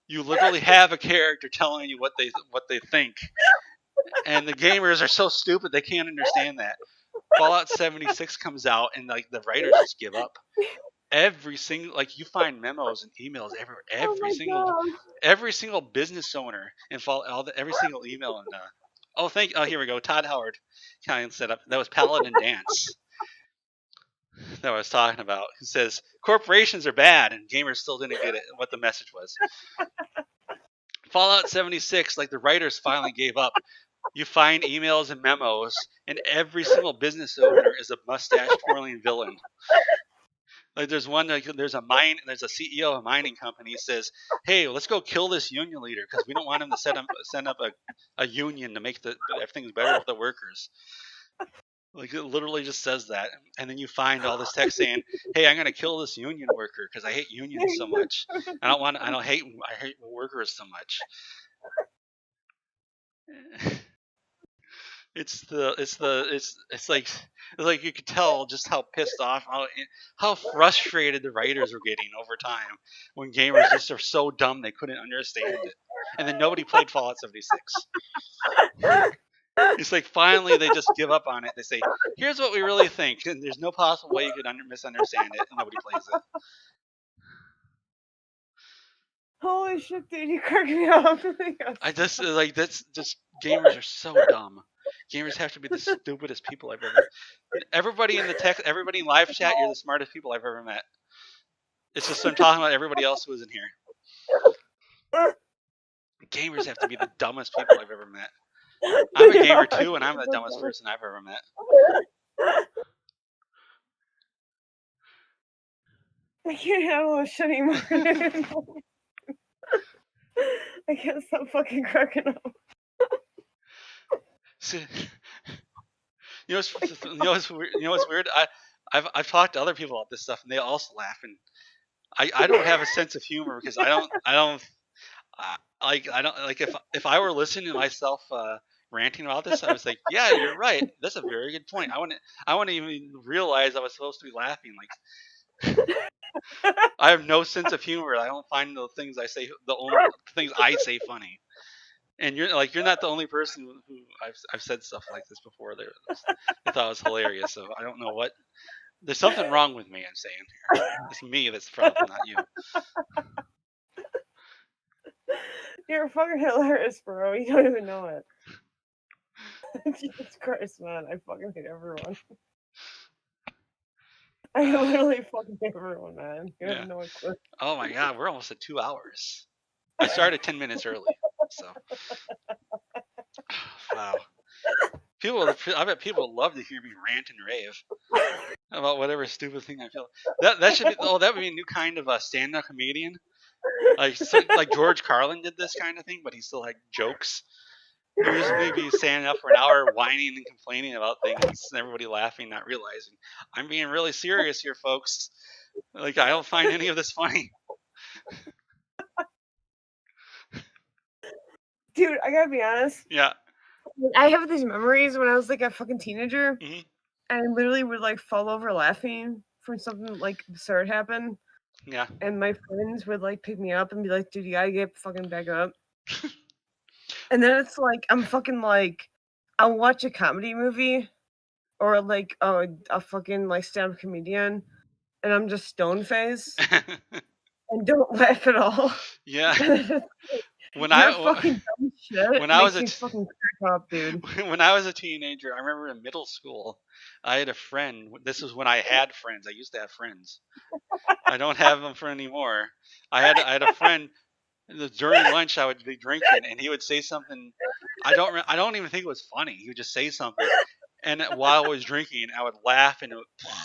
You literally have a character telling you what they think, and the gamers are so stupid they can't understand that. Fallout 76 comes out, and like the writers just give up. Every single you find memos and emails everywhere. Oh my god. Every single business owner and every single email and here we go. Todd Howard kind of set up that was Paladin Dance that I was talking about. He says corporations are bad and gamers still didn't get it what the message was. Fallout 76, like the writers finally gave up. You find emails and memos, and every single business owner is a mustache twirling villain. Like there's there's a CEO of a mining company says, "Hey, let's go kill this union leader because we don't want him to send up a union to make everything better for the workers." Like it literally just says that, and then you find all this text saying, "Hey, I'm gonna kill this union worker because I hate unions so much. I hate workers so much." It's like you could tell just how pissed off, how frustrated the writers were getting over time when gamers just are so dumb they couldn't understand it, and then nobody played Fallout 76. It's like finally they just give up on it. They say, "Here's what we really think," and there's no possible way you could misunderstand it, and nobody plays it. Holy shit, dude, you cracked me up. I just that's just gamers are so dumb. Gamers have to be the stupidest people I've ever. Everybody in live chat, you're the smartest people I've ever met. It's just I'm talking about everybody else who was in here. Gamers have to be the dumbest people I've ever met. I'm a gamer too, and I'm the dumbest person I've ever met. I can't handle this anymore. I can't stop fucking cracking up. See, you know what's weird? I've talked to other people about this stuff, and they also laugh. And I don't have a sense of humor because I don't like if I were listening to myself ranting about this, I was like, yeah, you're right. That's a very good point. I wouldn't even realize I was supposed to be laughing. Like, I have no sense of humor. I don't find the things I say the things I say funny. And you're not the only person who I've said stuff like this before. They thought it was hilarious. So I don't know what. There's something wrong with me. I'm saying here. It's me that's the problem, not you. You're fucking hilarious, bro. You don't even know it. Jesus Christ, man. I fucking hate everyone. I literally fucking hate everyone, man. You have no clue. Oh my god, we're almost at 2 hours. I started 10 minutes early, so. Wow. I bet people love to hear me rant and rave about whatever stupid thing I feel. That should be. Oh, that would be a new kind of a stand-up comedian. Like George Carlin did this kind of thing, but he still had jokes. He was maybe standing up for an hour, whining and complaining about things, and everybody laughing, not realizing I'm being really serious here, folks. Like, I don't find any of this funny. Dude, I gotta be honest. Yeah. I have these memories when I was like a fucking teenager, Mm-hmm. and I literally would like fall over laughing from something like absurd happened. Yeah. And my friends would like pick me up and be like, dude, you gotta get fucking back up. And then it's like, I'm fucking like, I'll watch a comedy movie or like a fucking like stand-up comedian, and I'm just stone faced and don't laugh at all. Yeah. When fucking dumb shit. When I was fucking crack up, dude. When I was a teenager, I remember in middle school, I had a friend. This was when I had friends. I used to have friends. I don't have them for anymore. I had a friend. During lunch, I would be drinking, and he would say something. I don't even think it was funny. He would just say something, and while I was drinking, I would laugh, and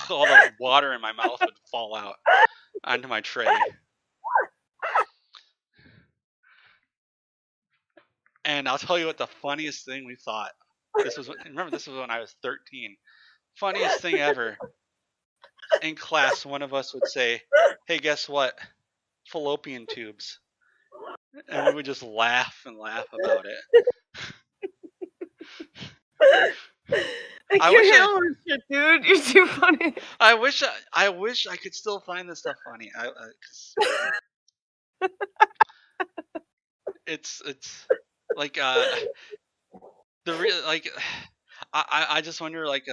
all the water in my mouth would fall out onto my tray. And I'll tell you what the funniest thing we thought. This was when I was 13. Funniest thing ever. In class, one of us would say, "Hey, guess what? Fallopian tubes." And we would just laugh and laugh about it. I can't handle this shit, dude. You're too funny. I wish I could still find this stuff funny. It's like I just wonder, like,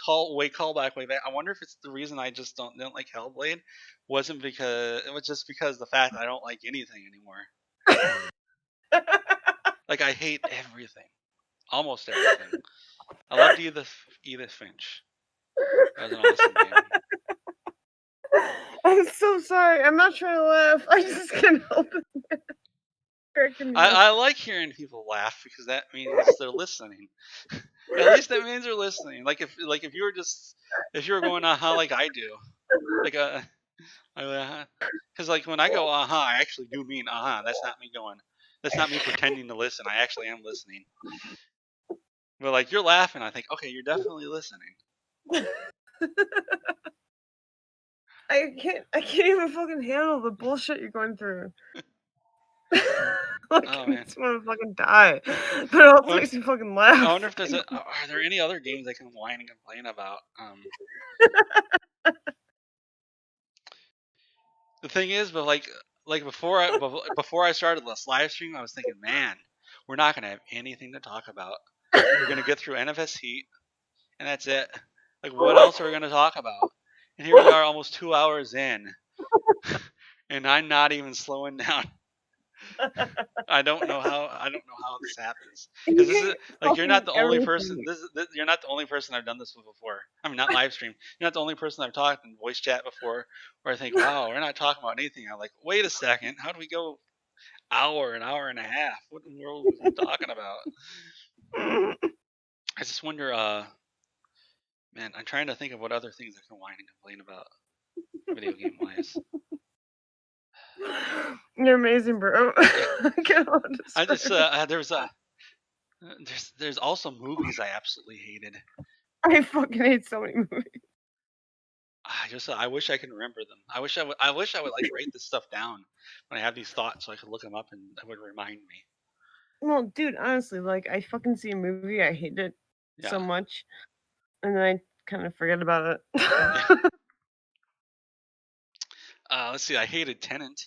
callback way back. I wonder if it's the reason I just don't like Hellblade wasn't because it was just because the fact that I don't like anything anymore. Like, I hate everything, almost everything. I loved Edith Finch. That was an awesome game. I'm so sorry. I'm not trying to laugh. I just can't help it. I like hearing people laugh because that means they're listening. At least that means they're listening. Like if you were going aha like I do, like because like when I go aha, I actually do mean aha. That's not me going. That's not me pretending to listen. I actually am listening. But like you're laughing, I think, okay, you're definitely listening. I can't even fucking handle the bullshit you're going through. Like, oh, I just want to fucking die. But it also makes me fucking laugh. I wonder if are there any other games I can whine and complain about? The thing is, but like before I started this live stream, I was thinking, man, we're not gonna have anything to talk about. We're gonna get through NFS Heat, and that's it. Like, what else are we gonna talk about? And here we are, almost 2 hours in, and I'm not even slowing down. I don't know how this happens, because this is You like, you're not fucking the only person. everything. You're not the only person I've done this with before. I mean, not live stream. You're not the only person I've talked in voice chat before, where I think, wow, we're not talking about anything. I'm like, wait a second, how do we go an hour and a half? What in the world was we talking about? I just wonder. Man, I'm trying to think of what other things I can whine and complain about, video game wise. You're amazing, bro. Yeah, I cannot I just describe it. there's also movies I absolutely hated. I fucking hate so many movies. I wish I could remember them. I wish I would like write this stuff down when I have these thoughts, so I could look them up and it would remind me. Well, dude, honestly, like I fucking see a movie, I hate it so Yeah. much, and then I kind of forget about Yeah. it. Let's see. I hated Tenant,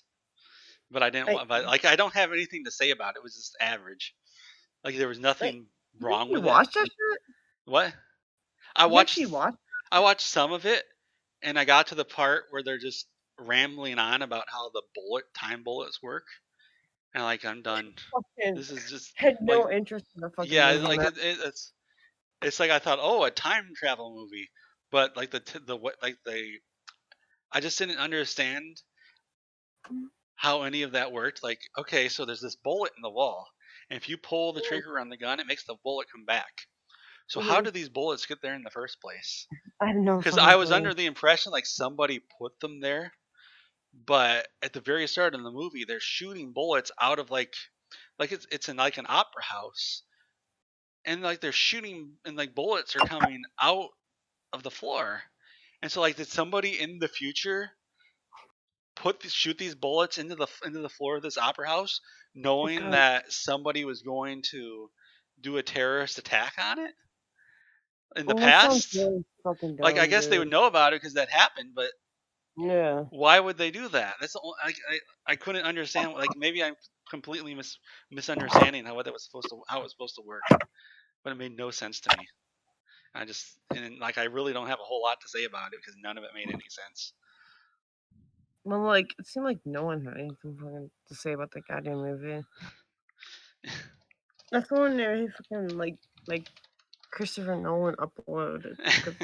but I didn't I want. But like, I don't have anything to say about it. It was just average. Like, there was like nothing you wrong actually with it. watched that shit? What? I You watched actually watched? I watched some of it, and I got to the part where they're just rambling on about how the time bullets work, and like, I'm done. Fucking This is just had like, no interest in the fucking yeah, movie, like man. it's like I thought, oh, a time travel movie, but like the what like I just didn't understand how any of that worked. Like, okay, so there's this bullet in the wall, and if you pull the trigger on the gun, it makes the bullet come back. So how Mhm. did these bullets get there in the first place? I have no Because fucking I was clue. under the impression like somebody put them there, but at the very start of the movie, they're shooting bullets out of like it's in like an opera house, and like they're shooting and like bullets are coming out of the floor. And so, like, did somebody in the future shoot these bullets into the floor of this opera house, Oh knowing god. that somebody was going to do a terrorist attack on it in the Well, that sounds past? really fucking Like, I dumb, guess they would dude. know about it because that happened, but Yeah. why would they do that? That's the only, I couldn't understand. Like, maybe I'm completely misunderstanding how it was supposed to work, but it made no sense to me. Like, I really don't have a whole lot to say about it because none of it made any sense. Well, like it seemed like no one had anything fucking to say about that goddamn movie. That's the one that he fucking like Christopher Nolan uploaded because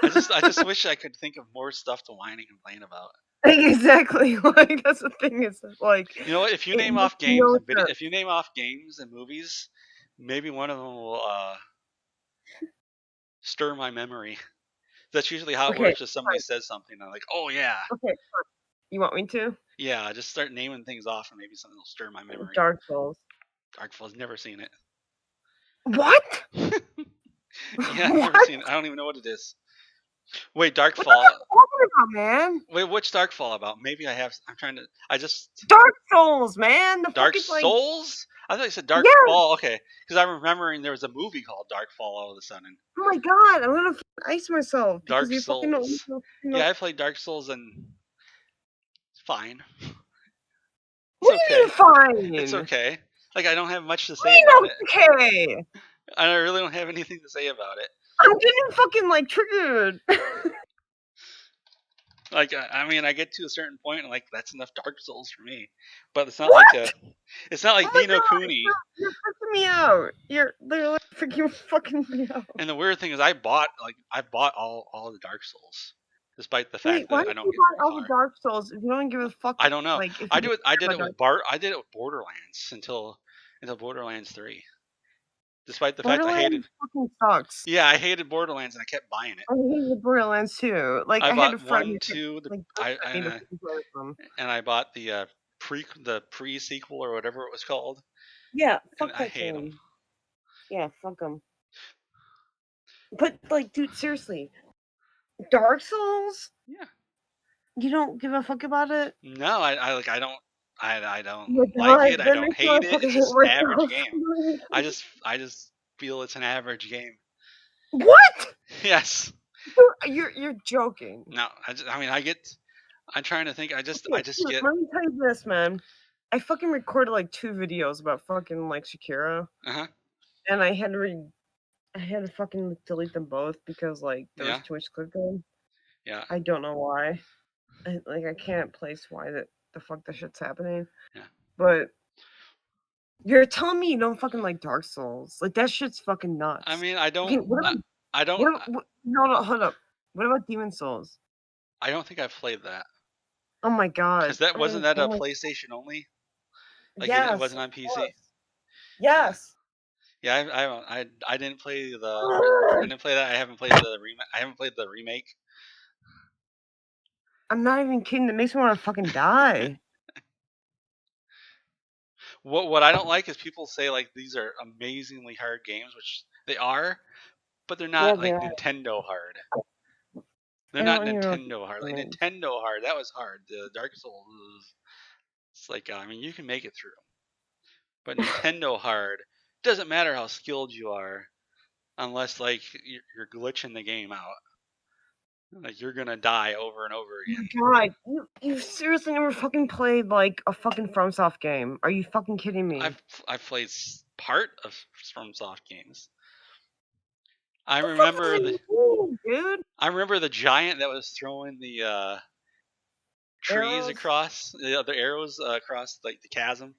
it's I just wish I could think of more stuff to whine and complain about. like exactly like that's the thing is like You know what? If you it name makes off games no and sense. if you name off games and movies, maybe one of them will stir my memory. That's usually how it Okay, works. If somebody says something, I'm like, oh yeah, okay. You want me to? yeah. I just start naming things off, and maybe something will stir my memory. Dark Souls. Darkfall's never seen it. What? Yeah, never What? seen it. I don't even know what it is. Wait, What are Darkfall. you talking about, man? Wait, what's Darkfall about? Maybe I have. I'm trying to. I just Dark Souls, man. The Dark fucking like Souls. I thought you said yeah. Darkfall. Okay, because I'm remembering there was a movie called Darkfall all of a sudden. Oh my god, I'm gonna ice myself because Dark you fucking don't. Souls. Yeah, I played Dark Souls and it's fine. It's What do you okay. mean It's fine? okay. Like, I don't have much to What do say you about know it. it's okay? I really don't have anything to say about it. I'm getting fucking like triggered. Like, I mean, I get to a certain point and like that's enough Dark Souls for me. But it's not like What? it's not like Oh my Nino god, Cooney. you're freaking me out. You're literally freaking fucking me out. And the weird thing is, I bought all the Dark Souls, despite the Wait, fact why that did I don't you get very buy all the far. Dark Souls if you don't give a fuck? I don't know. Like, if you don't I care did about it Dark with I did it with Borderlands until Borderlands 3. Despite the fact I hated. Borderlands fucking sucks. Yeah, I hated Borderlands and I kept buying it. I hated Borderlands too. Like, I I had a bought friend one, who kept, two, like, I bullshit me to fucking play with them. and I bought the pre sequel or whatever it was called, Yeah, and fuck I that hate them. game. Yeah, fuck them. But, like, dude, seriously, Dark Souls? Yeah. You don't give a fuck about it? No, I don't Oh my like it. god, I that don't makes me wanna hate it. fucking It's hate just an average myself. game. I just feel it's an average game. What? Yes. You're joking. No, I mean, I'm trying to think. Okay, I just dude, get. let me tell you this, man. I fucking recorded like 2 videos about fucking like Shakira, Uh-huh. and I had to fucking delete them both because like there was Yeah. too much clip going. Yeah. I don't know why. I can't place why that the fuck this shit's happening. Yeah. But you're telling me you don't fucking like Dark Souls? Like that shit's fucking nuts. I mean, I don't. Okay, what about, I don't. no, hold up. What about Demon Souls? I don't think I've played that. Oh my god. Because that wasn't that a PlayStation only? Like it Yes. wasn't on PC. Yes. Yeah, I didn't play the. I didn't play that. I haven't played the remake. I haven't played the remake. I'm not even kidding. It makes me want to fucking die. What I don't like is people say like these are amazingly hard games, which they are, but they're not like Nintendo hard. They're not Nintendo hard. Like Nintendo hard, that was hard. The Dark Souls, it's like I mean you can make it through, but Nintendo hard doesn't matter how skilled you are, unless like you're glitching the game out. Like you're gonna die over and over again. Oh my god, you seriously never fucking played like a fucking FromSoft game? Are you fucking kidding me? I've played part of FromSoft games. I What remember the fuck dude. I remember the giant that was throwing the trees across the arrows across like the chasm.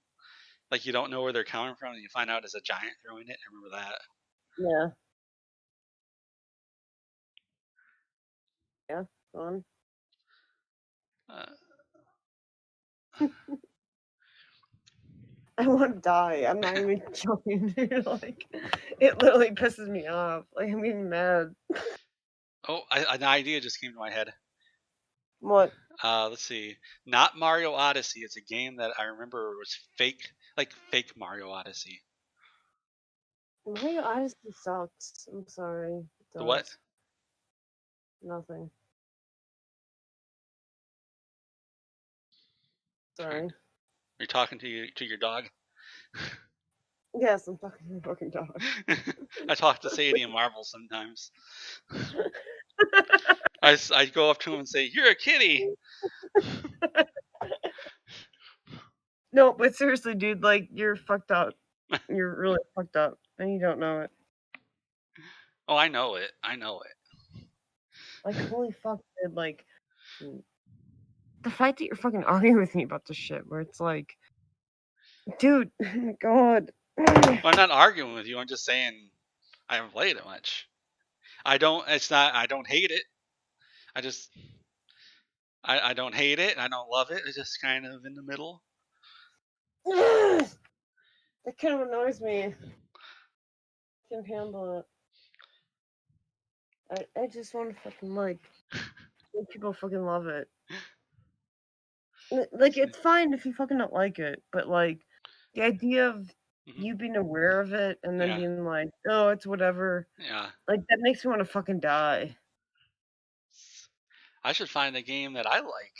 Like you don't know where they're coming from, and you find out it's a giant throwing it. I remember that. Yeah. Yeah. Fun. I want to die. I'm not even joking, dude. Like, it literally pisses me off. Like, I'm getting mad. Oh, an idea just came to my head. What? Let's see. Not Mario Odyssey. It's a game that I remember was fake, like fake Mario Odyssey. Mario Odyssey sucks. I'm sorry. The what? Nothing. Sorry. You're talking to your dog? Yes, I'm talking to my fucking dog. I talk to Sadie and Marvel sometimes. I go up to him and say, "You're a kitty." No, but seriously, dude, like you're fucked up. You're really fucked up, and you don't know it. Oh, I know it. I know it. Like, holy fuck, dude! Like, the fact that you're fucking arguing with me about this shit, where it's like, dude, God. Well, I'm not arguing with you. I'm just saying I haven't played it much. I don't. It's not. I don't hate it. I just. I don't hate it. I don't love it. It's just kind of in the middle. That kind of annoys me. I can't handle it. I just want to fucking like people fucking love it. Like it's fine if you fucking don't like it, but like the idea of you being aware of it and then being like, oh, it's whatever. Yeah. Like that makes me want to fucking die. I should find a game that I like,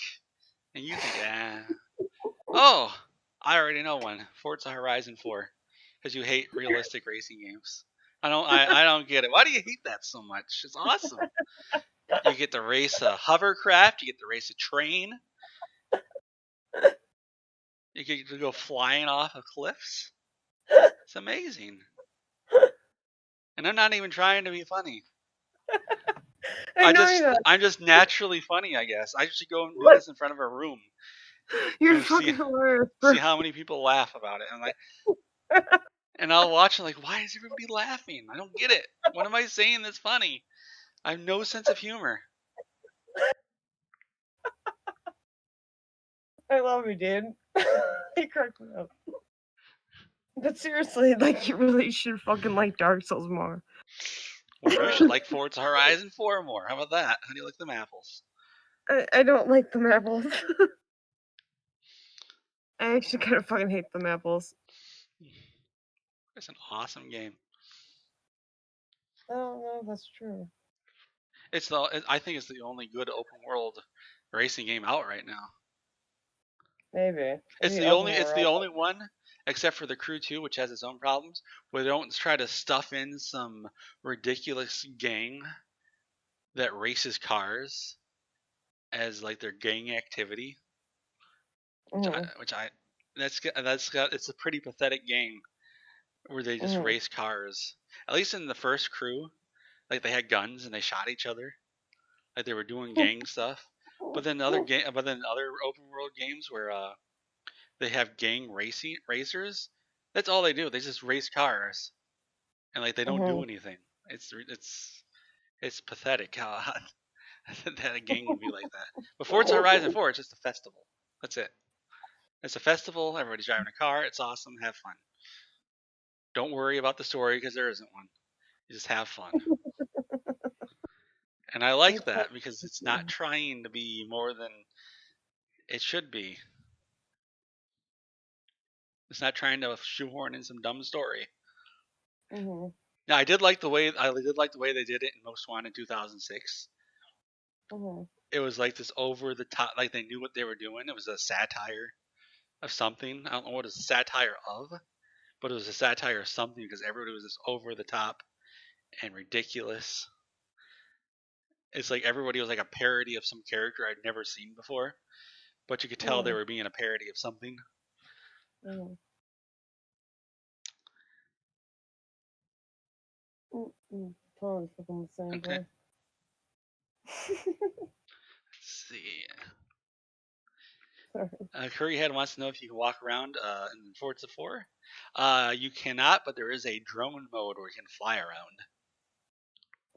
and you think, oh, I already know one. Forza Horizon 4, because you hate realistic racing games. I don't get it. Why do you hate that so much? It's awesome. You get to race a hovercraft. You get to race a train. You get to go flying off of cliffs. It's amazing. And I'm not even trying to be funny. I'm just naturally funny, I guess. I should go and do this in front of a room. You're fucking hilarious. See how many people laugh about it. I'm like, and I'll watch it like, why is everybody laughing? I don't get it. What am I saying that's funny? I have no sense of humor. I love you, dude. You cracked me up. But seriously, like you really should fucking like Dark Souls more. Well, you should like Forza Horizon 4 more. How about that? How do you like them apples? I don't like them apples. I actually kind of fucking hate them apples. It's an awesome game. I don't know if that's true. I think it's the only good open world racing game out right now. Maybe. It's the only one, except for the Crew 2, which has its own problems, where they don't try to stuff in some ridiculous gang that races cars as like their gang activity. It's a pretty pathetic game where they just race cars. At least in the first Crew, like they had guns and they shot each other, like they were doing gang stuff. But then other open world games where they have gang racers, that's all they do. They just race cars, and like they don't do anything. It's pathetic how that a gang would be like that. But Forza Horizon 4, it's just a festival. That's it. It's a festival. Everybody's driving a car. It's awesome. Have fun. Don't worry about the story because there isn't one. You just have fun. And I like that because it's not trying to be more than it should be. It's not trying to shoehorn in some dumb story. Mm-hmm. Now I did like the way they did it in Most Wanted 2006. Mm-hmm. It was like this over the top, like they knew what they were doing. It was a satire of something. I don't know what it's a satire of, but it was a satire of something because everybody was just over the top and ridiculous. It's like everybody was like a parody of some character I'd never seen before, but you could tell they were being a parody of something. Mm-hmm. Totally fucking the same. Okay. Let's see. Curryhead wants to know if you can walk around in Forza 4. You cannot, but there is a drone mode where you can fly around.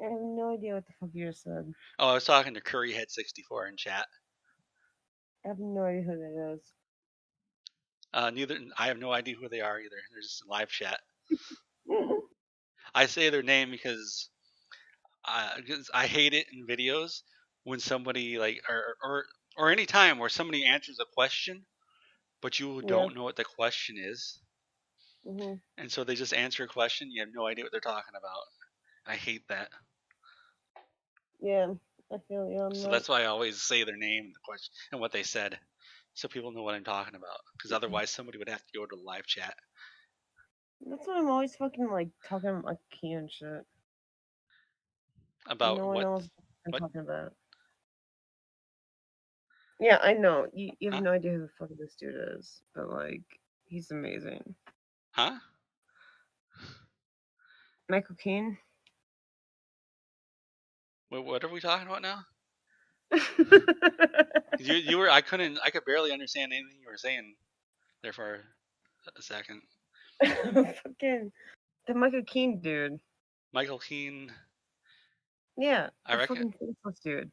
I have no idea what the fuck you just said. Oh, I was talking to Curryhead64 in chat. I have no idea who that is. I have no idea who they are either. They're just in live chat. I say their name because I hate it in videos when somebody like or any time where somebody answers a question, but you don't know what the question is, and so they just answer a question. You have no idea what they're talking about. I hate that. Yeah, I feel you on So that. that's why I always say their name and the question and what they said, so people know what I'm talking about. Because otherwise, somebody would have to go to the live chat. That's why I'm always fucking like talking like key and shit. About no what? one knows what I'm talking about. Yeah, I know. You have no idea who the fuck this dude is, but like, he's amazing. Huh? Michael Keane. What are we talking about now? you were I could barely understand anything you were saying there for a second. Fucking the Michael Keane dude. Michael Keane. Yeah, I the reckon fucking faceless dude.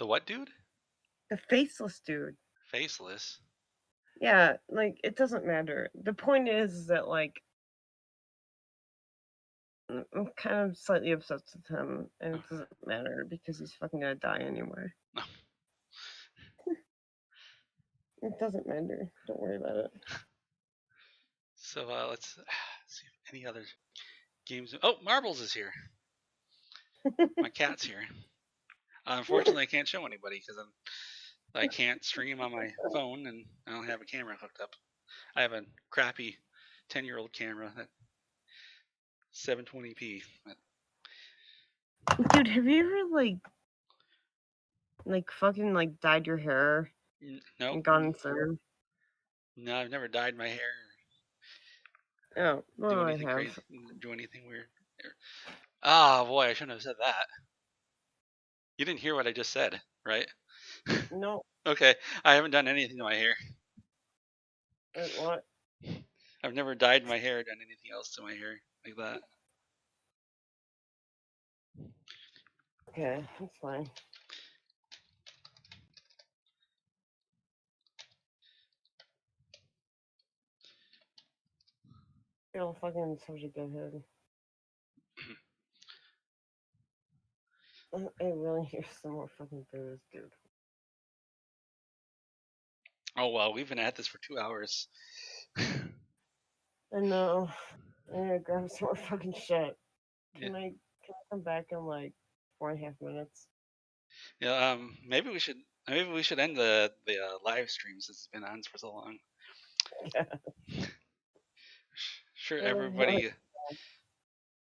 the what dude? The faceless dude. Faceless. Yeah, like it doesn't matter. The point is that like I'm kind of slightly obsessed with him, and it doesn't matter because he's fucking gonna die anyway. No. It doesn't matter. Don't worry about it. So let's see if any other games. Oh, Marbles is here. My cat's here. Unfortunately, I can't show anybody because I can't stream on my phone and I don't have a camera hooked up. I have a crappy 10-year-old camera at 720p. Dude, have you ever like fucking like dyed your hair No. and gone through? No, I've never dyed my hair. Oh, well, do anything I have. crazy. Do anything weird. Ah, boy, I shouldn't have said that. You didn't hear what I just said, right? No. Okay, I haven't done anything to my hair. What? I've never dyed my hair or done anything else to my hair like that. Okay, that's fine. It'll fucking subject go ahead. I really hear some more fucking booze, dude. Oh well, we've been at this for 2 hours. I know. I gotta grab some more fucking shit. Can Yeah. I come back in like 4.5 minutes? Yeah. Maybe we should end the live stream since it's been on for so long. Yeah. Sure, everybody.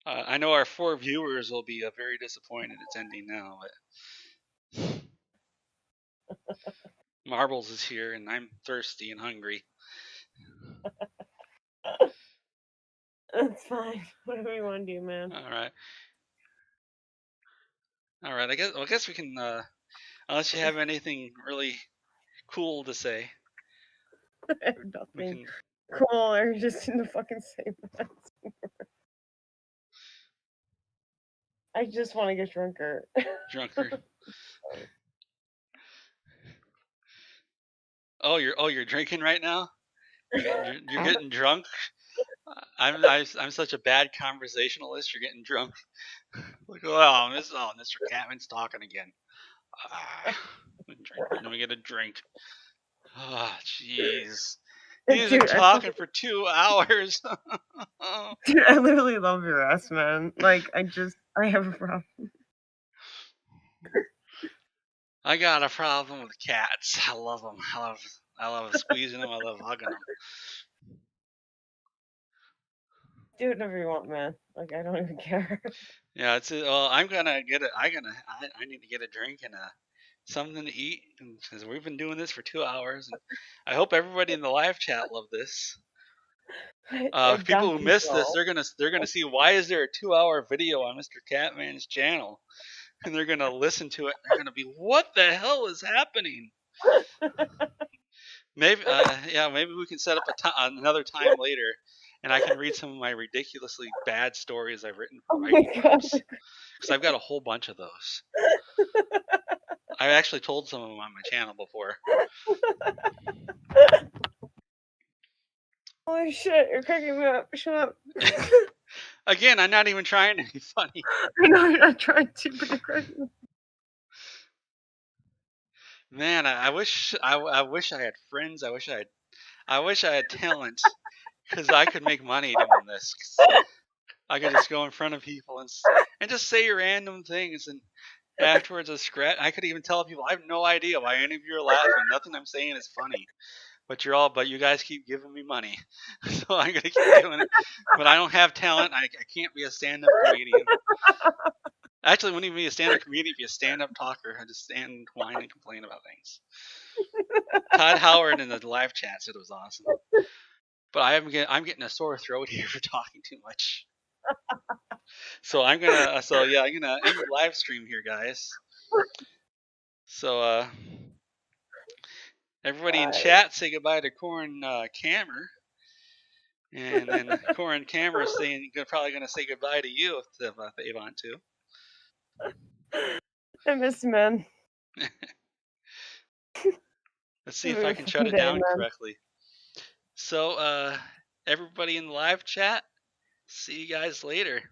I know our 4 viewers will be very disappointed it's ending now, but Marbles is here and I'm thirsty and hungry. That's fine. Whatever you want to do, man. All right. I guess we can. Unless you have anything really cool to say. I have We nothing can cool or just in the fucking same mess. I just want to get drunker. drunker. Oh, you're drinking right now? You're getting drunk? I'm such a bad conversationalist. You're getting drunk. Like, oh, Mr. Catman's talking again. Let me get a drink. Oh, jeez. He's been Dude, talking for 2 hours. dude, I literally love your ass, man. Like, I have a problem. I got a problem with cats. I love them. I love squeezing them. I love hugging them. Do whatever you want, man. Like, I don't even care. Yeah, well, I'm gonna get it. I need to get a drink and something to eat because we've been doing this for 2 hours, and I hope everybody in the live chat love this. I People got who you, miss this, bro. they're gonna see why is there a 2-hour video on Mr. Catman's channel, and they're gonna listen to it. And they're gonna be, what the hell is happening? Maybe, maybe we can set up another time later, and I can read some of my ridiculously bad stories I've written for Oh my writing god. groups, because I've got a whole bunch of those. I actually told some of them on my channel before. Holy shit, you're cracking me up. Shut up. Again, I'm not even trying to be funny. I know you're not trying to, but you're cracking me up. Man, I wish I had friends. I wish I had talent, because I could make money doing this. 'Cause I could just go in front of people and just say random things, and afterwards I could even tell people I have no idea why any of you are laughing. Nothing I'm saying is funny, but you guys keep giving me money, so I'm gonna keep doing it. But I don't have talent. I can't be a stand-up comedian. Actually, I wouldn't even be a stand-up comedian, be a stand-up talker. I just stand, whine, and complain about things. Todd Howard in the live chat said it was awesome. But I'm getting a sore throat here for talking too much. So I'm gonna end the live stream here, guys. So everybody in chat, say goodbye to Korrin Kammer. And then Korrin Kammer is probably gonna say goodbye to you if they want to. I miss you, man. Let's see if I can shut it down correctly. So everybody in the live chat, see you guys later.